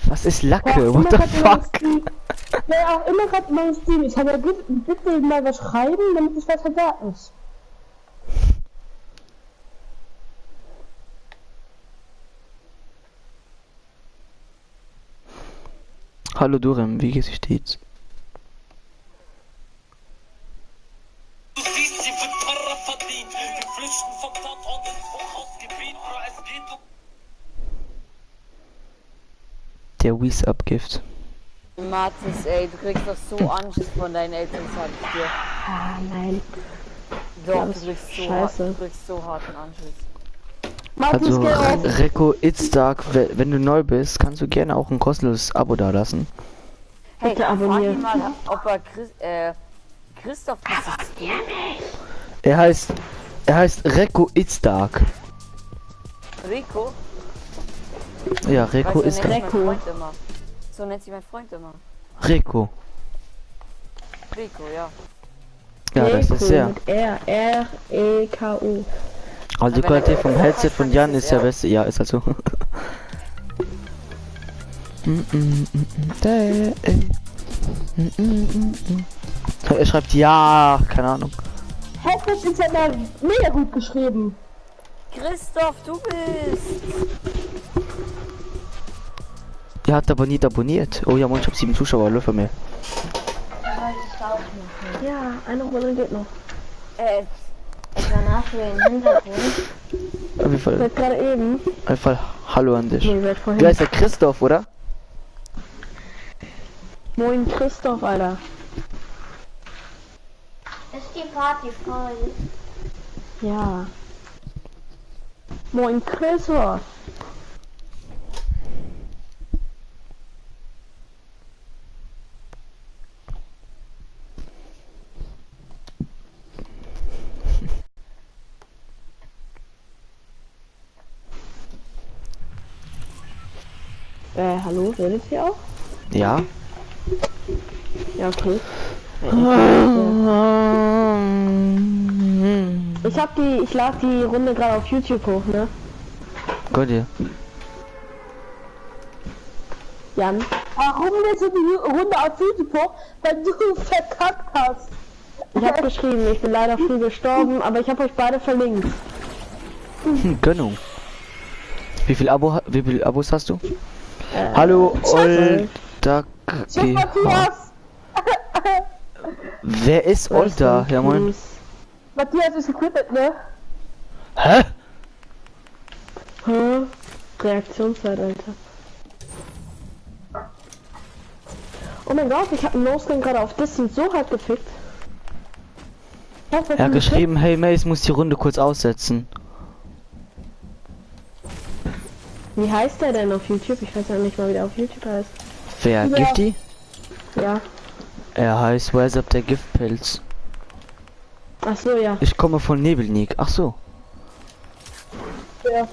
Was ist Lacke? Wer What the fuck? Wer auch immer gerade mein Stream. Ich habe ja bitte mal was schreiben, damit ich was verwerten muss. Hallo Durem, wie geht's, wie steht's? Du siehst, sie wird Para verdient. Wir flüchten vom Tatort ins Hochhausgebiet, Bro, es geht um... Der Wies-Abgift. Mathis, ey, du kriegst doch so Anschiss von deinen Eltern, sag ich dir. Ah, nein. Doch, du kriegst so hart, Scheiße. du kriegst so harten Anschiss. Also, geh auf. Rico, it's dark. Wenn du neu bist, kannst du gerne auch ein kostenloses Abo dalassen. Hey, Bitte frag abonnieren. ihn mal, ob er Christoph ist. Er heißt Rico, it's dark. Rico? Ja, Rico Weil ist so nennt dark. sich mein Freund immer. So nennt sich mein Freund immer. Rico. Rico, ja. Ja, das ist ja. Mit R-E-K-O. Also die Qualität vom Headset von Jan ist ja beste. Ja, ist halt so. er schreibt ja, keine Ahnung. Headset ist ja mal mega gut geschrieben. Christoph, du bist. Er hat aber nicht abonniert. Oh ja, Mann, ich hab 7 Zuschauer, läuft mehr. Ja, eine Runde geht noch. Danach für den Hintergrund. Auf jeden Fall. Seit gerade eben. Einfach Hallo an dich. Nee, seit vorhin. Wie heißt der Christoph, oder? Moin Christoph, Alter. Ist die Party voll? Ja. Moin Christoph. Hallo, redet ihr auch? Ja. Ja, okay. Ich lade die Runde gerade auf YouTube hoch, ne? Gott, ja. Jan. Warum willst du die Runde auf YouTube hoch, wenn du verkackt hast? Ich habe geschrieben, ich bin leider früh gestorben, aber ich habe euch beide verlinkt. Gönnung. Wie viel Abos hast du? Hallo, Olda. Wer ist Olda? Ja, moin. Matthias ist equipped, ne? Hä? Reaktionszeit, Alter. Oh mein Gott, ich habe einen No-Skin gerade auf Distance so hart gefickt. Er hat geschrieben, hey Mace, muss die Runde kurz aussetzen. Wie heißt der denn auf YouTube? Ich weiß ja nicht mal, wie der auf YouTube heißt. Wer? Ja. Gifty? Ja. Er heißt Where's Up der Giftpilz. Ach so, ja. Ich komme von Nebelnik. Ach so. Ja.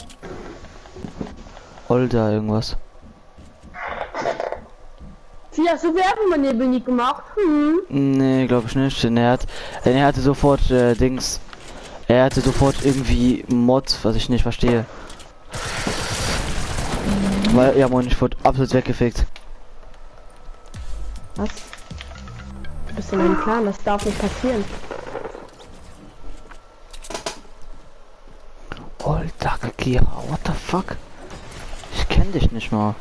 Olda irgendwas. Wie hast du Werbung bei Nebelnik gemacht? Nee, glaube ich nicht. Denn er hatte sofort Dings. Er hatte sofort irgendwie Mod, was ich nicht verstehe. Weil, ja moin, ich wurde absolut weggefickt. Was? Du bist in meinem Plan, das darf nicht passieren. Olda Gira, what the fuck? Ich kenn dich nicht mal.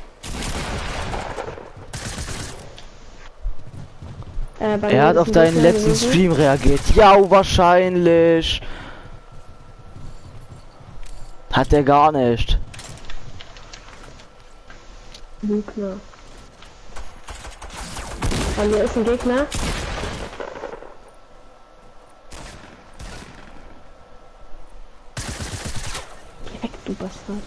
Er hat auf deinen letzten Stream reagiert. Ja, wahrscheinlich. Hat er gar nicht. Lügner. Und hier ist ein Gegner. Geh weg, du Bastard.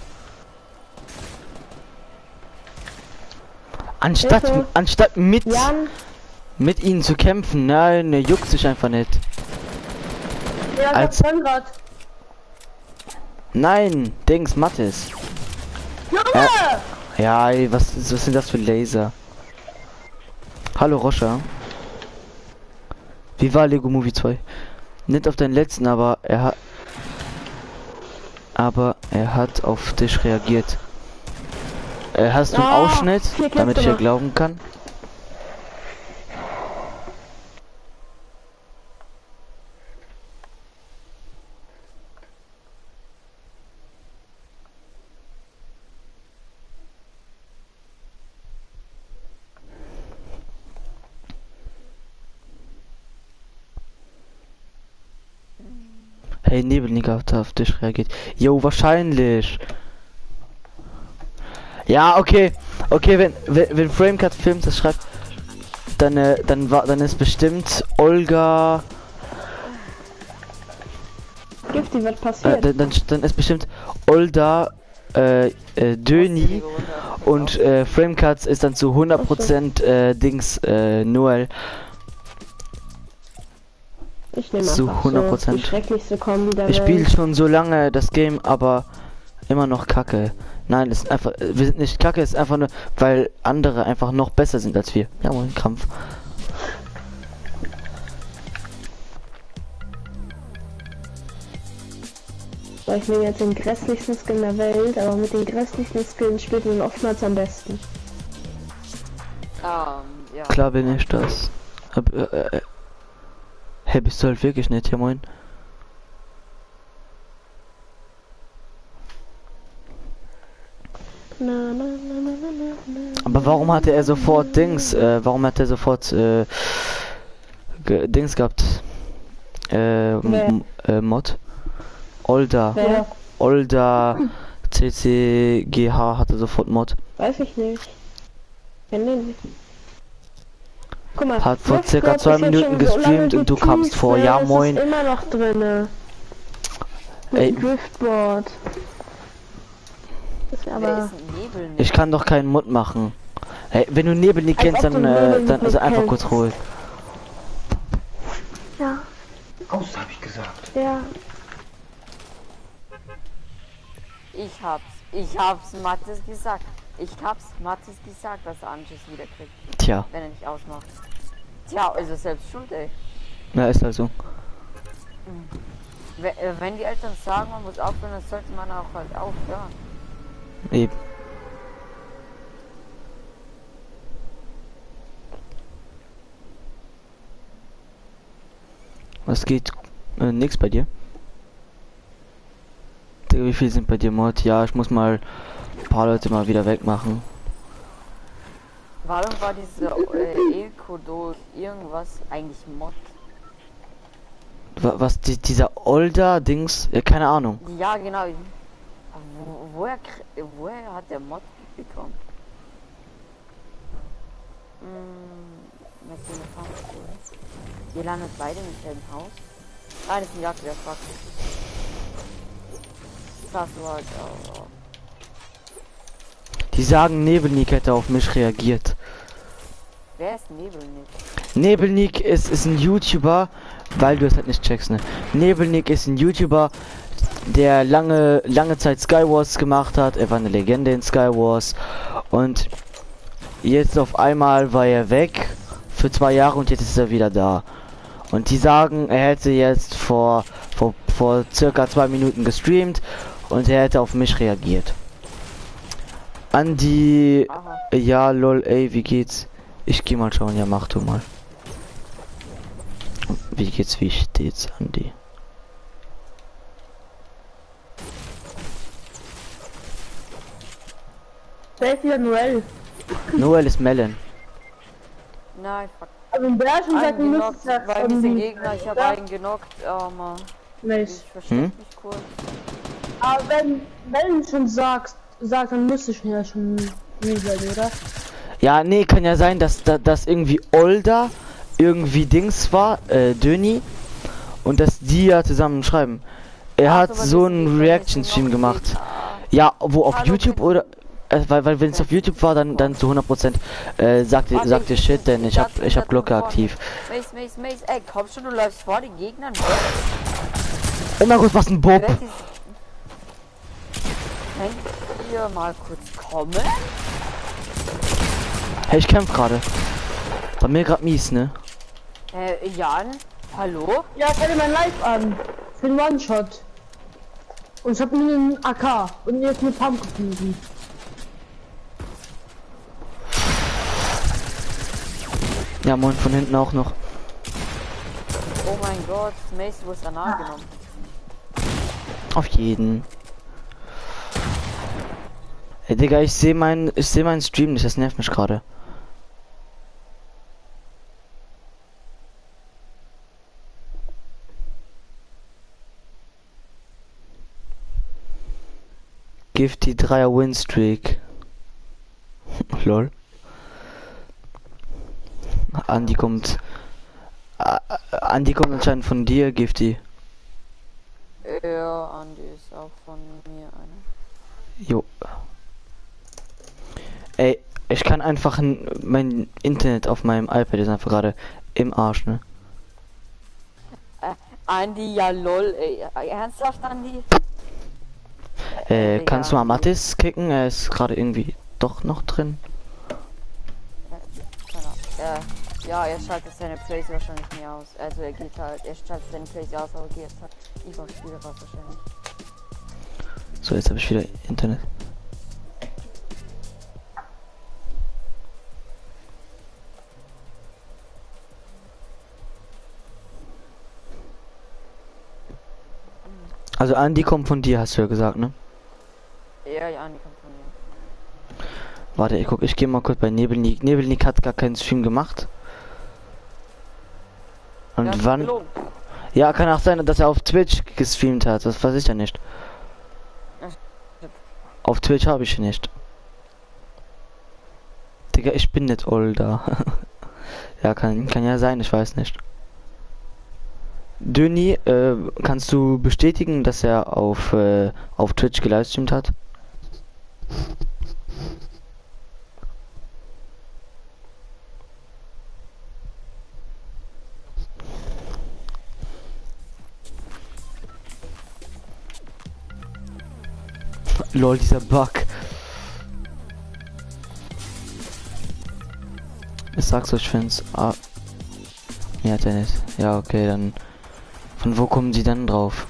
Anstatt mit Jan, ihnen zu kämpfen, nein, ne, juckt sich einfach nicht. Ja, Als- das kann grad. Nein, Dings, Mattes. Junge! Ja, ey, was sind das für Laser? Hallo Roscha. Wie war Lego Movie 2? Nicht auf deinen letzten, aber er hat auf dich reagiert. Hast du einen Ausschnitt, damit ich ja glauben kann? Hey, Nebelnik hat auf dich reagiert. Jo, wahrscheinlich. Ja, okay. Okay, wenn Framecut filmt, das schreibt, dann ist bestimmt Olga. Gifty, was passiert? Dann ist bestimmt Olda Döni und Framecuts ist dann zu 100% Dings Noel. Ich nehme zu einfach 100%. so die schrecklichste Kombi der Ich Welt. spiele schon so lange das Game, aber immer noch kacke. Nein, es ist einfach, wir sind nicht kacke, es ist einfach nur, weil andere einfach noch besser sind als wir. Ja, ein Kampf. So, ich nehme jetzt den grässlichsten Skin der Welt, aber mit den grässlichsten Skins spielt man oftmals am besten. Ja. Klar bin ich das. Hey, bist du halt wirklich nicht, ja moin. Aber warum hatte er sofort Dings, warum hat er sofort Dings gehabt? Mod? Olda. Wer? Olda CCGH hatte sofort Mod. Weiß ich nicht. Kenn den nicht. Guck mal, Hat vor Drift circa Board 2 ist jetzt Minuten schon so lange gestreamt und du kamst geteased, vor. ne? Ja Das moin. ist immer noch drinne. Mit Ey. dem Driftboard. Das ist Wer aber... ist ein Nebel? Ich kann doch keinen Mod machen. Hey, wenn du Nebel nicht Als kennst, ob du dann, Nebel dann nicht einfach kennst. kurz holen. Ja, Aus, habe ich gesagt. ja. Ich hab's Mathis gesagt. Ich hab's Mathis gesagt, dass er Anschluss wieder kriegt, Tja, wenn er nicht ausmacht. Tja, also selbst schuld, ey. na ist halt so. Wenn die Eltern sagen, man muss aufhören, dann sollte man auch halt aufhören. Eben. Was geht? Nix bei dir? Digga, wie viel sind bei dir Mod? Ja, ich muss mal ein paar Leute mal wieder wegmachen. Warum war diese Elkodo irgendwas eigentlich Mod? Was dieser Older Dings? Keine Ahnung. Ja, genau. Woher hat der Mod bekommen? Mit dem Haus. Ihr landet beide im selben Haus. Ah, das ist ein Jagdwehr, fuck. Das war halt auch. Die sagen, Nebelnik hätte auf mich reagiert. Wer ist Nebelnik? Nebelnik ist ein YouTuber, weil du es halt nicht checkst, ne? Nebelnik ist ein YouTuber, der lange Zeit Skywars gemacht hat. Er war eine Legende in Skywars. Und jetzt auf einmal war er weg für 2 Jahre und jetzt ist er wieder da. Und die sagen, er hätte jetzt vor circa 2 Minuten gestreamt und er hätte auf mich reagiert. Andi, Aha. ja lol, ey, wie geht's? Ich geh mal schauen, ja mach du mal. Wie geht's, wie steht's, Andi? Wer ist wieder Noel? Noel ist Melon. Nein, fuck. Also in der schon seit Einen dem genockt, weil diese Gegner, ich habe einen genockt, aber ich Nice. versteck Hm? mich kurz. Aber wenn du schon sagst, dann müsste ich ja schon regeln, oder? Ja, nee, kann ja sein, dass das irgendwie Olda irgendwie Dings war, Döni. Und dass die ja zusammen schreiben. Er hat aber so diese einen Gegner Reaction-Stream müssen noch gemacht. Gegner- Ja, wo auf Hallo, YouTube bitte. oder... weil wenn es auf YouTube war, dann zu 100% sagte Shit, denn ich hab Glocke aktiv. Mace, ey, komm schon, du läufst vor den Gegnern weg. Oh mein Gott, was ein Bob! Könnt ihr mal kurz kommen? Hey, ich kämpf gerade. Bei mir gerade mies, ne? Jan, hallo? Ja, schau dir mein Live an. Für den One-Shot. Und ich hab nur einen AK und jetzt mit Pump gefunden. Ja, moin, von hinten auch noch. Oh mein Gott, Mace wurde danach genommen. Auf jeden. Ey, Digga, ich sehe meinen Stream nicht, das nervt mich gerade. Gifty 3er Winstreak. Lol. Andi kommt anscheinend von dir, Gifty. Ja, Andi ist auch von mir einer. Jo. Ey, ich kann einfach mein Internet auf meinem iPad ist einfach gerade im Arsch, ne? Andi, ja lol, ey. Ernsthaft, Andi? Kannst du mal Mattis kicken? Er ist gerade irgendwie doch noch drin. Ja, er schaltet seine Plays wahrscheinlich nie aus. Also er geht halt, er schaltet seine Plays aus, aber geht halt nicht auf Spiele was wahrscheinlich. So, jetzt habe ich wieder Internet. Also Andi kommt von dir, hast du ja gesagt, ne? Ja, ja, die kommt von mir. Warte, ich gehe mal kurz bei Nebelnik. Nebelnik hat gar keinen Stream gemacht. Und Ja, wann? gelogen. Ja, kann auch sein, dass er auf Twitch gestreamt hat. Das weiß ich ja nicht. Auf Twitch habe ich nicht. Digga, ich bin nicht older. Ja, kann ja sein, ich weiß nicht. Döni, kannst du bestätigen, dass er auf Twitch gelivestreamt hat? Lol, dieser Bug. Ich sag's euch, Fans. Ah. Ja, hat er nicht. Ja, okay, dann. Von wo kommen sie dann drauf?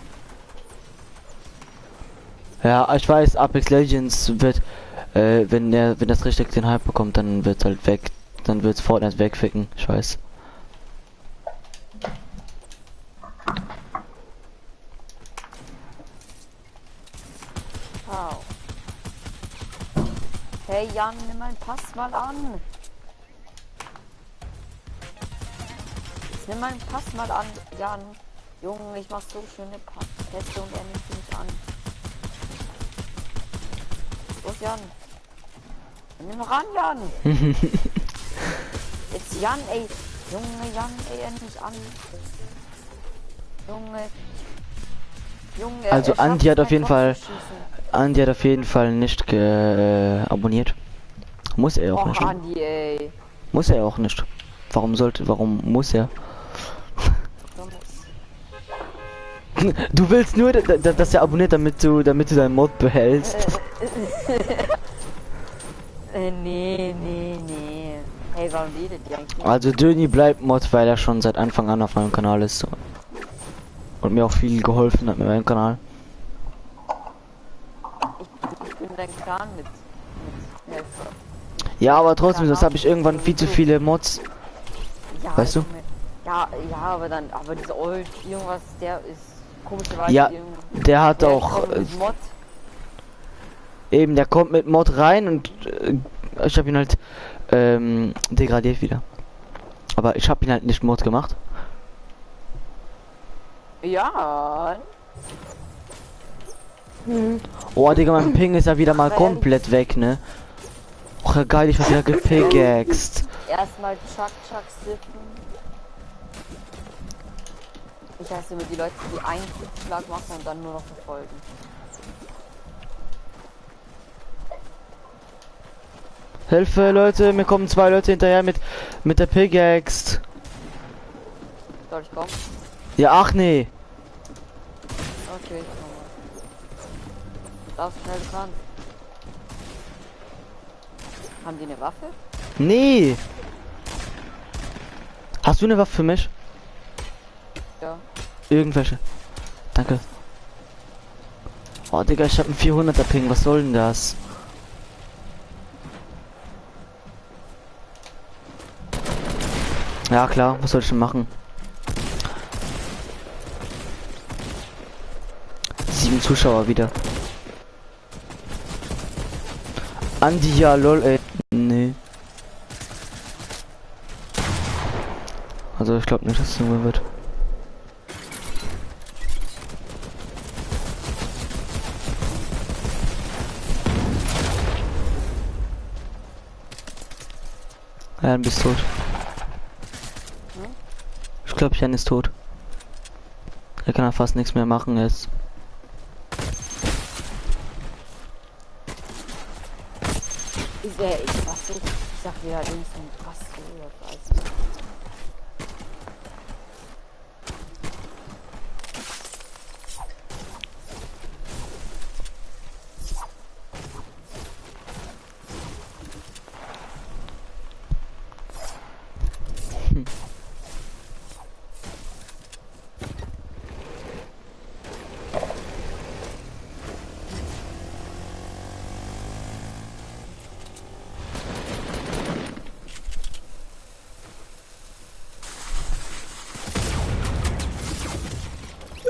Ja, ich weiß, Apex Legends wird, wenn das richtig den Hype bekommt, dann wird's halt weg. Dann wird's Fortnite wegficken, ich weiß. Wow. Hey Jan, nimm meinen Pass mal an. Nimm meinen Pass mal an, Jan. Junge, ich mach so schöne Passteste und er nimmt sie nicht an. Los, Jan. Nimm noch an, Jan. Jetzt Jan, ey. Junge, Jan, ey, er nimmt mich an. Junge, Also Andi hat auf jeden Fall, nicht abonniert. Muss er auch nicht. Andi, ey. Muss er auch nicht. Warum muss er? Du willst nur, dass er abonniert, damit du deinen Mod behältst. Nee. Hey, warum redet ihr eigentlich? Also Döni bleibt Mod, weil er schon seit Anfang an auf meinem Kanal ist. Und mir auch viel geholfen hat mit meinem Kanal. Ich bin dein Clan mit Helfer. Ja, aber trotzdem, das habe ich irgendwann viel zu viele Mods. Ja, Weißt du? Ja, aber dieser Old irgendwas, der ist komischerweise Ja, der hat auch kommt mit Mod. eben, der kommt mit Mod rein und ich habe ihn halt degradiert wieder. Aber ich habe ihn halt nicht Mod gemacht. Ja. Oh, Digga, mein Ping ist ja wieder mal komplett weg, ne? Och, ja, geil, ich hab wieder gepickaxed. Erstmal Chuck sippen. Ich hasse immer die Leute, die einen Schlag machen und dann nur noch verfolgen. Hilfe, Leute, mir kommen 2 Leute hinterher mit der Pickaxe. Soll ich kommen? Ja, ach nee. Okay, ich komme. Darfst schnell dran. Haben die eine Waffe? Nee. Hast du eine Waffe für mich? Ja. Irgendwelche. Danke. Oh, Digga, ich hab einen 400er Ping. Was soll denn das? Ja, klar. Was soll ich denn machen? 7 Zuschauer wieder. Andi, ja, lol, ey. Nee. Also, ich glaube nicht, dass es so wird. Ja, dann bist tot. Ich glaube, Jan ist tot. Er kann ja fast nichts mehr machen jetzt. Ich sag ja, links und was so.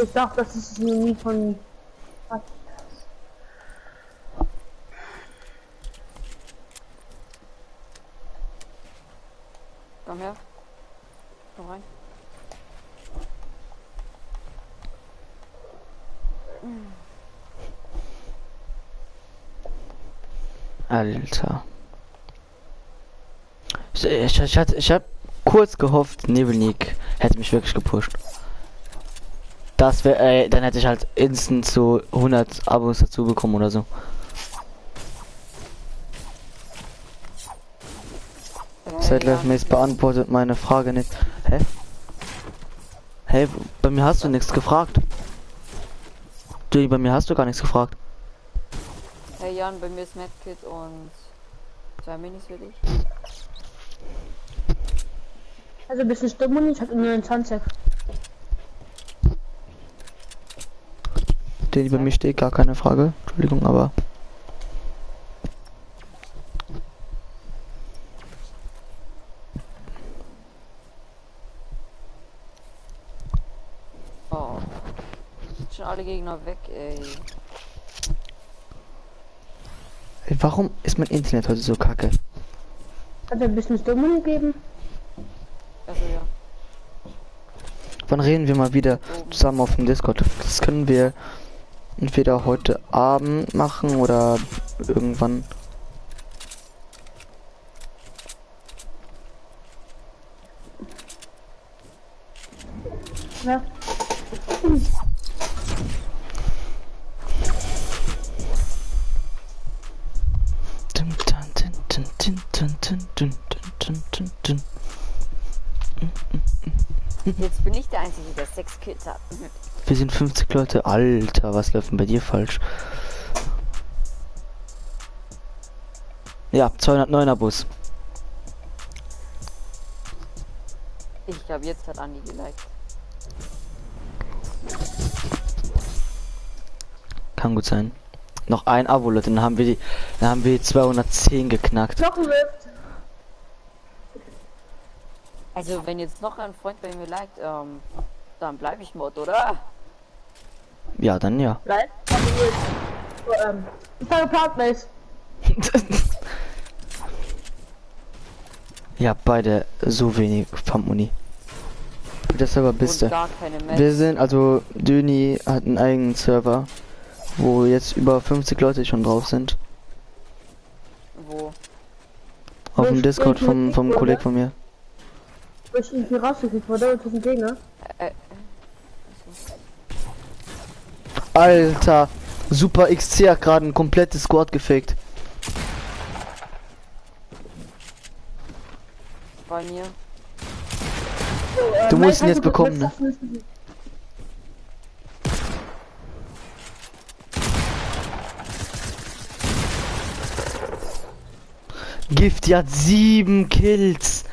Ich dachte, das ist nur nie von Komm her. Komm rein. Alter. Ich hab kurz gehofft, Nebelnik hätte mich wirklich gepusht. Das wäre, dann hätte ich halt instant so 100 Abos dazu bekommen oder so. Zeitgleichmäßig beantwortet meine Frage nicht. Hä? Hey, bei mir hast du nichts gefragt. Du, bei mir hast du gar nichts gefragt. Hey Jan, bei mir ist Medkit und 2 Minis für dich. Also ein bisschen stumm und ich habe 29. Den bei mir steht gar keine Frage. Entschuldigung, aber. Oh. Sind schon alle Gegner weg, ey. Ey, warum ist mein Internet heute so kacke? Hat er ein bisschen stumm gegeben? Also ja. Wann reden wir mal wieder zusammen auf dem Discord? Das können wir entweder heute Abend machen oder irgendwann. Ja. Jetzt bin ich der Einzige, der 6 Kills hat. Wir sind 50 Leute. Alter, was läuft denn bei dir falsch? Ja, 209er Bus. Ich glaube, jetzt hat Andi geliked. Kann gut sein. Noch ein Abo, Leute, dann haben wir die 210 geknackt. Noch ein Rift. Also, wenn jetzt noch ein Freund bei mir liked, dann bleibe ich Mod, oder? Ja, dann ja. Bleib. Ich sage Partbase. Ja, beide so wenig Pumpmuni. Der Server bist du. Gar keine Match. Wir sind, also Döni hat einen eigenen Server, wo jetzt über 50 Leute schon drauf sind. Wo? Auf dem Discord vom Kollegen von mir. Ich irgendwie rausgekriegt wurde und das ist ein Gegner. Alter, Super XC hat gerade ein komplettes Squad gefaked. Bei mir. Du musst ihn jetzt bekommen, ne? Gift, die hat 7 Kills.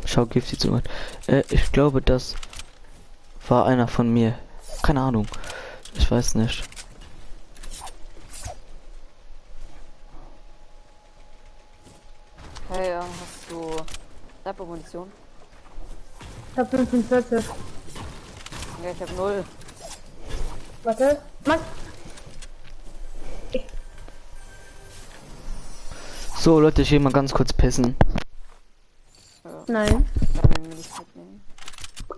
Schau, Gift zu weit. Ich glaube, das war einer von mir. Keine Ahnung. Ich weiß nicht. Hey, hast du Sniper-Munition? Ich hab 45. Ja, ich hab 0. Warte. Mann. So, Leute, ich gehe mal ganz kurz pissen. Ja. Nein. Kann ich nicht mitnehmen.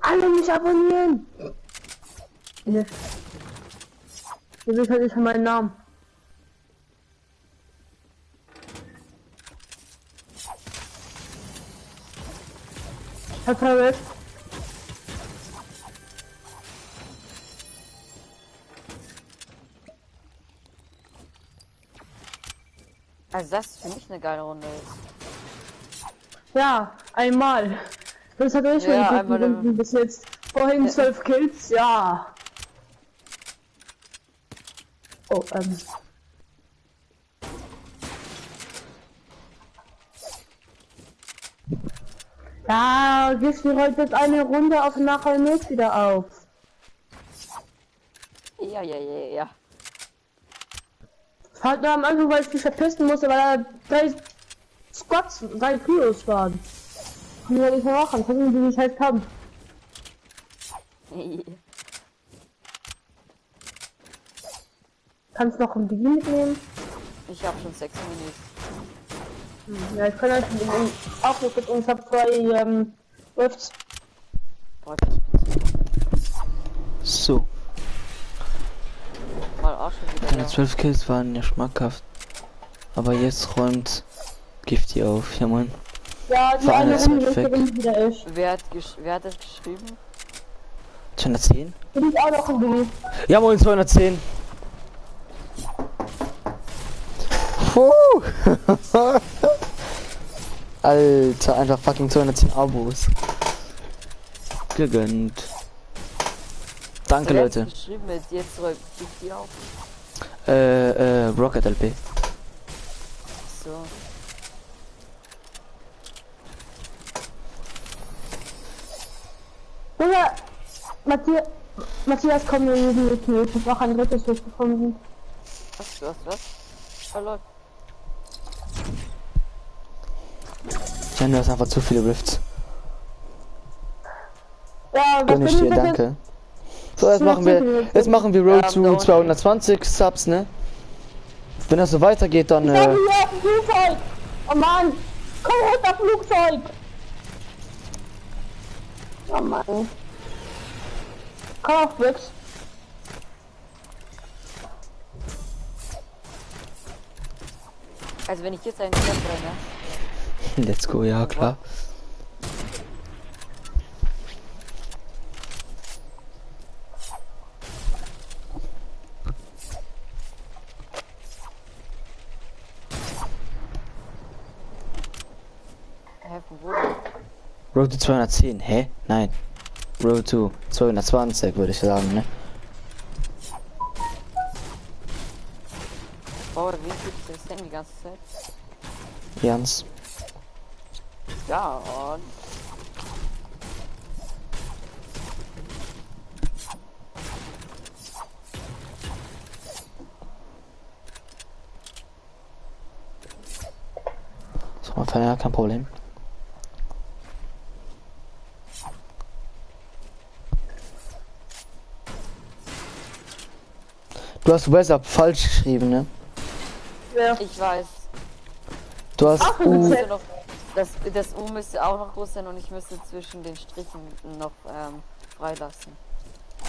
Alle mich abonnieren. Ne. Ihr wisst halt nicht meinen Namen. Vertraut. Also das für mich eine geile Runde ist. Ja, einmal. Das hat euch schon Ja, gut gefunden bis jetzt. Vorhin 12 Kills, ja. Oh, Ja, gehst du heute jetzt eine Runde auf nachher nicht wieder auf. Ja. Halt nur am Anfang, weil ich mich verpissen musste, weil da 3 Squads, 3 Trios waren. Kann ich ja nicht mehr machen, können die nicht halt haben. Kannst noch ein Digi mitnehmen? Ich habe schon 6 Minis. Ja, ich kann halt auch noch mit uns. Ich hab 2 Rifts. So. Mal auch schon wieder. Deine Ja. 12 Kills waren ja schmackhaft. Aber jetzt räumt Gifty auf. Ja, Mann. Ja, die Für eine eine Zeit Runde weg. wieder ich. Wer hat das geschrieben? 210? Bin ich auch noch ein Digi. Ja, moin, 210. Puh. Alter, einfach fucking 210 Abos. Gegönnt. Danke, Wer hat's Leute. geschrieben mit jetzt räumt die auf. Rocket LP. So. Junge, Matthias, komm, wir müssen mit mir. Ich hab auch ein drittes Schiff gefunden. Was? Hallo. Ja, du hast einfach zu viele Rifts. Ja, was Gönn ich dir, das jetzt? danke. So, jetzt machen wir Road zu 220 Subs, ne? Wenn das so weitergeht, dann Ich hab hier auf dem Flugzeug! Oh Mann! Komm runter, Flugzeug! Oh Mann. Komm auf, Wix. Also wenn ich jetzt einen Tier brenne. Let's go, ja klar. Wo? Road to 210, hä? Nein. Road to 220 würde ich sagen, ne? Oh, wie gibt's das denn die ganze Zeit? Jans. Ja, und So, mal ja, kein Problem. Du hast WhatsApp falsch geschrieben, ne? Ja. ich weiß. Du hast Ach, U. Müsste noch, das U müsste auch noch groß sein und ich müsste zwischen den Strichen noch freilassen.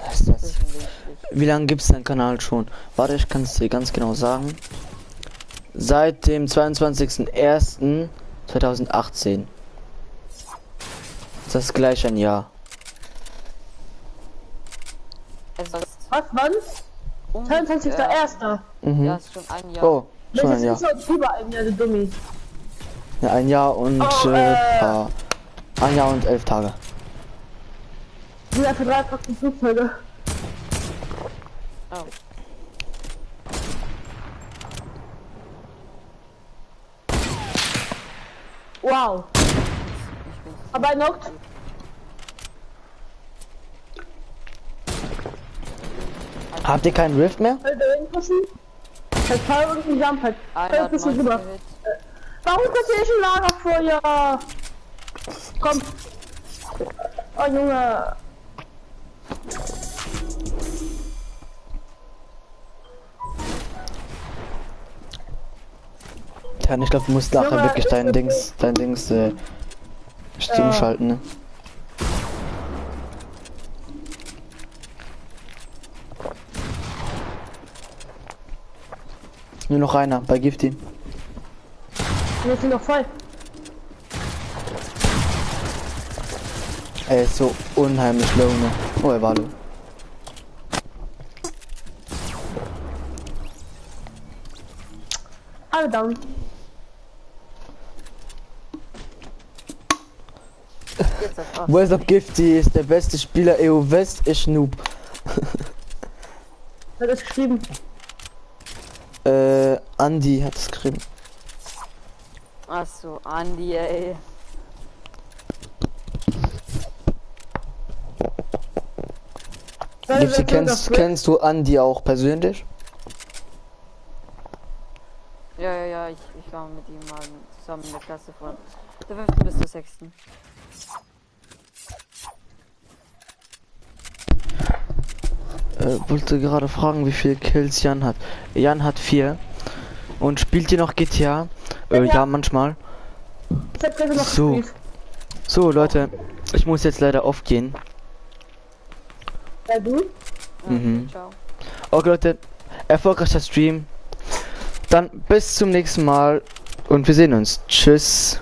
Was ist das? Zwischen den Strichen. Wie lange gibt's deinen Kanal schon? Warte, ich kann es dir ganz genau sagen. Seit dem 22.01.2018. Das ist gleich ein Jahr. Also ist Was, wann? um, 22.01. Mhm. ja, ist schon ein Jahr. Oh, schon Das ein Jahr. ist so überall, ja, du Dummi. Ja, ein Jahr und ein Jahr und 11 Tage. Wieder verdreifachte Flugzeuge. Oh. Wow. Ich bin Aber er knockt. Habt ihr keinen Rift mehr? Will der hinpassen? Das Fall und ein Jump halt. einer hat bisschen rüber. Gehit. Warum platziere ich ein Lagerfeuer? Komm. Oh Junge. Ja, ich glaube, du musst nachher Junge, wirklich ist dein das Dings stumm schalten, ne? Nur noch einer bei Gifty. Wir sind noch voll. Er ist so unheimlich low, ne? Oh, er war low. Alle down. Jetzt das war's. Where's up Gifty ist der beste Spieler EU West, ich Noob. Hat es geschrieben. Andy hat es geschrieben. Achso, Andi, ey. Gifty, kennst du Andy auch persönlich? Ja, ich war mit ihm mal zusammen in der Klasse von der 5. bis zur 6. wollte gerade fragen, wie viele Kills Jan hat. Jan hat 4. Und spielt ihr noch GTA? Ja, manchmal. So. So, Leute. Ich muss jetzt leider aufgehen. Ja, du? Mhm. Ciao. Okay, Leute. Erfolgreicher Stream. Dann bis zum nächsten Mal. Und wir sehen uns. Tschüss.